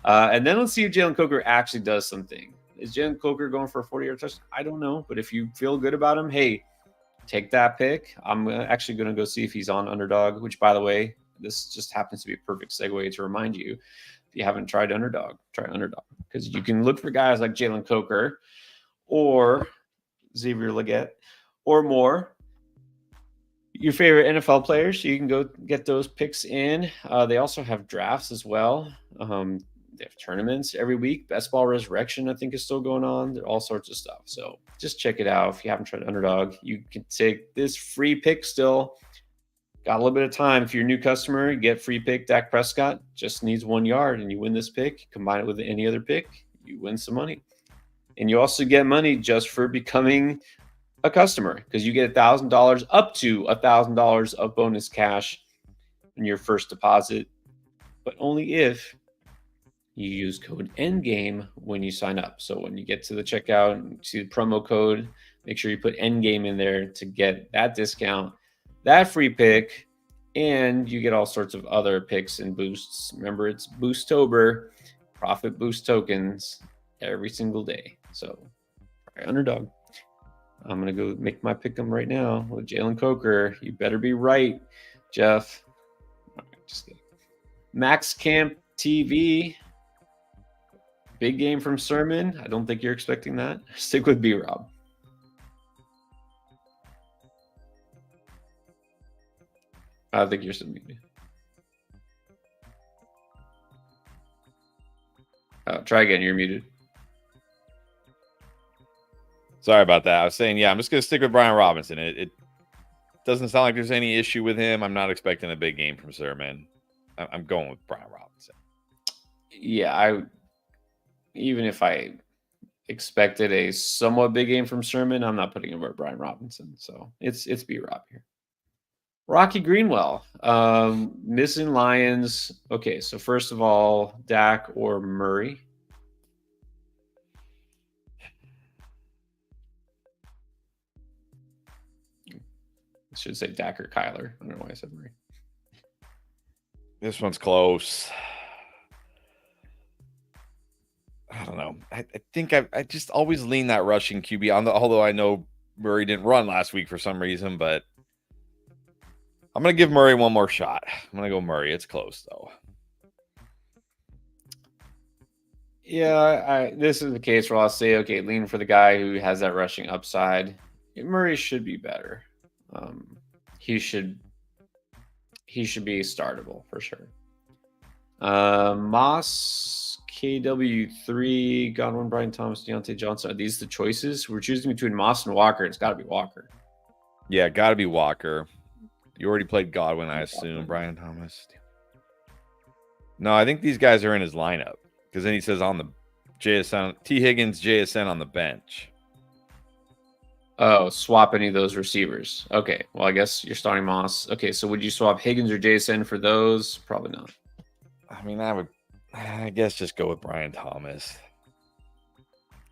And then let's see if Jalen Coker actually does something. Is Jalen Coker going for a 40-yard touchdown? I don't know. But if you feel good about him, hey, take that pick. I'm actually going to go see if he's on Underdog, which, by the way, this just happens to be a perfect segue to remind you, if you haven't tried Underdog, try Underdog. Because you can look for guys like Jalen Coker or Xavier Leggett or more. Your favorite NFL players, you can go get those picks in. They also have drafts as well. They have tournaments every week. Best Ball Resurrection, I think, is still going on. There are all sorts of stuff. So just check it out. If you haven't tried Underdog, you can take this free pick still. Got a little bit of time. If you're a new customer, you get free pick. Dak Prescott just needs 1 yard, and you win this pick. Combine it with any other pick, you win some money. And you also get money just for becoming a customer because you get $1,000 up to $1,000 of bonus cash in your first deposit, but only if you use code ENDGAME when you sign up. So when you get to the checkout and see the promo code, make sure you put ENDGAME in there to get that discount, that free pick, and you get all sorts of other picks and boosts. Remember, it's Boosttober, profit boost tokens every single day. So Underdog. I'm going to go make my pick 'em right now with Jalen Coker. You better be right, Jeff. All right, just kidding. Max Camp TV. Big game from Sermon. I don't think you're expecting that. Stick with B Rob. I think you're still muted. Try again. You're muted. Sorry about that. I was saying, yeah, I'm just going to stick with Brian Robinson. It doesn't sound like there's any issue with him. I'm not expecting a big game from Sermon. I'm going with Brian Robinson. Yeah, even if I expected a somewhat big game from Sermon, I'm not putting him over Brian Robinson. So it's B Rob here. Rocky Greenwell, missing Lions. Okay, so first of all, Dak or Murray? I should say Dak or Kyler. I don't know why I said Murray. This one's close. I don't know. I think I just always lean that rushing QB on although I know Murray didn't run last week for some reason, but I'm going to give Murray one more shot. I'm going to go Murray. It's close, though. Yeah, this is the case where I'll say, okay, lean for the guy who has that rushing upside. Murray should be better. He should be startable for sure. Moss, KW3, Godwin, Brian Thomas, Deontay Johnson. Are these the choices? We're choosing between Moss and Walker. It's got to be Walker. Yeah, got to be Walker. You already played Godwin, I assume. Brian Thomas. No, I think these guys are in his lineup because then he says on the JSN, T. Higgins, JSN on the bench. Oh, swap any of those receivers. Okay, well, I guess you're starting Moss. Okay, so would you swap Higgins or JSN for those? Probably not. I mean, I guess just go with Brian Thomas.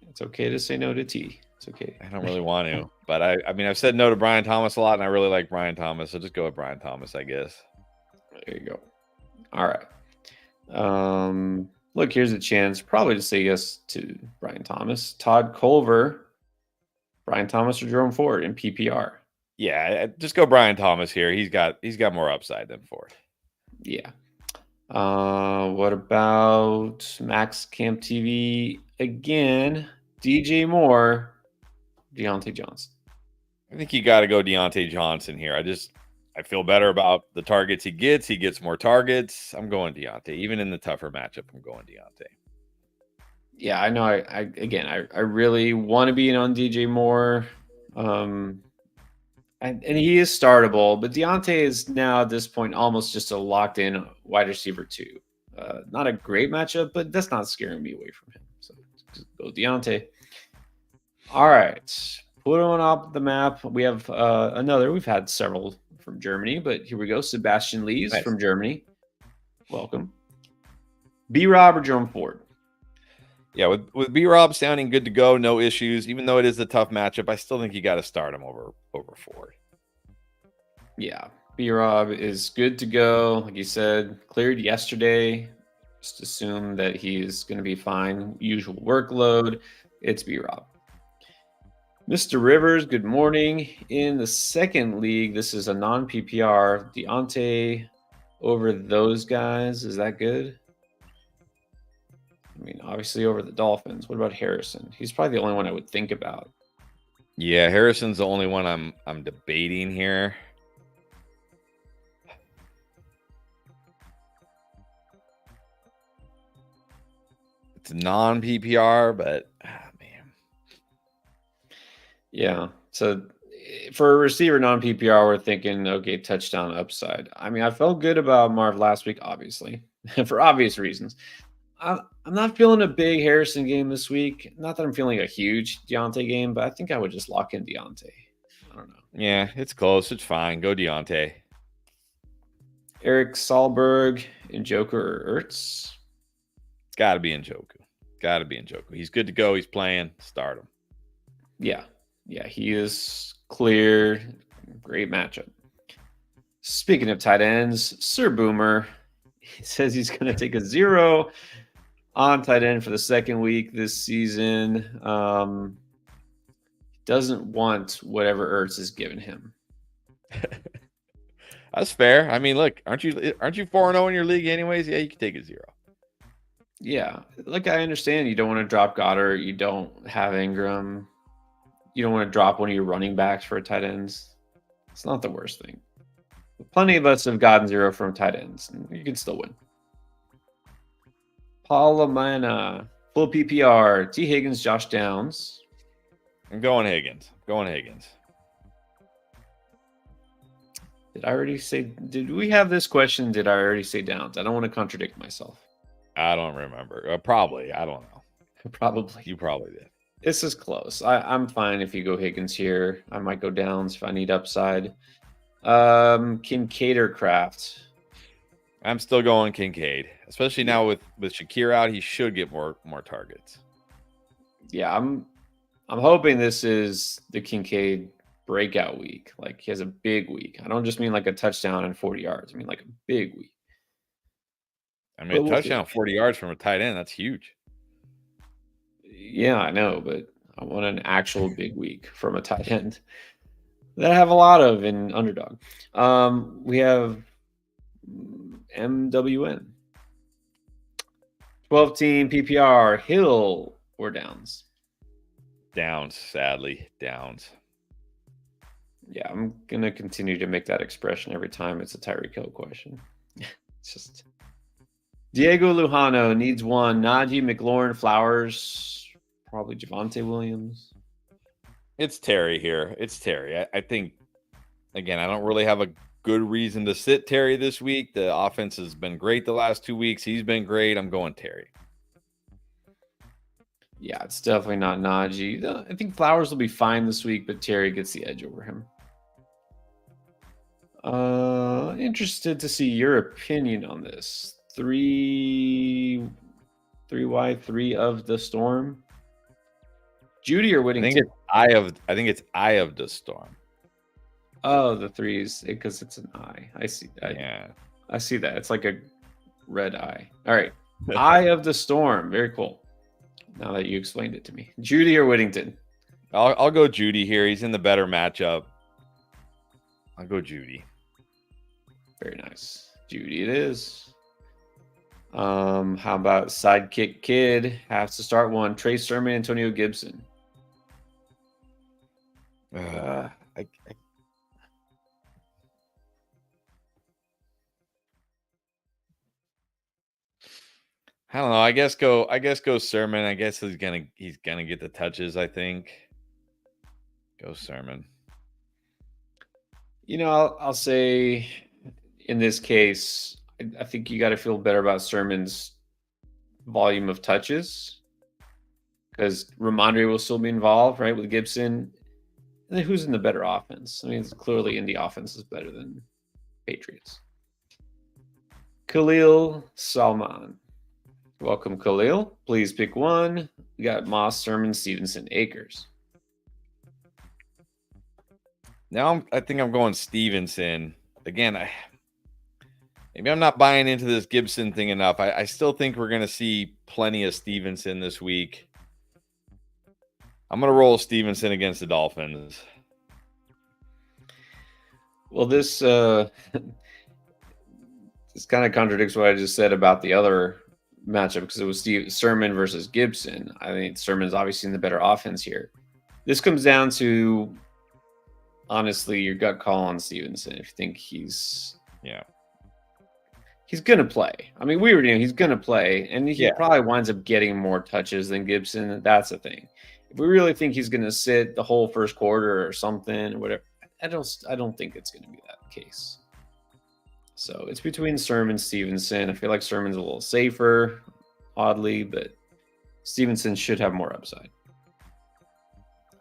It's okay to say no to T. It's okay. I don't really want to, but I mean, I've said no to Brian Thomas a lot, and I really like Brian Thomas, so just go with Brian Thomas, I guess. There you go. All right. Look, here's a chance probably to say yes to Brian Thomas. Todd Culver, Brian Thomas or Jerome Ford in PPR. Yeah, just go Brian Thomas here. He's got more upside than Ford. Yeah. What about Max Camp TV again? DJ Moore, Deontay Johnson. I think you got to go Deontay Johnson here. I feel better about the targets he gets. He gets more targets. I'm going Deontay. Even in the tougher matchup, I'm going Deontay. Yeah, I know. I really want to be in on DJ Moore. And he is startable, but Deontay is now at this point almost just a locked in wide receiver 2. Not a great matchup, but that's not scaring me away from him. So just go Deontay. All right. Put on up the map. We have another. We've had several from Germany, but here we go. Sebastian Lees from Germany. Welcome. B Rob or Jerome Ford? Yeah, with B Rob sounding good to go, no issues. Even though it is a tough matchup, I still think you got to start him over Ford. Yeah, B Rob is good to go. Like you said, cleared yesterday. Just assume that he's going to be fine. Usual workload. It's B Rob. Mr. Rivers, good morning. In the second league, this is a non-PPR. Deontay over those guys. Is that good? I mean, obviously over the Dolphins. What about Harrison? He's probably the only one I would think about. Yeah, Harrison's the only one I'm debating here. It's non-PPR, but man. Yeah. So for a receiver non-PPR, we're thinking, okay, touchdown upside. I mean, I felt good about Marv last week, obviously, for obvious reasons. I'm not feeling a big Harrison game this week. Not that I'm feeling a huge Deontay game, but I think I would just lock in Deontay. I don't know. Yeah, it's close. It's fine. Go Deontay. Eric Sahlberg, Njoku or Ertz? It's got to be Njoku. Got to be Njoku. He's good to go. He's playing. Start him. Yeah. Yeah, he is clear. Great matchup. Speaking of tight ends, Sir Boomer, he says he's going to take a 0 on tight end for the second week this season. Doesn't want whatever Ertz is giving him. That's fair. I mean, look, aren't you 4-0 in your league anyways? Yeah, you can take a 0. Yeah, like I understand you don't want to drop Goddard, you don't have Ingram, you don't want to drop one of your running backs for a tight ends. It's not the worst thing. Plenty of us have gotten 0 from tight ends, and you can still win. Palomina, full PPR, T. Higgins, Josh Downs. I'm going Higgins. Did I already say? Did we have this question? Did I already say Downs? I don't want to contradict myself. I don't remember. Probably. I don't know. Probably. You probably did. This is close. I'm fine if you go Higgins here. I might go Downs if I need upside. Kincaid or Kraft? I'm still going Kincaid, especially now with Shakir out. He should get more targets. Yeah, I'm hoping this is the Kincaid breakout week. Like he has a big week. I don't just mean like a touchdown and 40 yards. I mean like a big week. I mean, a touchdown, 40 yards from a tight end. That's huge. Yeah, I know, but I want an actual big week from a tight end that I have a lot of in underdog. We have MWN. 12 team PPR, Hill or Downs? Downs, sadly. Downs. Yeah, I'm going to continue to make that expression every time it's a Tyreek Hill question. It's just Diego Lujano needs one. Najee, McLaurin, Flowers, probably Javonte Williams. It's Terry here. It's Terry. I think, again, I don't really have a good reason to sit Terry this week. The offense has been great the last 2 weeks. He's been great. I'm going Terry. Yeah, it's definitely not Najee. I think Flowers will be fine this week, but Terry gets the edge over him. Interested to see your opinion on this. 3 wide, 3 of the Storm. Judy or Whittington? I think it's Eye of the Storm. Oh, the 3s because it's an eye. I see that. Yeah, I see that. It's like a red eye. All right, Eye of the Storm. Very cool. Now that you explained it to me, Judy or Whittington? I'll go Judy here. He's in the better matchup. I'll go Judy. Very nice. Judy it is. How about Sidekick Kid? Has to start one. Trey Sermon, Antonio Gibson. I don't know. I guess go Sermon. I guess he's gonna get the touches, I think. Go Sermon. You know, I'll say in this case, I think you got to feel better about Sermon's volume of touches because Ramondre will still be involved, right, with Gibson. And then who's in the better offense? I mean, it's clearly Indy offense is better than Patriots. Khalil Salman. Welcome, Khalil. Please pick one. We got Moss, Sermon, Stevenson, Akers. Now I think I'm going Stevenson. Again, maybe I'm not buying into this Gibson thing enough. I still think we're going to see plenty of Stevenson this week. I'm going to roll Stevenson against the Dolphins. Well, this this kind of contradicts what I just said about the other matchup because it was Sermon versus Gibson. I think Sermon's obviously in the better offense here. This comes down to, honestly, your gut call on Stevenson. If you think he's going to play. I mean, we already know he's going to play, and he probably winds up getting more touches than Gibson. That's the thing. If we really think he's going to sit the whole first quarter or something or whatever, I don't think it's going to be that case. So it's between Sermon and Stevenson. I feel like Sermon's a little safer, oddly, but Stevenson should have more upside.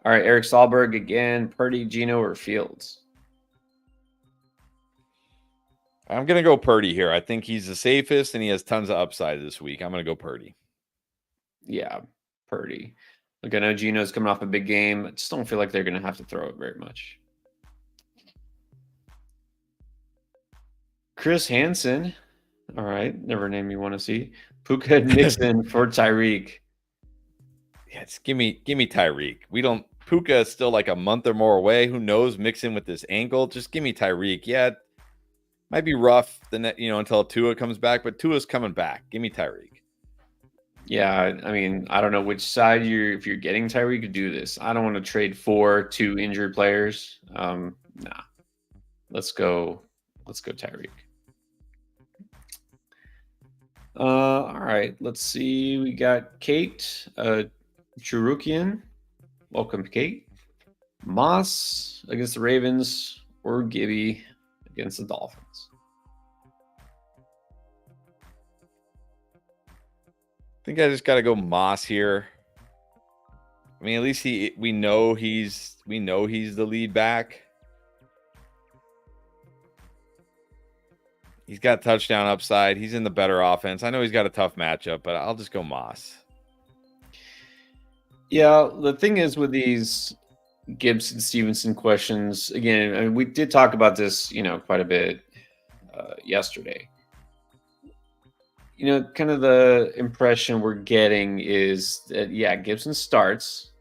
All right, Eric Stahlberg again. Purdy, Geno, or Fields? I'm going to go Purdy here. I think he's the safest, and he has tons of upside this week. I'm going to go Purdy. Yeah, Purdy. Look, I know Geno's coming off a big game. I just don't feel like they're going to have to throw it very much. Chris Hansen. All right, never name you want to see. Puka Nixon for Tyreek. Yeah, just give me Tyreek. Puka is still like a month or more away. Who knows? Mix in with this ankle. Just give me Tyreek. Yeah, Might be rough until Tua comes back, but Tua's coming back. Give me Tyreek. Yeah, I mean, I don't know which side if you're getting Tyreek to do this. I don't want to trade for 2 injured players. Nah. Let's go Tyreek. All right, let's see. We got Kate Churukian. Welcome, Kate. Moss against the Ravens or Gibby against the Dolphins. I think I just got to go Moss here. I mean, at least we know he's the lead back. He's got touchdown upside. He's in the better offense. I know he's got a tough matchup, but I'll just go Moss. Yeah, the thing is with these Gibson Stevenson questions, again, I mean, we did talk about this, quite a bit yesterday. Kind of the impression we're getting is that, yeah, Gibson starts.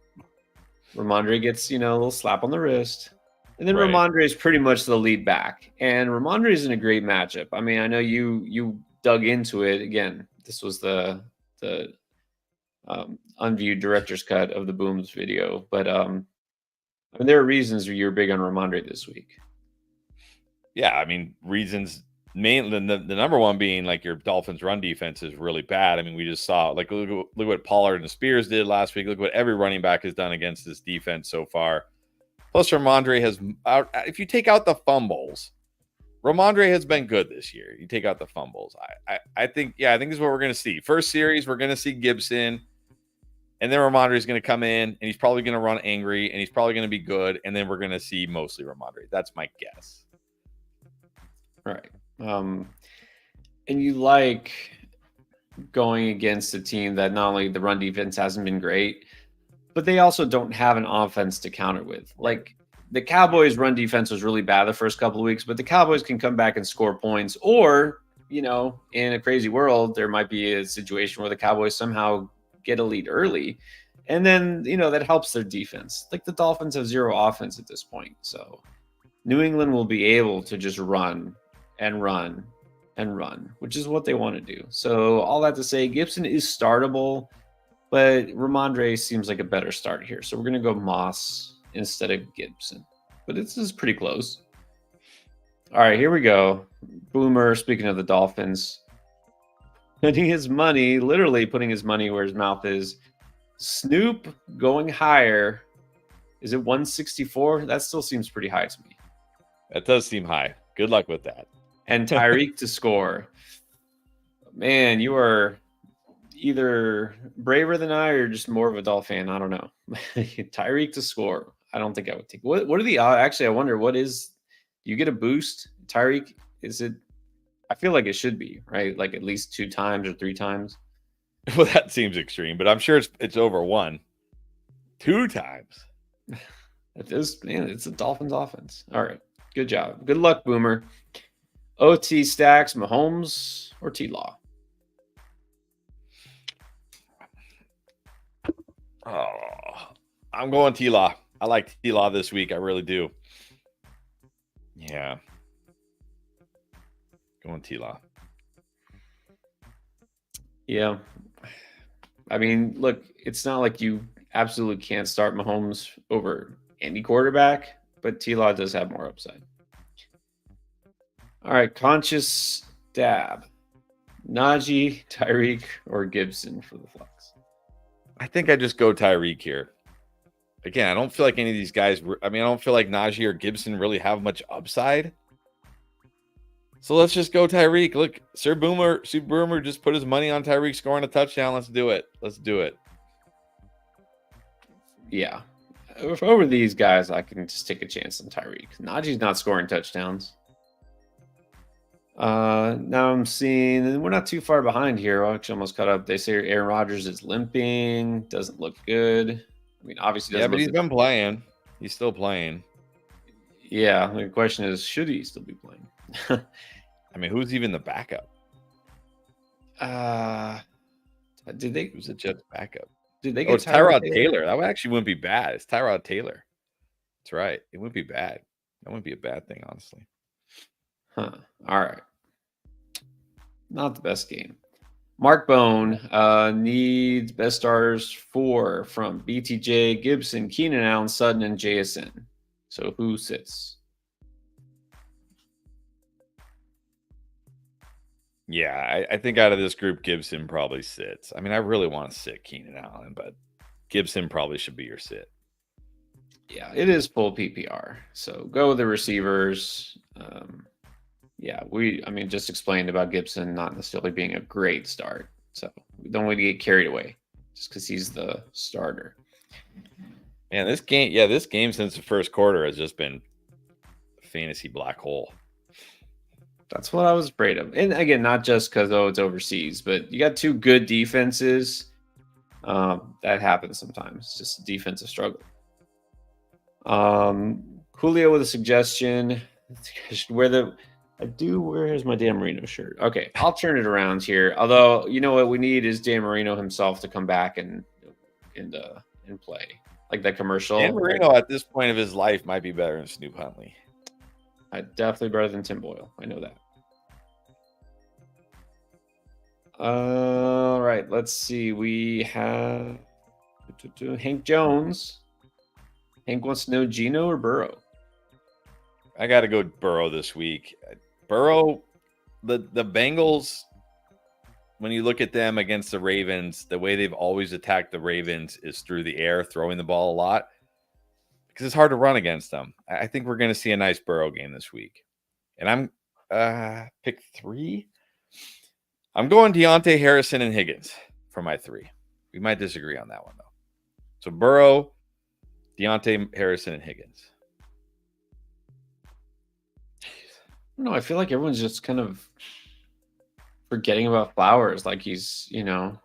Ramondre gets, a little slap on the wrist. And then right. Ramondre is pretty much the lead back. And Ramondre is in a great matchup. I mean, I know you dug into it. Again, this was the unviewed director's cut of the Booms video. But I mean, there are reasons you're big on Ramondre this week. Yeah, I mean, reasons mainly the number one being like your Dolphins run defense is really bad. I mean, we just saw look what Pollard and Spears did last week. Look what every running back has done against this defense so far. Plus, Ramondre has if you take out the fumbles, Ramondre has been good this year. You take out the fumbles. I think this is what we're going to see. First series, we're going to see Gibson, and then Ramondre is going to come in, and he's probably going to run angry, and he's probably going to be good, and then we're going to see mostly Ramondre. That's my guess. All right. And you like going against a team that not only the run defense hasn't been great, but they also don't have an offense to counter with. Like the Cowboys' run defense was really bad the first couple of weeks, but the Cowboys can come back and score points. Or, in a crazy world, there might be a situation where the Cowboys somehow get a lead early. And then, that helps their defense. Like the Dolphins have zero offense at this point. So New England will be able to just run and run and run, which is what they want to do. So all that to say, Gibson is startable, but Ramondre seems like a better start here. So we're going to go Moss instead of Gibson. But this is pretty close. All right, here we go. Boomer, speaking of the Dolphins, literally putting his money where his mouth is. Snoop going higher. Is it 164? That still seems pretty high to me. That does seem high. Good luck with that. And Tyreek to score. Man, you are either braver than I or just more of a Dolphin fan. I don't know. Tyreek to score. I don't think I would take. What are the actually? I wonder what is. You get a boost, Tyreek? Is it? I feel like it should be right, like at least 2 times or 3 times. Well, that seems extreme, but I'm sure it's over 1, 2 times. It is, man. It's a Dolphins offense. All right, good job. Good luck, Boomer. OT stacks, Mahomes or T-Law? Oh, I'm going T-Law. I like T-Law this week. I really do. Yeah. Going T-Law. Yeah. I mean, look, it's not like you absolutely can't start Mahomes over any quarterback, but T-Law does have more upside. All right, conscious dab. Najee, Tyreek, or Gibson for the flex? I think I just go Tyreek here. Again, I don't feel like any of these guys. I don't feel like Najee or Gibson really have much upside. So let's just go Tyreek. Look, Sir Boomer just put his money on Tyreek scoring a touchdown. Let's do it. Yeah. Over these guys, I can just take a chance on Tyreek. Najee's not scoring touchdowns. Now I'm seeing, and we're not too far behind here. I actually almost caught up. They say Aaron Rodgers is limping, doesn't look good. I mean, obviously doesn't. Yeah, but he's been playing. He's still playing. Yeah, the question is, should he still be playing? I mean, who's even the backup? Who's the Jets backup? Did they get it's Tyrod Taylor? That actually wouldn't be bad. It's Tyrod Taylor. That's right. It wouldn't be bad. That wouldn't be a bad thing, honestly. Huh. All right. Not the best game. Mark Bone needs best starters 4 from BTJ, Gibson, Keenan Allen, Sutton, and JSN. So who sits? Yeah, I think out of this group, Gibson probably sits. I mean, I really want to sit Keenan Allen, but Gibson probably should be your sit. Yeah, it is full PPR. So go with the receivers. Just explained about Gibson not necessarily being a great start. So we don't want to get carried away just because he's the starter. Man, this game since the first quarter has just been a fantasy black hole. That's what I was afraid of. And again, not just because, it's overseas, but you got 2 good defenses. That happens sometimes. It's just a defensive struggle. Julio with a suggestion. Where's my Dan Marino shirt? Okay, I'll turn it around here. Although, you know what we need is Dan Marino himself to come back and play. Like that commercial. Dan Marino at this point of his life might be better than Snoop Huntley. Definitely better than Tim Boyle. I know that. All right, let's see. We have Hank Jones. Hank wants to know Geno or Burrow. I got to go Burrow this week. Burrow, the Bengals, when you look at them against the Ravens, the way they've always attacked the Ravens is through the air, throwing the ball a lot. Because it's hard to run against them. I think we're going to see a nice Burrow game this week. And I'm pick 3. I'm going Deontay Harrison and Higgins for my 3. We might disagree on that one, though. So Burrow, Deontay Harrison, and Higgins. No, I feel like everyone's just kind of forgetting about Flowers. Like he's, not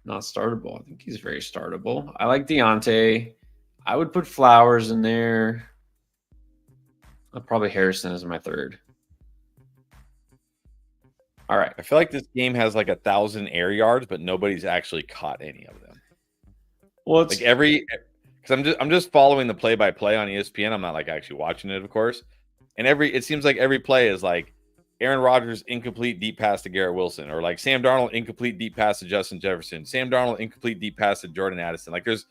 startable. I think he's very startable. I like Deontay. I would put Flowers in there. Probably Harrison is my 3rd. All right. I feel like this game has like 1,000 air yards, but nobody's actually caught any of them. Well, it's like because I'm just following the play-by-play on ESPN. I'm not like actually watching it, of course. And it seems like every play is like Aaron Rodgers incomplete deep pass to Garrett Wilson, or like Sam Darnold incomplete deep pass to Justin Jefferson, Sam Darnold incomplete deep pass to Jordan Addison. Like there's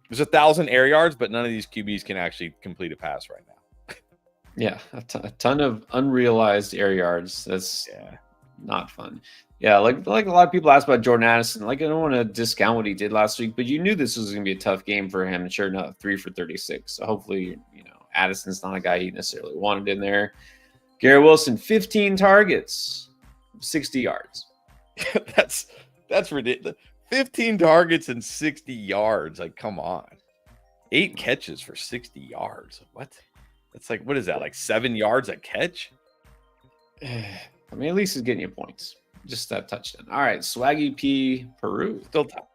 1,000 air yards, but none of these QBs can actually complete a pass right now. Yeah, a ton of unrealized air yards. That's not fun. Yeah, like a lot of people asked about Jordan Addison. Like I don't want to discount what he did last week, but you knew this was going to be a tough game for him. And sure enough, 3 for 36. So hopefully, Addison's not a guy he necessarily wanted in there. Garrett Wilson, 15 targets, 60 yards. That's ridiculous. 15 targets and 60 yards. Like, come on. 8 catches for 60 yards. What? That's like, what is that? Like 7 yards a catch? I mean, at least he's getting you points. Just that touchdown. All right, Swaggy P. Peru.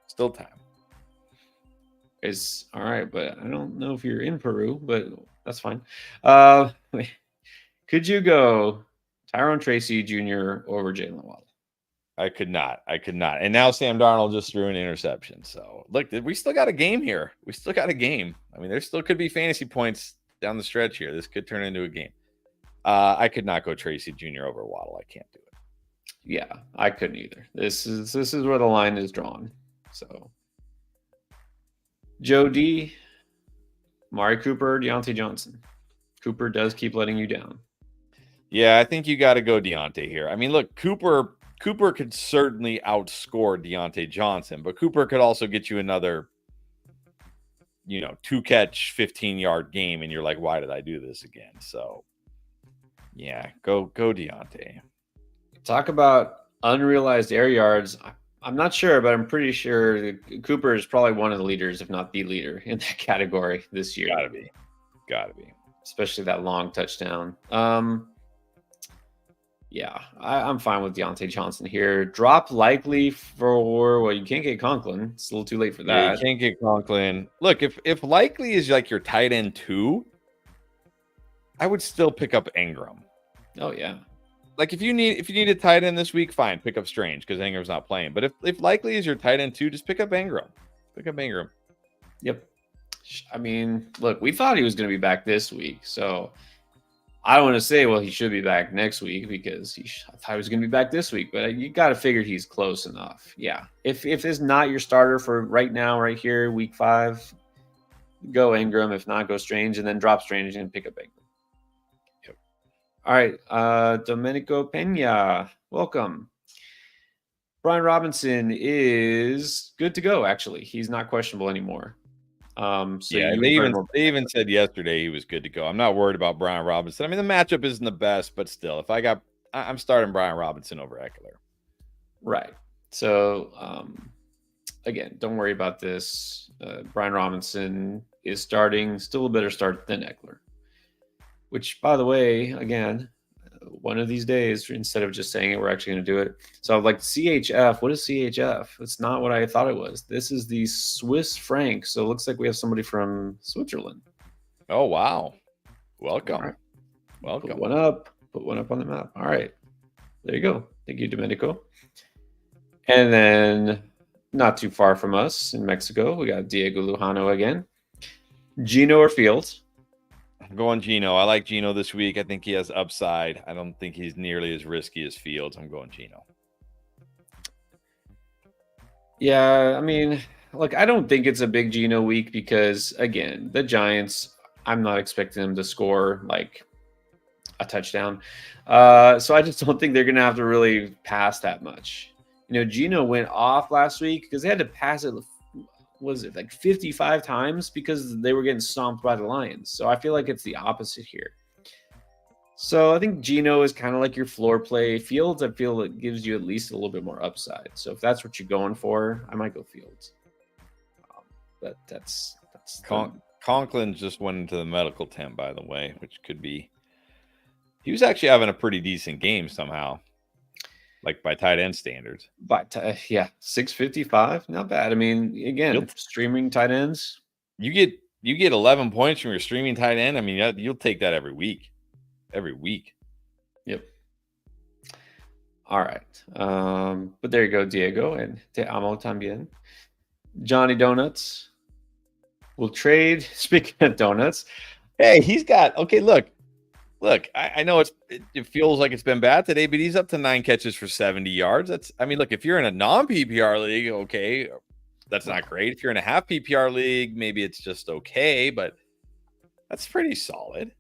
Still time. Is all right, but I don't know if you're in Peru, but that's fine. Could you go Tyrone Tracy Jr. over Jalen Waddle? I could not. And now Sam Darnold just threw an interception. So look, we still got a game here. I mean, there still could be fantasy points down the stretch here. This could turn into a game. I could not go Tracy Jr. over Waddle. I can't do it. Yeah, I couldn't either. This is where the line is drawn. So Joe D, Amari Cooper, Deontay Johnson. Cooper does keep letting you down. Yeah, I think you got to go Deontay here. I mean, look, Cooper could certainly outscore Deontay Johnson, but Cooper could also get you another, 2-catch, 15-yard game, and you're like, why did I do this again? So, yeah, go Deontay. Talk about unrealized air yards. I'm not sure, but I'm pretty sure Cooper is probably one of the leaders, if not the leader, in that category this year. Gotta be. Especially that long touchdown. Yeah, I'm fine with Deontay Johnson here. Drop likely for, you can't get Conklin. It's a little too late for that. Yeah, you can't get Conklin. Look, if likely is like your tight end 2, I would still pick up Ingram. Oh, yeah. Like if you need a tight end this week, fine, pick up Strange because Ingram's not playing. But if likely is your tight end 2, just pick up Ingram. Yep. I mean, look, we thought he was going to be back this week, so I don't want to say, well, he should be back next week because I thought he was going to be back this week, but you got to figure he's close enough. Yeah. If it's not your starter for right now, right here, week 5, go Ingram. If not, go Strange, and then drop Strange and pick up Ingram. Yep. All right. Domenico Pena, welcome. Brian Robinson is good to go, actually. He's not questionable anymore. So yeah, they even said yesterday he was good to go. I'm not worried about Brian Robinson. I mean, the matchup isn't the best, but still, if I'm starting Brian Robinson over Eckler. Right. So again, don't worry about this. Brian Robinson is starting, still a better start than Eckler. Which, by the way, again, one of these days, instead of just saying it, we're actually going to do it. So, like CHF, what is CHF? It's not what I thought it was. This is the Swiss franc. So, it looks like we have somebody from Switzerland. Oh, wow. Welcome. Right. Welcome. Put one up on the map. All right. There you go. Thank you, Domenico. And then, not too far from us in Mexico, we got Diego Lujano again. Gino or Fields? I'm going Gino. I like Gino this week. I think he has upside. I don't think he's nearly as risky as Fields. I'm going Gino. Yeah, I mean, look, I don't think it's a big Gino week because, again, the Giants, I'm not expecting them to score like a touchdown. So I just don't think they're going to have to really pass that much. Gino went off last week because they had to pass it, was it like 55 times because they were getting stomped by the Lions. So I feel like it's the opposite here. So I think Gino is kind of like your floor play. Fields, I feel it gives you at least a little bit more upside. So if that's what you're going for, I might go Fields. But that's Conklin just went into the medical tent, by the way, which could be. He was actually having a pretty decent game somehow, like by tight end standards. Yeah, 655, not bad. I mean, again, streaming tight ends. You get 11 points from your streaming tight end. I mean, you'll take that every week. Every week. Yep. All right. But there you go, Diego, and te amo también. Johnny Donuts will trade. Speaking of donuts, hey, he's got okay. Look. I know it feels like it's been bad today, but he's up to 9 catches for 70 yards. Look, if you're in a non-PPR league, okay, that's not great. If you're in a half PPR league, maybe it's just okay, but that's pretty solid.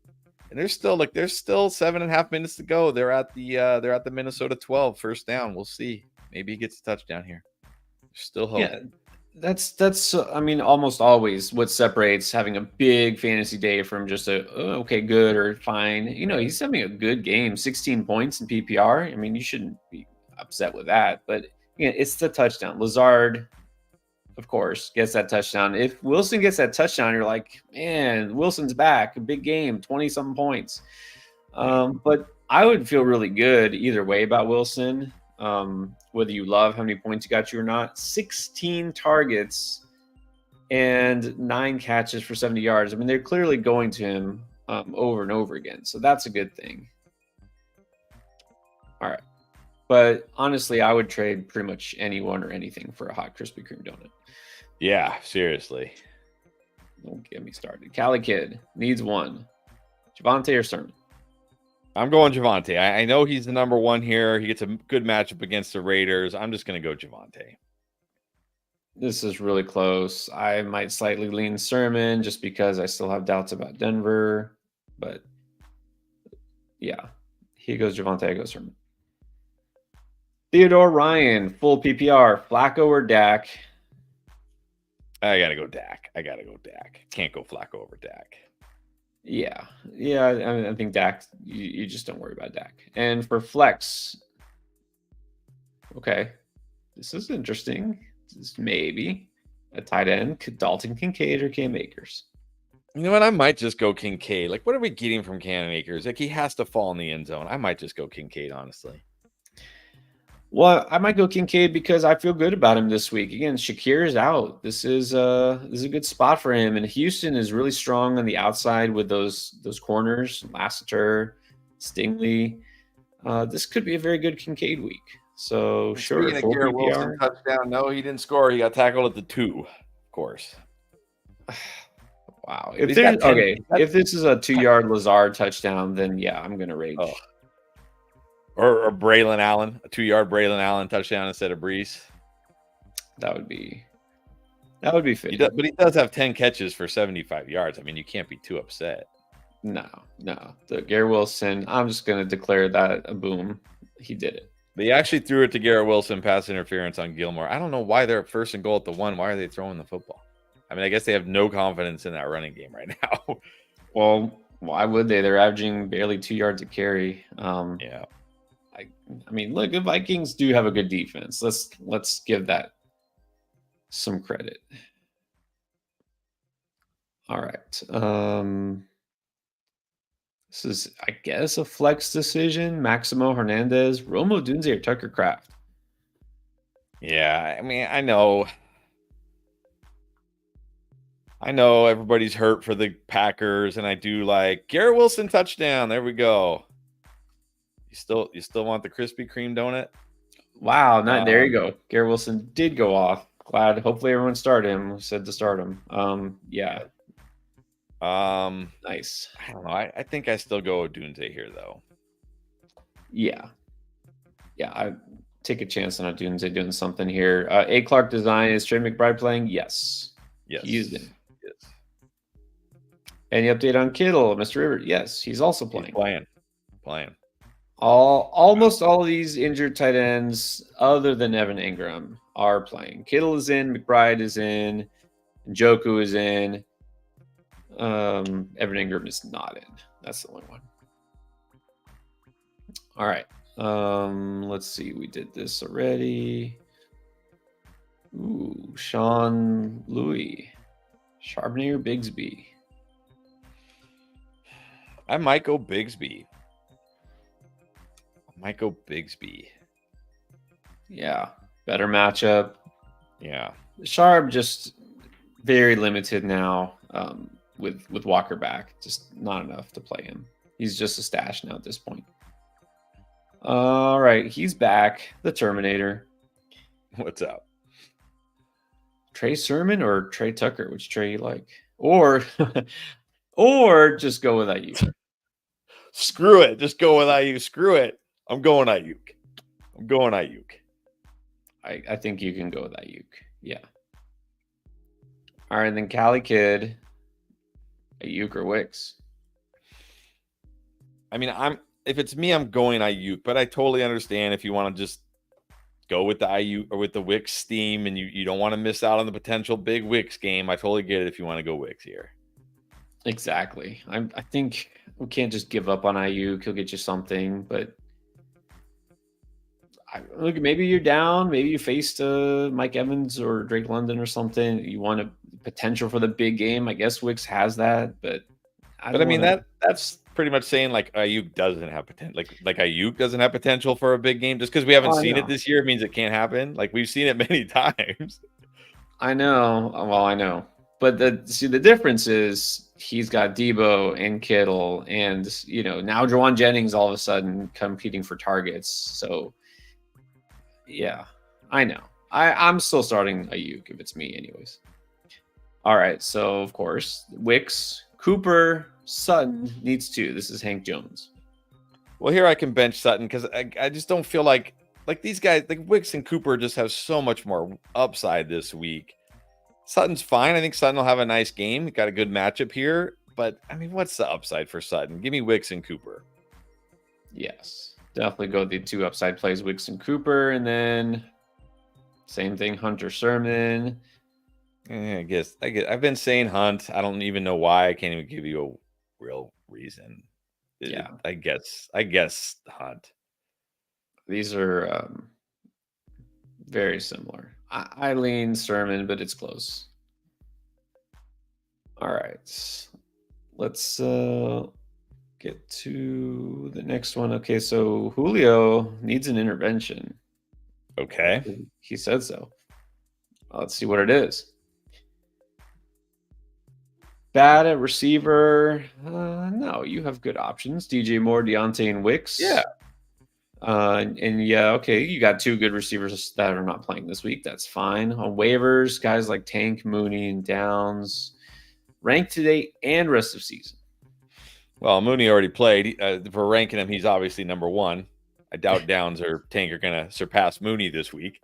And there's still 7.5 minutes to go. They're at the Minnesota 12, first down. We'll see. Maybe he gets a touchdown here. There's still hope. Yeah. That's almost always what separates having a big fantasy day from just okay, good or fine. He's having a good game, 16 points in PPR. I mean, you shouldn't be upset with that, but it's the touchdown. Lazard, of course, gets that touchdown. If Wilson gets that touchdown, you're like, man, Wilson's back, a big game, 20-something points. But I would feel really good either way about Wilson. Whether you love how many points he got you or not, 16 targets and 9 catches for 70 yards. I mean, they're clearly going to him over and over again. So that's a good thing. All right. But honestly, I would trade pretty much anyone or anything for a hot Krispy Kreme donut. Yeah, seriously. Don't get me started. Cali Kid needs one. Javonte or Sermon? I'm going Javonte. I know he's the number one here. He gets a good matchup against the Raiders. I'm just going to go Javonte. This is really close. I might slightly lean Sermon just because I still have doubts about Denver. But yeah, he goes Javonte, I go Sermon. Theodore Ryan, full PPR. Flacco or Dak? I got to go Dak. Can't go Flacco over Dak. Yeah. I think Dak, you just don't worry about Dak. And for flex, okay, this is interesting. This is maybe a tight end, Dalton Kincaid or Cam Akers. You know what? I might just go Kincaid. Like, what are we getting from Cam Akers? Like, he has to fall in the end zone. I might just go Kincaid, honestly. Well, I might go Kincaid because I feel good about him this week. Again, Shakir is out. This is a good spot for him, and Houston is really strong on the outside with those corners, Lassiter, Stingley. This could be a very good Kincaid week. So sure, Garrett Wilson touchdown. No, he didn't score. He got tackled at the 2, of course. Wow. But he's got 10. If this is a 2-yard Lazard touchdown, then yeah, I'm gonna rage. Oh. Or Braylon Allen, a 2-yard Braylon Allen touchdown instead of Brees. That would be fitting. But he does have 10 catches for 75 yards. I mean, you can't be too upset. No. The Garrett Wilson, I'm just gonna declare that a boom. He did it. They actually threw it to Garrett Wilson, pass interference on Gilmore. I don't know why they're at 1st and goal at the 1. Why are they throwing the football? I mean, I guess they have no confidence in that running game right now. Well, why would they? They're averaging barely 2 yards a carry. Yeah. I mean, look, the Vikings do have a good defense. Let's give that some credit. All right. This is, I guess, a flex decision. Maximo Hernandez, Romo Dunze, or Tucker Kraft. Yeah, I mean, I know everybody's hurt for the Packers, and I do like Garrett Wilson touchdown. There we go. You still want the Krispy Kreme donut? Wow, there you go. Garrett Wilson did go off. Glad. Hopefully everyone started him. Said to start him. Yeah. Nice. I don't know. I think I still go with Dunze here, though. Yeah. I take a chance on a Dunze doing something here. A. Clark Design, is Trey McBride playing? Yes. He is in. Yes. Any update on Kittle, Mr. River? Yes, he's also playing. Playing. Almost all of these injured tight ends, other than Evan Ingram, are playing. Kittle is in, McBride is in, Njoku is in. Evan Ingram is not in. That's the only one. All right. Let's see. We did this already. Ooh, Sean Louis, Charbonnet or Bigsby? I might go Bigsby. Yeah, better matchup. Yeah, Sharp just very limited now. With Walker back, just not enough to play him. He's just a stash now at this point. All right, he's back. The Terminator. What's up? Trey Sermon or Trey Tucker? Which Trey you like? Or just go with Ayuk. Screw it. Just go with Ayuk. Screw it. I'm going Ayuk. I think you can go with Ayuk. Yeah. All right, then Cali Kid. Ayuk or Wicks? I mean, if it's me, I'm going Ayuk, but I totally understand if you want to just go with the Ayuk or with the Wicks steam and you don't want to miss out on the potential big Wicks game. I totally get it if you want to go Wicks here. Exactly. I think we can't just give up on Ayuk. He'll get you something, but look, maybe you're down. Maybe you faced Mike Evans or Drake London or something. You want a potential for the big game. I guess Wicks has that, but I mean that's pretty much saying like Ayuk doesn't have potential. Like Ayuk doesn't have potential for a big game just because we haven't seen it this year means it can't happen. Like we've seen it many times. I know. Well, I know, but the difference is he's got Debo and Kittle, and now Jawan Jennings all of a sudden competing for targets. So. Yeah, I know. I'm still starting Ayuk if it's me anyways. All right, so of course, Wicks, Cooper, Sutton needs 2. This is Hank Jones. Well, here I can bench Sutton because I just don't feel like these guys, like Wicks and Cooper just have so much more upside this week. Sutton's fine. I think Sutton will have a nice game. Got a good matchup here. But, I mean, what's the upside for Sutton? Give me Wicks and Cooper. Yes. Definitely go the 2 upside plays, Wicks and Cooper, and then same thing, Hunter Sermon. I guess I've been saying Hunt. I don't even know why. I can't even give you a real reason. Yeah, I guess Hunt. These are very similar. I lean Sermon, but it's close. All right, let's get to the next one. Okay, so Julio needs an intervention. Okay. He said so. Let's see what it is. Bad at receiver. No, you have good options. DJ Moore, Deontay, and Wicks. Yeah. And yeah, okay, you got 2 good receivers that are not playing this week. That's fine. On waivers, guys like Tank, Mooney, and Downs. ranked today and rest of season. Well, Mooney already played. For ranking him, he's obviously number one. I doubt Downs or Tank are going to surpass Mooney this week.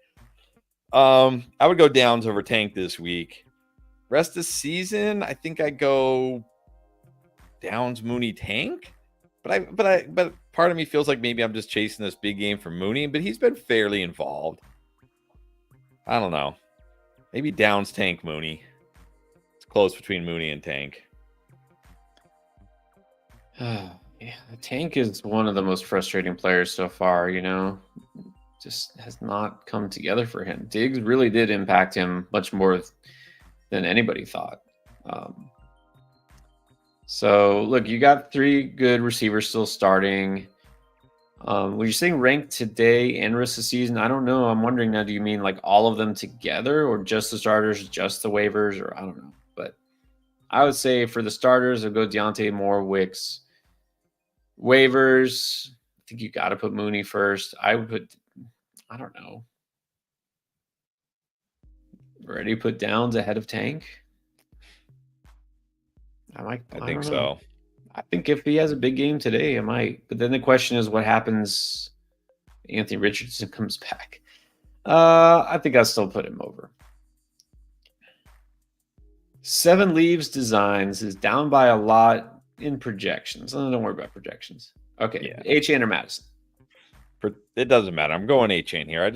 I would go Downs over Tank this week. Rest of season, I think I go Downs, Mooney, Tank. But part of me feels like maybe I'm just chasing this big game for Mooney, but he's been fairly involved. I don't know. Maybe Downs, Tank, Mooney. It's close between Mooney and Tank. Yeah, Tank is one of the most frustrating players so far, just has not come together for him. Diggs really did impact him much more than anybody thought. So look, you got 3 good receivers still starting. When you're saying ranked today and rest of the season, I don't know. I'm wondering now, do you mean like all of them together or just the starters, just the waivers, or I don't know. But I would say for the starters, I'll go Deontay Moore, Wicks. Waivers, I think you got to put Mooney first. I would put, I don't know. Ready to put Downs ahead of Tank? I think so. I think if he has a big game today, I might. But then the question is, what happens if Anthony Richardson comes back? I think I'll still put him over. 7 Leaves Designs is down by a lot in projections. Oh, don't worry about projections. Okay, yeah. Achane or Madison? It doesn't matter. I'm going Achane here.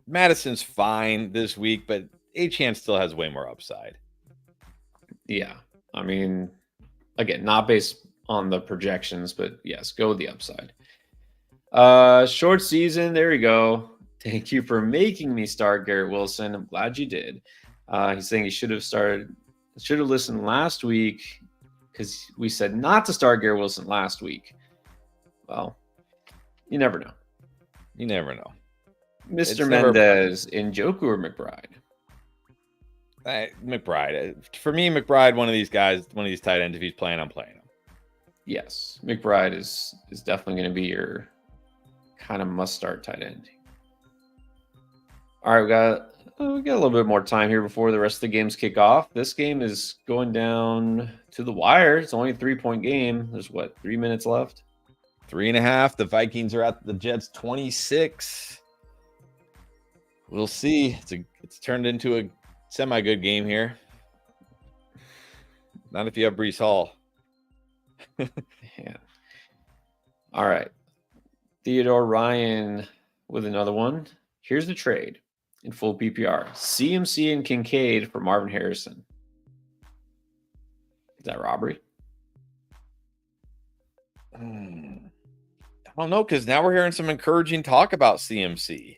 Madison's fine this week, but Achane still has way more upside. Yeah, I mean, again, not based on the projections, but yes, go with the upside. Short season, there you go. Thank you for making me start Garrett Wilson. I'm glad you did. He's saying he should have listened last week because we said not to start Garrett Wilson last week. Well, you never know. You never know. Mr. Mendez, Njoku or McBride? McBride. For me, McBride, one of these guys, one of these tight ends, if he's playing, I'm playing him. Yes, McBride is definitely going to be your kind of must-start tight end. All right, we got a little bit more time here before the rest of the games kick off. This game is going down to the wire. It's only a 3-point game. There's 3 minutes left? 3.5. The Vikings are at the Jets 26. We'll see. It's turned into a semi-good game here. Not if you have Breece Hall. Yeah. All right. Theodore Ryan with another one. Here's the trade in full PPR. CMC and Kincaid for Marvin Harrison. Is that robbery? I don't know, because now we're hearing some encouraging talk about CMC.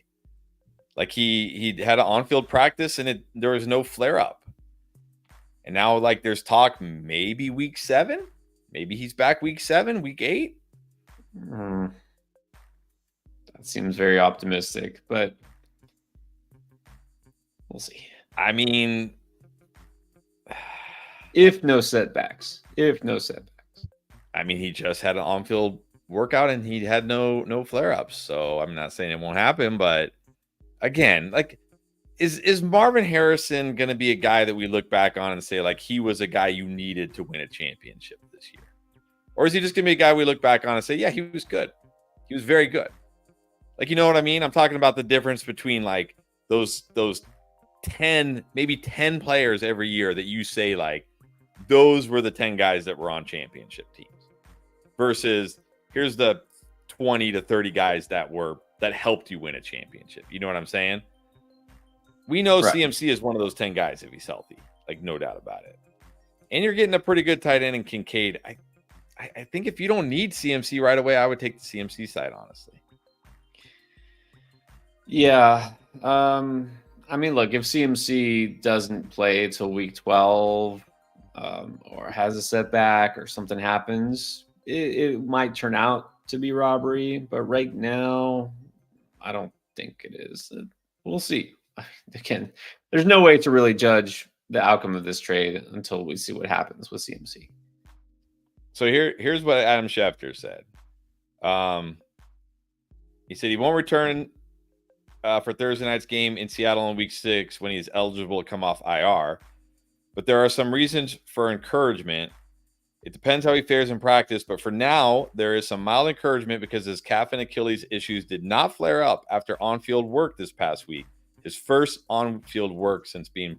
Like he had an on-field practice and there was no flare-up. And now there's talk maybe week 7. Maybe he's back week 7, week 8. That seems very optimistic, but we'll see. I mean, if no setbacks. I mean, he just had an on-field workout and he had no flare-ups. So I'm not saying it won't happen, but again, is Marvin Harrison going to be a guy that we look back on and say he was a guy you needed to win a championship this year? Or is he just going to be a guy we look back on and say, yeah, he was good. He was very good. You know what I mean? I'm talking about the difference between those 10, maybe 10 players every year that you say those were the 10 guys that were on championship teams versus here's the 20 to 30 guys that helped you win a championship. You know what I'm saying? We know right. CMC is one of those 10 guys if he's healthy, no doubt about it. And you're getting a pretty good tight end in Kincaid. I think if you don't need CMC right away, I would take the CMC side, honestly. Yeah. I mean, look, if CMC doesn't play till week 12 or has a setback or something happens, it might turn out to be robbery. But right now, I don't think it is. We'll see. Again, there's no way to really judge the outcome of this trade until we see what happens with CMC. So here's what Adam Schefter said. He said he won't return for Thursday night's game in Seattle in week 6 when he's eligible to come off IR. but there are some reasons for encouragement. It depends how he fares in practice, but for now, there is some mild encouragement because his calf and Achilles issues did not flare up after on-field work this past week. His first on-field work since being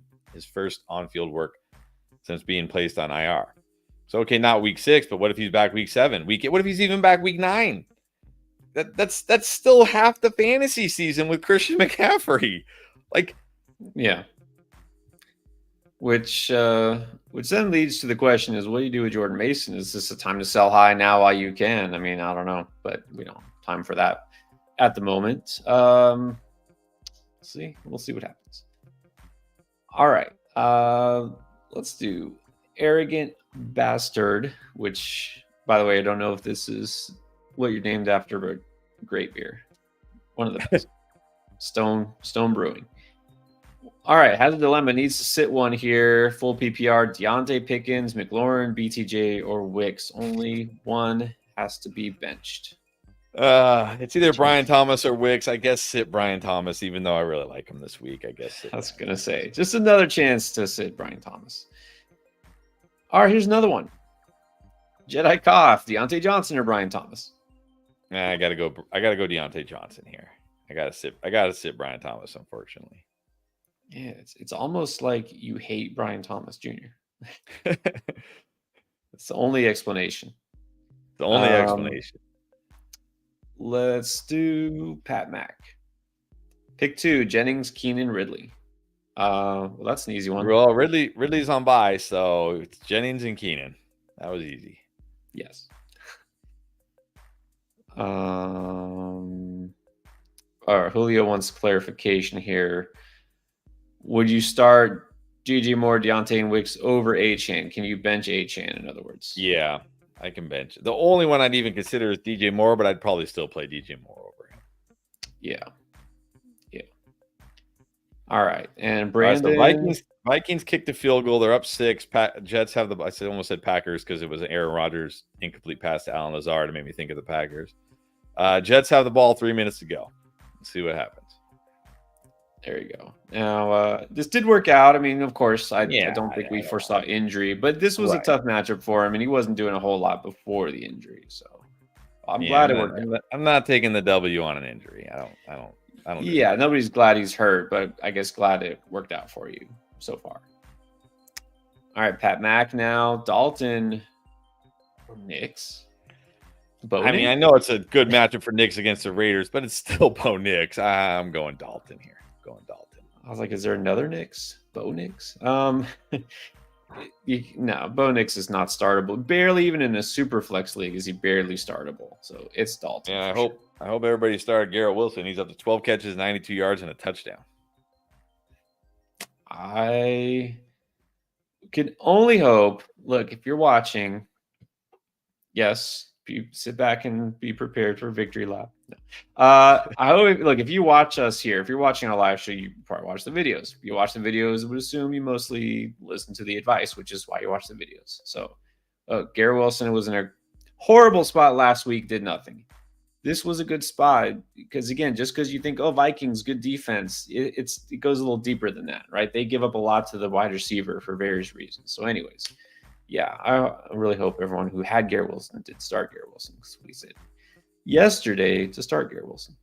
placed on IR. So okay, not week 6, but what if he's back week 7? What if he's even back week 9? That's still half the fantasy season with Christian McCaffrey. Like, yeah. Which then leads to the question is, what do you do with Jordan Mason? Is this a time to sell high now while you can? I mean, I don't know, but we don't have time for that at the moment. We'll see what happens. All right. Let's do Arrogant Bastard, which, by the way, I don't know if this is what you're named after, but great beer. One of the best. Stone Brewing. All right, has a dilemma. Needs to sit one here. Full PPR. Deontay Pickens, McLaurin, BTJ, or Wicks. Only one has to be benched. It's either Brian Thomas or Wicks. I guess sit Brian Thomas, even though I really like him this week. I guess I was gonna say just another chance to sit Brian Thomas. All right, here's another one. Jedi Cough, Deontay Johnson or Brian Thomas. I gotta go Deontay Johnson here. I gotta sit Brian Thomas, unfortunately. Yeah, it's almost like you hate Brian Thomas Jr. It's the only explanation. Let's do Pat Mack. Pick 2, Jennings, Keenan, Ridley. Well, that's an easy one. Well, Ridley's on bye, so it's Jennings and Keenan. That was easy. Yes. All right, Julio wants clarification here. Would you start DJ Moore, Deontay, and Wicks over Achane? Can you bench Achane, in other words? Yeah, I can bench. The only one I'd even consider is DJ Moore, but I'd probably still play DJ Moore over him. Yeah. All right, and Brandon. Right, so Vikings kicked the field goal. They're up 6. Jets have I almost said Packers because it was an Aaron Rodgers incomplete pass to Allen Lazard. It made me think of the Packers. Jets have the ball, 3 minutes to go. Let's see what happens. There you go. Now, this did work out. I mean, of course, I don't think we foresaw injury, but this was a tough matchup for him, and he wasn't doing a whole lot before the injury. So I'm glad it worked out. I'm not taking the W on an injury. I don't. Yeah, nobody's glad he's hurt, but I guess glad it worked out for you so far. All right, Pat Mack now. Dalton or Knicks. I mean, I know it's a good matchup for Knicks against the Raiders, but it's still Bo Nix. I'm going Dalton here. I was like, is there another Nix? Bo Nix? No, Bo Nix is not startable. Barely even in a super flex league is he barely startable. So it's Dalton. Yeah, I hope everybody started Garrett Wilson. He's up to 12 catches, 92 yards, and a touchdown. I can only hope. Look, if you're watching, yes, sit back and be prepared for victory lap. No. I hope. Look, if you watch us here, if you're watching a live show, you probably watch the videos. If you watch the videos, I would assume you mostly listen to the advice, which is why you watch the videos. So, Garrett Wilson was in a horrible spot last week, did nothing. This was a good spot because, again, just because you think, oh, Vikings, good defense, it goes a little deeper than that, right? They give up a lot to the wide receiver for various reasons. So, anyways, yeah, I really hope everyone who had Garrett Wilson did start Garrett Wilson because we said yesterday to start Garrett Wilson.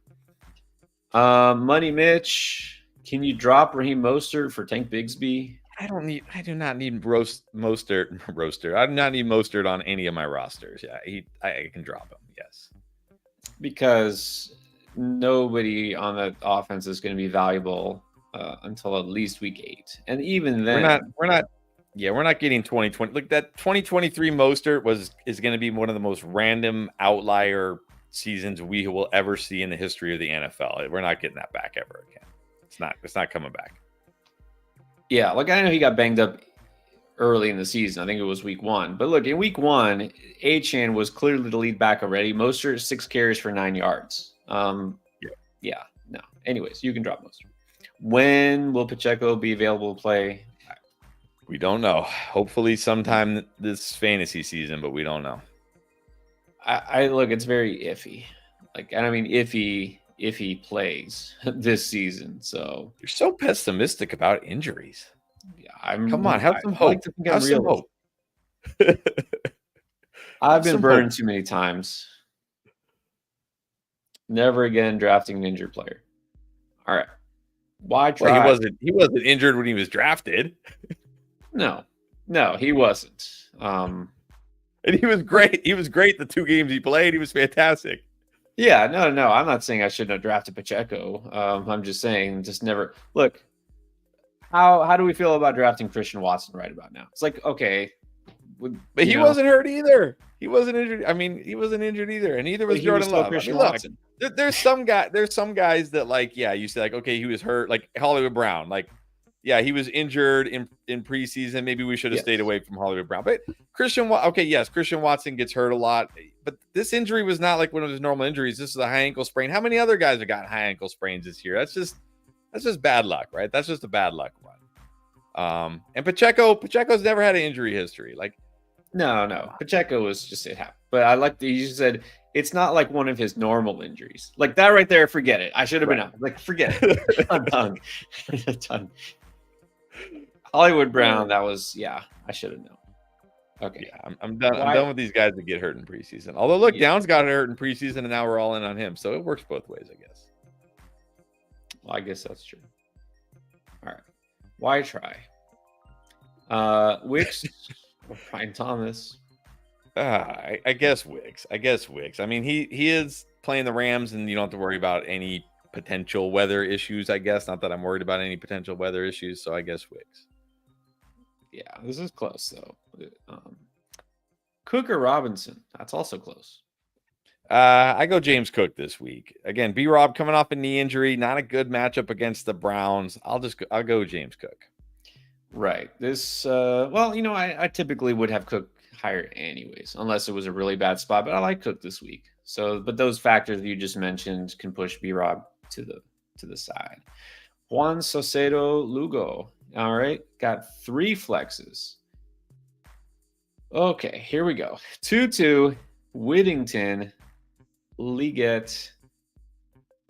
Money Mitch, can you drop Raheem Mostert for Tank Bigsby? I do not need Mostert. I do not need Mostert on any of my rosters. Yeah, I can drop him. Yes. Because nobody on the offense is going to be valuable until at least week 8, and even then, we're not getting 2020. Look, that 2023 Mostert is going to be one of the most random outlier seasons we will ever see in the history of the NFL. We're not getting that back ever again. It's not coming back. Yeah, like I know he got banged up early in the season. I think it was week 1. But look, in week 1, Achane was clearly the lead back already. Mostert 6 carries for 9 yards. No. Anyways, you can drop Mostert. When will Pacheco be available to play? We don't know. Hopefully sometime this fantasy season, but we don't know. I look, it's very iffy. Like, I mean, if he plays this season. So you're so pessimistic about injuries. Come on, have some I like hope. to think I'm Have some realistic. hope. I've been some burned hope. too many times. Never again drafting an injured player. All right. Why Well, try? he wasn't injured when he was drafted. No, he wasn't. And he was great. He was great the 2 games he played. He was fantastic. Yeah, no. I'm not saying I shouldn't have drafted Pacheco. I'm just saying, just never look. How do we feel about drafting Christian Watson right about now? It's like, okay, but he wasn't hurt either. He wasn't injured. I mean, he wasn't injured either, and neither was Jordan Love. Christian I mean, Watson. Look, there's some guys that like, yeah, you say like, okay, he was hurt, like Hollywood Brown, like, yeah, he was injured in preseason. Maybe we should have stayed away from Hollywood Brown. But Christian Watson gets hurt a lot, but this injury was not like one of his normal injuries. This is a high ankle sprain. How many other guys have gotten high ankle sprains this year? That's just bad luck, right? That's just a bad luck one. And Pacheco's never had an injury history. Like, no, Pacheco was just it happened. But I like that you said it's not like one of his normal injuries. Like that right there, forget it. I should have been out. Like, forget it. I'm done. Done. Hollywood Brown, that was I should have known. Okay. Yeah, I'm done. I'm done with these guys that get hurt in preseason. Although look, Downs got hurt in preseason and now we're all in on him. So it works both ways, I guess. Well, I guess that's true. All right. Why try? Wicks or Brian Thomas? I guess Wicks. I mean, he is playing the Rams, and you don't have to worry about any potential weather issues. I guess not that I'm worried about any potential weather issues. So I guess Wicks. Yeah, this is close though. Cook or Robinson? That's also close. I go James Cook this week. Again, B-Rob coming off a knee injury, not a good matchup against the Browns. I'll go James Cook. Right. This I typically would have Cook higher anyways, unless it was a really bad spot. But I like Cook this week. So, but those factors you just mentioned can push B-Rob to the side. Juan Sosedo Lugo. All right, got 3 flexes. Okay, here we go. 2-2 Whittington, Liggett,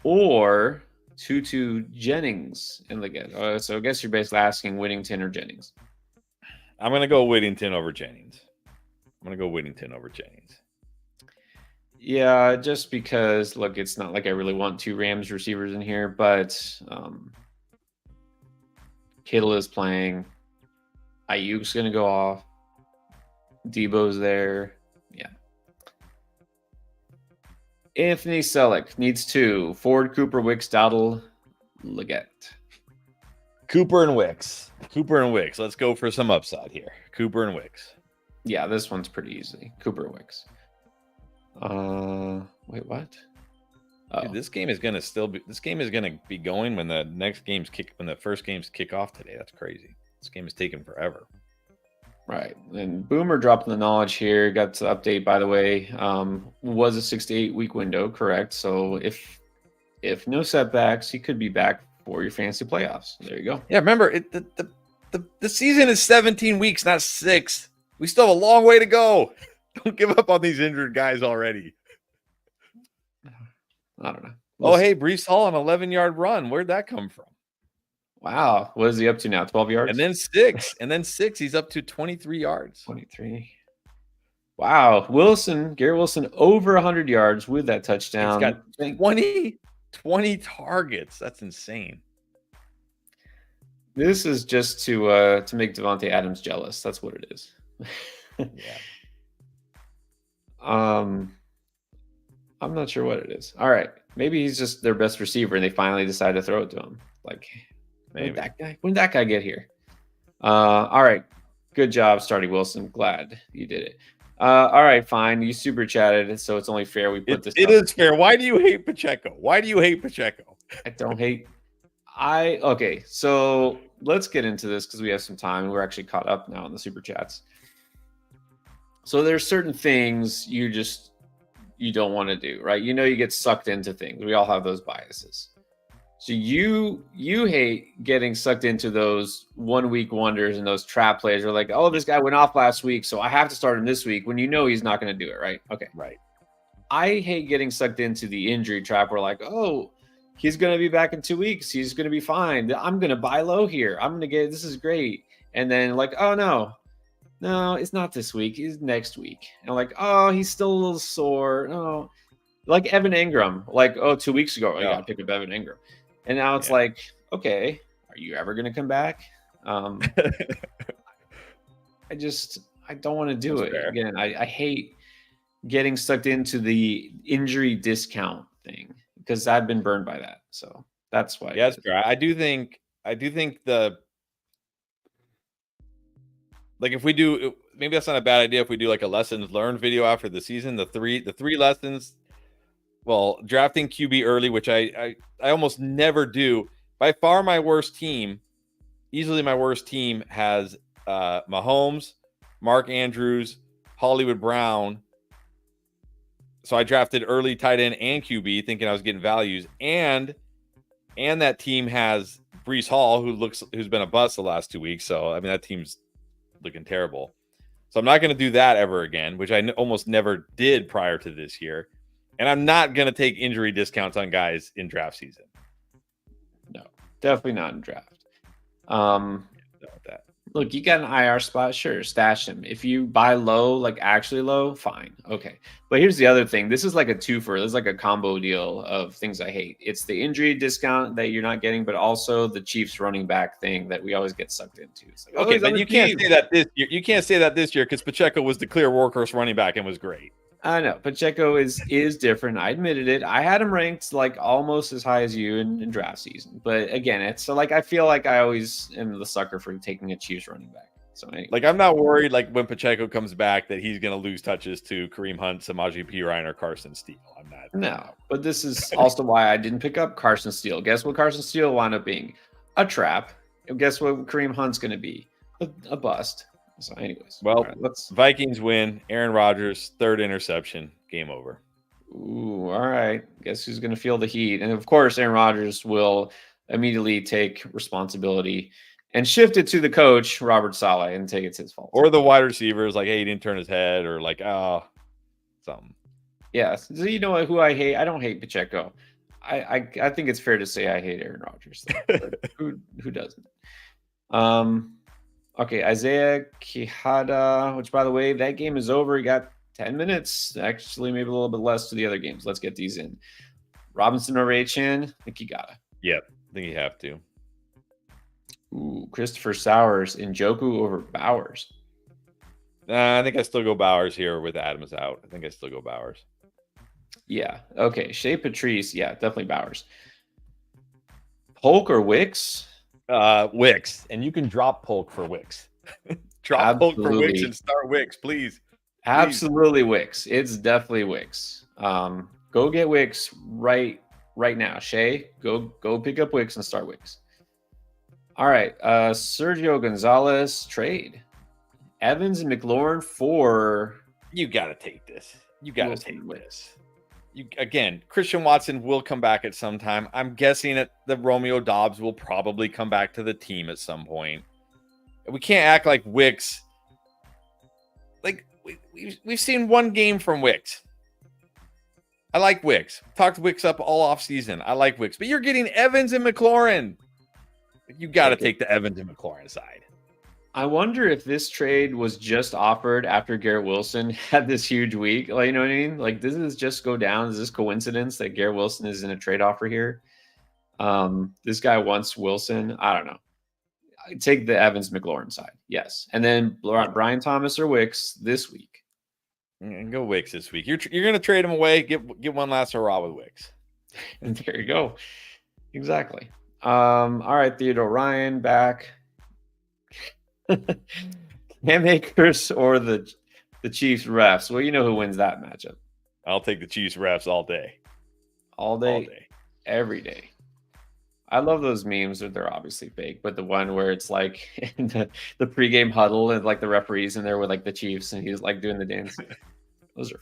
or 2-2 Jennings and Liggett. So I guess you're basically asking Whittington or Jennings. I'm gonna go Whittington over Jennings. Yeah, just because look, it's not like I really want 2 Rams receivers in here, but Kittle is playing. Ayuk's gonna go off. Debo's there. Yeah. Anthony Selleck needs 2. Ford, Cooper, Wicks, Dowdle, Liggett. Cooper and Wicks. Let's go for some upside here. Cooper and Wicks. Yeah, this one's pretty easy. Cooper and Wicks. Wait, what? Dude, this game is gonna be going when the first games kick off today. That's crazy. This game is taking forever. Right. And Boomer dropping the knowledge here. Got to update, by the way. Was a 6 to 8 week window, correct? So if no setbacks, he could be back for your fantasy playoffs. There you go. Yeah, remember the season is 17 weeks, not 6. We still have a long way to go. Don't give up on these injured guys already. I don't know. Hey, Breece Hall, an 11-yard run. Where'd that come from? Wow. What is he up to now? 12 yards? And then 6. He's up to 23 yards. 23. Wow. Garrett Wilson, over 100 yards with that touchdown. He's got 20 targets. That's insane. This is just to make Devontae Adams jealous. That's what it is. Yeah. I'm not sure what it is. All right. Maybe he's just their best receiver and they finally decide to throw it to him. Like, when did that guy get here? All right. Good job, Starty Wilson. Glad you did it. All right, fine. You super chatted, so it's only fair we put this. It is fair. Why do you hate Pacheco? I don't hate. Okay, so let's get into this because we have some time. We're actually caught up now in the super chats. So there's certain things you don't want to do, right? You get sucked into things. We all have those biases. So you hate getting sucked into those 1 week wonders and those trap plays. Or like, oh, this guy went off last week, so I have to start him this week when he's not going to do it, right? Okay, right. I hate getting sucked into the injury trap. Where like, oh, he's going to be back in 2 weeks. He's going to be fine. I'm going to buy low here. This is great. And then like, oh no, it's not this week. It's next week. And like, oh, he's still a little sore. Oh, like Evan Ingram. Like, oh, 2 weeks ago, I Yeah. got to pick up Evan Ingram. And now it's Yeah. like, okay, are you ever going to come back? I don't want to do That's it. fair. Again, I hate getting sucked into the injury discount thing because I've been burned by that. So that's why. Yeah, that's fair. I do think the like if we do, maybe that's not a bad idea if we do like a lessons learned video after the season. The three lessons. Well, drafting QB early, which I almost never do. By far, my worst team, easily my worst team, has Mahomes, Mark Andrews, Hollywood Brown. So I drafted early tight end and QB, thinking I was getting values, and that team has Breece Hall, who's been a bust the last 2 weeks. So I mean that team's looking terrible. So I'm not going to do that ever again, which I almost never did prior to this year. And I'm not going to take injury discounts on guys in draft season. No, definitely not in draft. That. Look, you got an IR spot, sure, stash him. If you buy low, like actually low, fine, okay. But here's the other thing: this is like a twofer. This is like a combo deal of things I hate. It's the injury discount that you're not getting, but also the Chiefs running back thing that we always get sucked into. It's like, okay, but you can't say that this year. You can't say that this year because Pacheco was the clear workhorse running back and was great. I know Pacheco is different. I admitted it. I had him ranked like almost as high as you in draft season. But again, it's so like I feel like I always am the sucker for taking a Chiefs running back. So anyway. Like I'm not worried like when Pacheco comes back that he's going to lose touches to Kareem Hunt, Samaje Perine, or Carson Steele. I'm not. No, but this is also why I didn't pick up Carson Steele. Guess what Carson Steele wound up being? A trap. And guess what Kareem Hunt's going to be? A bust. So, anyways, well, let's Vikings win. Aaron Rodgers, third interception. Game over. Ooh, all right. Guess who's going to feel the heat? And of course, Aaron Rodgers will immediately take responsibility and shift it to the coach, Robert Saleh, and take it's his fault. Or the wide receivers, like, hey, he didn't turn his head, or like, oh, something. Yeah. So you know who I hate? I don't hate Pacheco. I think it's fair to say I hate Aaron Rodgers. who doesn't? Okay, Isaiah Quijada, which, by the way, that game is over. He got 10 minutes, actually, maybe a little bit less to the other games. Let's get these in. Robinson or Ray Chan? I think you gotta. Yep, I think you have to. Ooh, Christopher Sowers, Njoku over Bowers. I think I still go Bowers here with Adams out. I think I still go Bowers. Yeah, okay. Shea Patrice, yeah, definitely Bowers. Polk or Wicks? Wicks, and you can drop Polk for Wicks. Drop Polk for Wicks and start Wicks, please. Absolutely Wicks. It's definitely Wicks. Go get Wicks right now. Shay, go pick up Wicks and start Wicks. All right. Sergio Gonzalez trade. Evans and McLaurin for. You got to take this. You got to take this. Again, Christian Watson will come back at some time. I'm guessing that the Romeo Doubs will probably come back to the team at some point. We can't act like Wicks. Like we've seen one game from Wicks. I like Wicks. Talked Wicks up all off season. I like Wicks, but you're getting Evans and McLaurin. You got to take the Evans and McLaurin side. I wonder if this trade was just offered after Garrett Wilson had this huge week. Like, you know what I mean? Like, does this just go down? Is this coincidence that Garrett Wilson is in a trade offer here? This guy wants Wilson. I don't know. I take the Evans McLaurin side. Yes. And then Brian Thomas or Wicks this week. And go Wicks this week. You're going to trade him away. Get one last hurrah with Wicks. And there you go. Exactly. All right. Theodore Ryan back. Cam Akers or the Chiefs refs? Well, you know who wins that matchup. I'll take the Chiefs refs all day. All day. Every day. I love those memes. They're obviously fake, but the one where it's like in the pregame huddle and like the referees in there with like the Chiefs and he's like doing the dance. Those are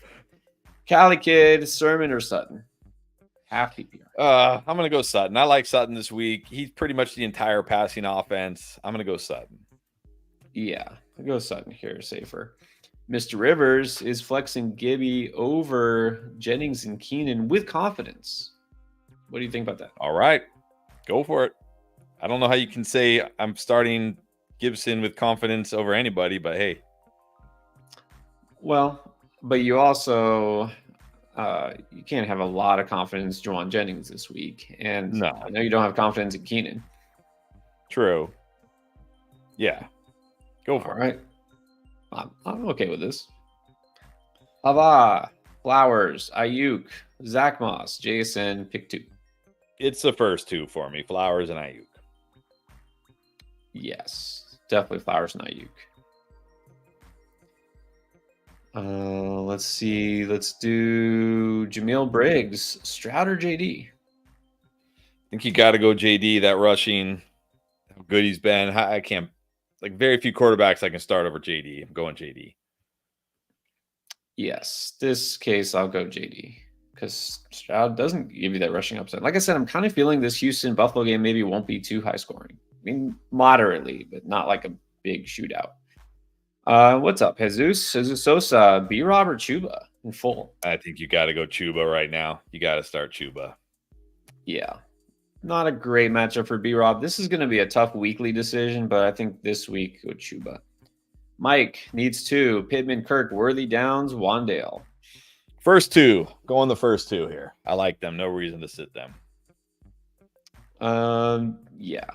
Cali Kid, Sermon or Sutton. Half PPR. I'm gonna go Sutton. I like Sutton this week. He's pretty much the entire passing offense. I'm gonna go Sutton. Yeah, I'll go Sutton here, safer. Mr. Rivers is flexing Gibby over Jennings and Keenan with confidence. What do you think about that? All right, go for it. I don't know how you can say I'm starting Gibson with confidence over anybody, but hey, Well, but you also you can't have a lot of confidence in Juwan Jennings this week, and no, I know you don't have confidence in Keenan. true. Yeah, go All for it. right, I'm okay with this. Hava, Flowers, Ayuk, Zach Moss, Jason, pick 2. It's the first 2 for me, Flowers and Ayuk. Yes, definitely Flowers and Ayuk. Let's see. Let's do Jamil Briggs, Stroud or JD. I think you got to go JD. That rushing, how good he's been. I can't, like, very few quarterbacks I can start over JD. I'm going JD. Yes, this case I'll go JD because Stroud doesn't give you that rushing upside. Like I said, I'm kind of feeling this Houston Buffalo game maybe won't be too high scoring. I mean, moderately, but not like a big shootout. What's up, Jesus? Jesus Sosa, B. Robert Chuba in full. I think you got to go Chuba right now. You got to start Chuba. Yeah, not a great matchup for B. Rob. This is going to be a tough weekly decision, but I think this week with Chuba. Mike needs 2. Pittman, Kirk, Worthy, Downs, Wandale. First 2. Go on the first 2 here. I like them. No reason to sit them. Yeah.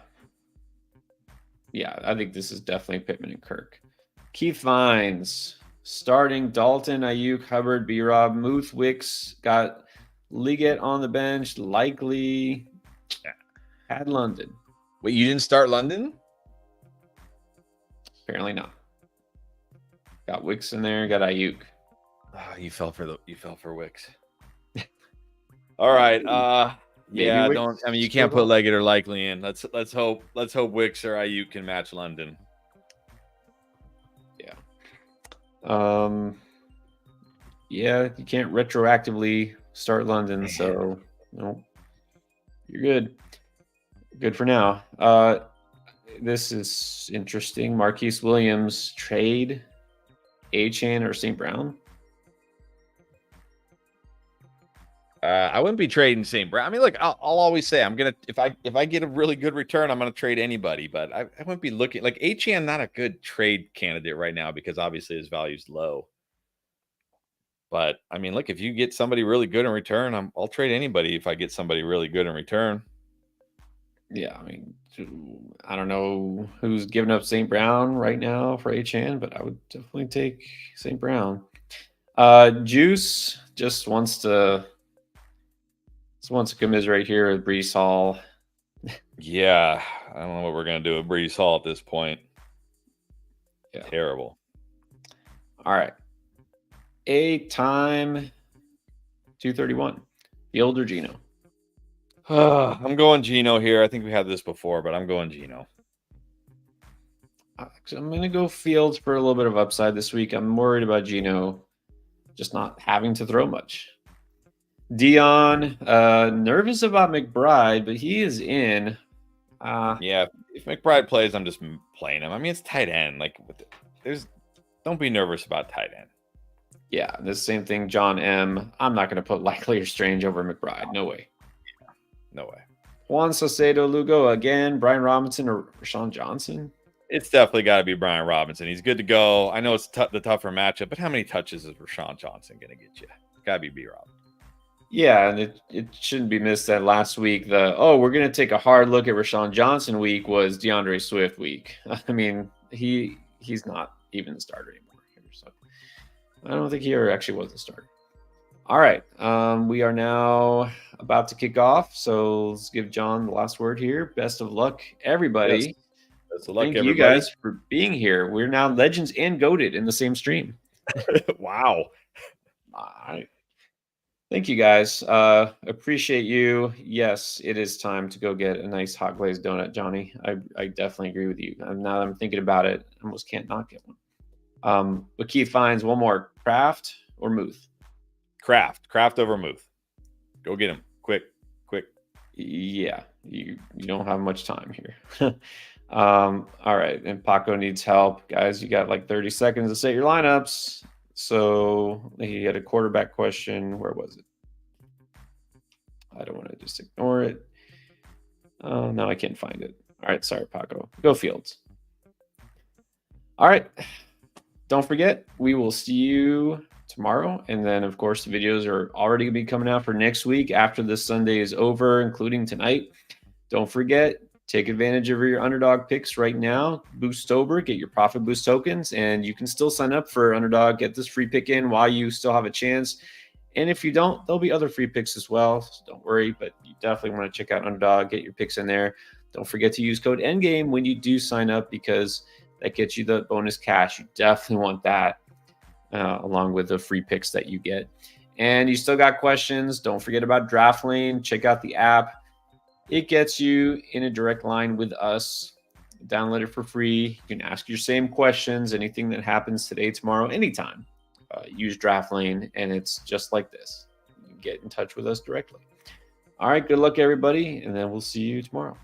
Yeah, I think this is definitely Pittman and Kirk. Keith Vines starting Dalton, Ayuk, Hubbard, B-Rob, Muth, Wicks, got Liggett on the bench, likely had London. Wait, you didn't start London? Apparently not. Got Wicks in there, got Ayuk. Oh, you fell for Wicks. All right. Yeah, Wicks don't. I mean, you can't put Leggett or Likely in. Let's hope Wicks or Ayuk can match London. Yeah. Yeah, you can't retroactively start London, so no, you're good. Good for now. This is interesting. Marquise Williams trade Achane or St. Brown. I wouldn't be trading St. Brown. I mean, look, I'll always say I'm gonna if I get a really good return, I'm gonna trade anybody. But I wouldn't be looking like Achane. Not a good trade candidate right now because obviously his value's low. But I mean, look, if you get somebody really good in return, I'll trade anybody if I get somebody really good in return. Yeah, I mean, I don't know who's giving up St. Brown right now for Achane, but I would definitely take St. Brown. Juice just wants to commiserate here with Brees Hall. Yeah, I don't know what we're gonna do with Brees Hall at this point. Yeah. Terrible. All right. Time 231. Field or Geno? I'm going Geno here. I think we had this before, but I'm going Geno. I'm going to go Fields for a little bit of upside this week. I'm worried about Geno just not having to throw much. Dion, nervous about McBride, but he is in. Yeah, if McBride plays, I'm just playing him. I mean, it's tight end. Like, don't be nervous about tight end. Yeah, the same thing. John M. I'm not going to put Likely or Strange over McBride. No way. No way. Juan Salcedo Lugo again. Brian Robinson or Rashawn Johnson? It's definitely got to be Brian Robinson. He's good to go. I know it's the tougher matchup, but how many touches is Rashawn Johnson going to get you? Got to be B-Rob. Yeah, and it shouldn't be missed that last week, we're going to take a hard look at Rashawn Johnson week was DeAndre Swift week. I mean, he's not even the starter anymore here, so I don't think he ever actually was the starter. All right, we are now about to kick off, so let's give John the last word here. Best of luck, everybody. Yes. Best of luck, Thank you guys for being here. We're now legends and goated in the same stream. Wow. All right. Thank you guys. Appreciate you. Yes, it is time to go get a nice hot glazed donut, Johnny. I definitely agree with you. Now that I'm thinking about it, I almost can't not get one. But Keith finds one more. Kraft or Muth? Kraft over Muth. Go get him. Quick. Yeah, you don't have much time here. All right, and Paco needs help. Guys, you got like 30 seconds to set your lineups. So he had a quarterback question. Where was it? I don't want to just ignore it. Oh, no, I can't find it. All right, sorry, Paco. Go Fields. All right. Don't forget, we will see you tomorrow. And then, of course, the videos are already going to be coming out for next week after this Sunday is over, including tonight. Don't forget, take advantage of your underdog picks right now. Boost over, get your profit boost tokens, and you can still sign up for underdog. Get this free pick in while you still have a chance. And if you don't, there'll be other free picks as well. So don't worry, but you definitely want to check out underdog, get your picks in there. Don't forget to use code ENDGAME when you do sign up, because that gets you the bonus cash. You definitely want that along with the free picks that you get. And you still got questions, don't forget about Draft Lane. Check out the app. It gets you in a direct line with us. Download it for free. You can ask your same questions, anything that happens today, tomorrow, anytime. Use Draft Lane, and it's just like this. You can get in touch with us directly. All right, good luck, everybody, and then we'll see you tomorrow.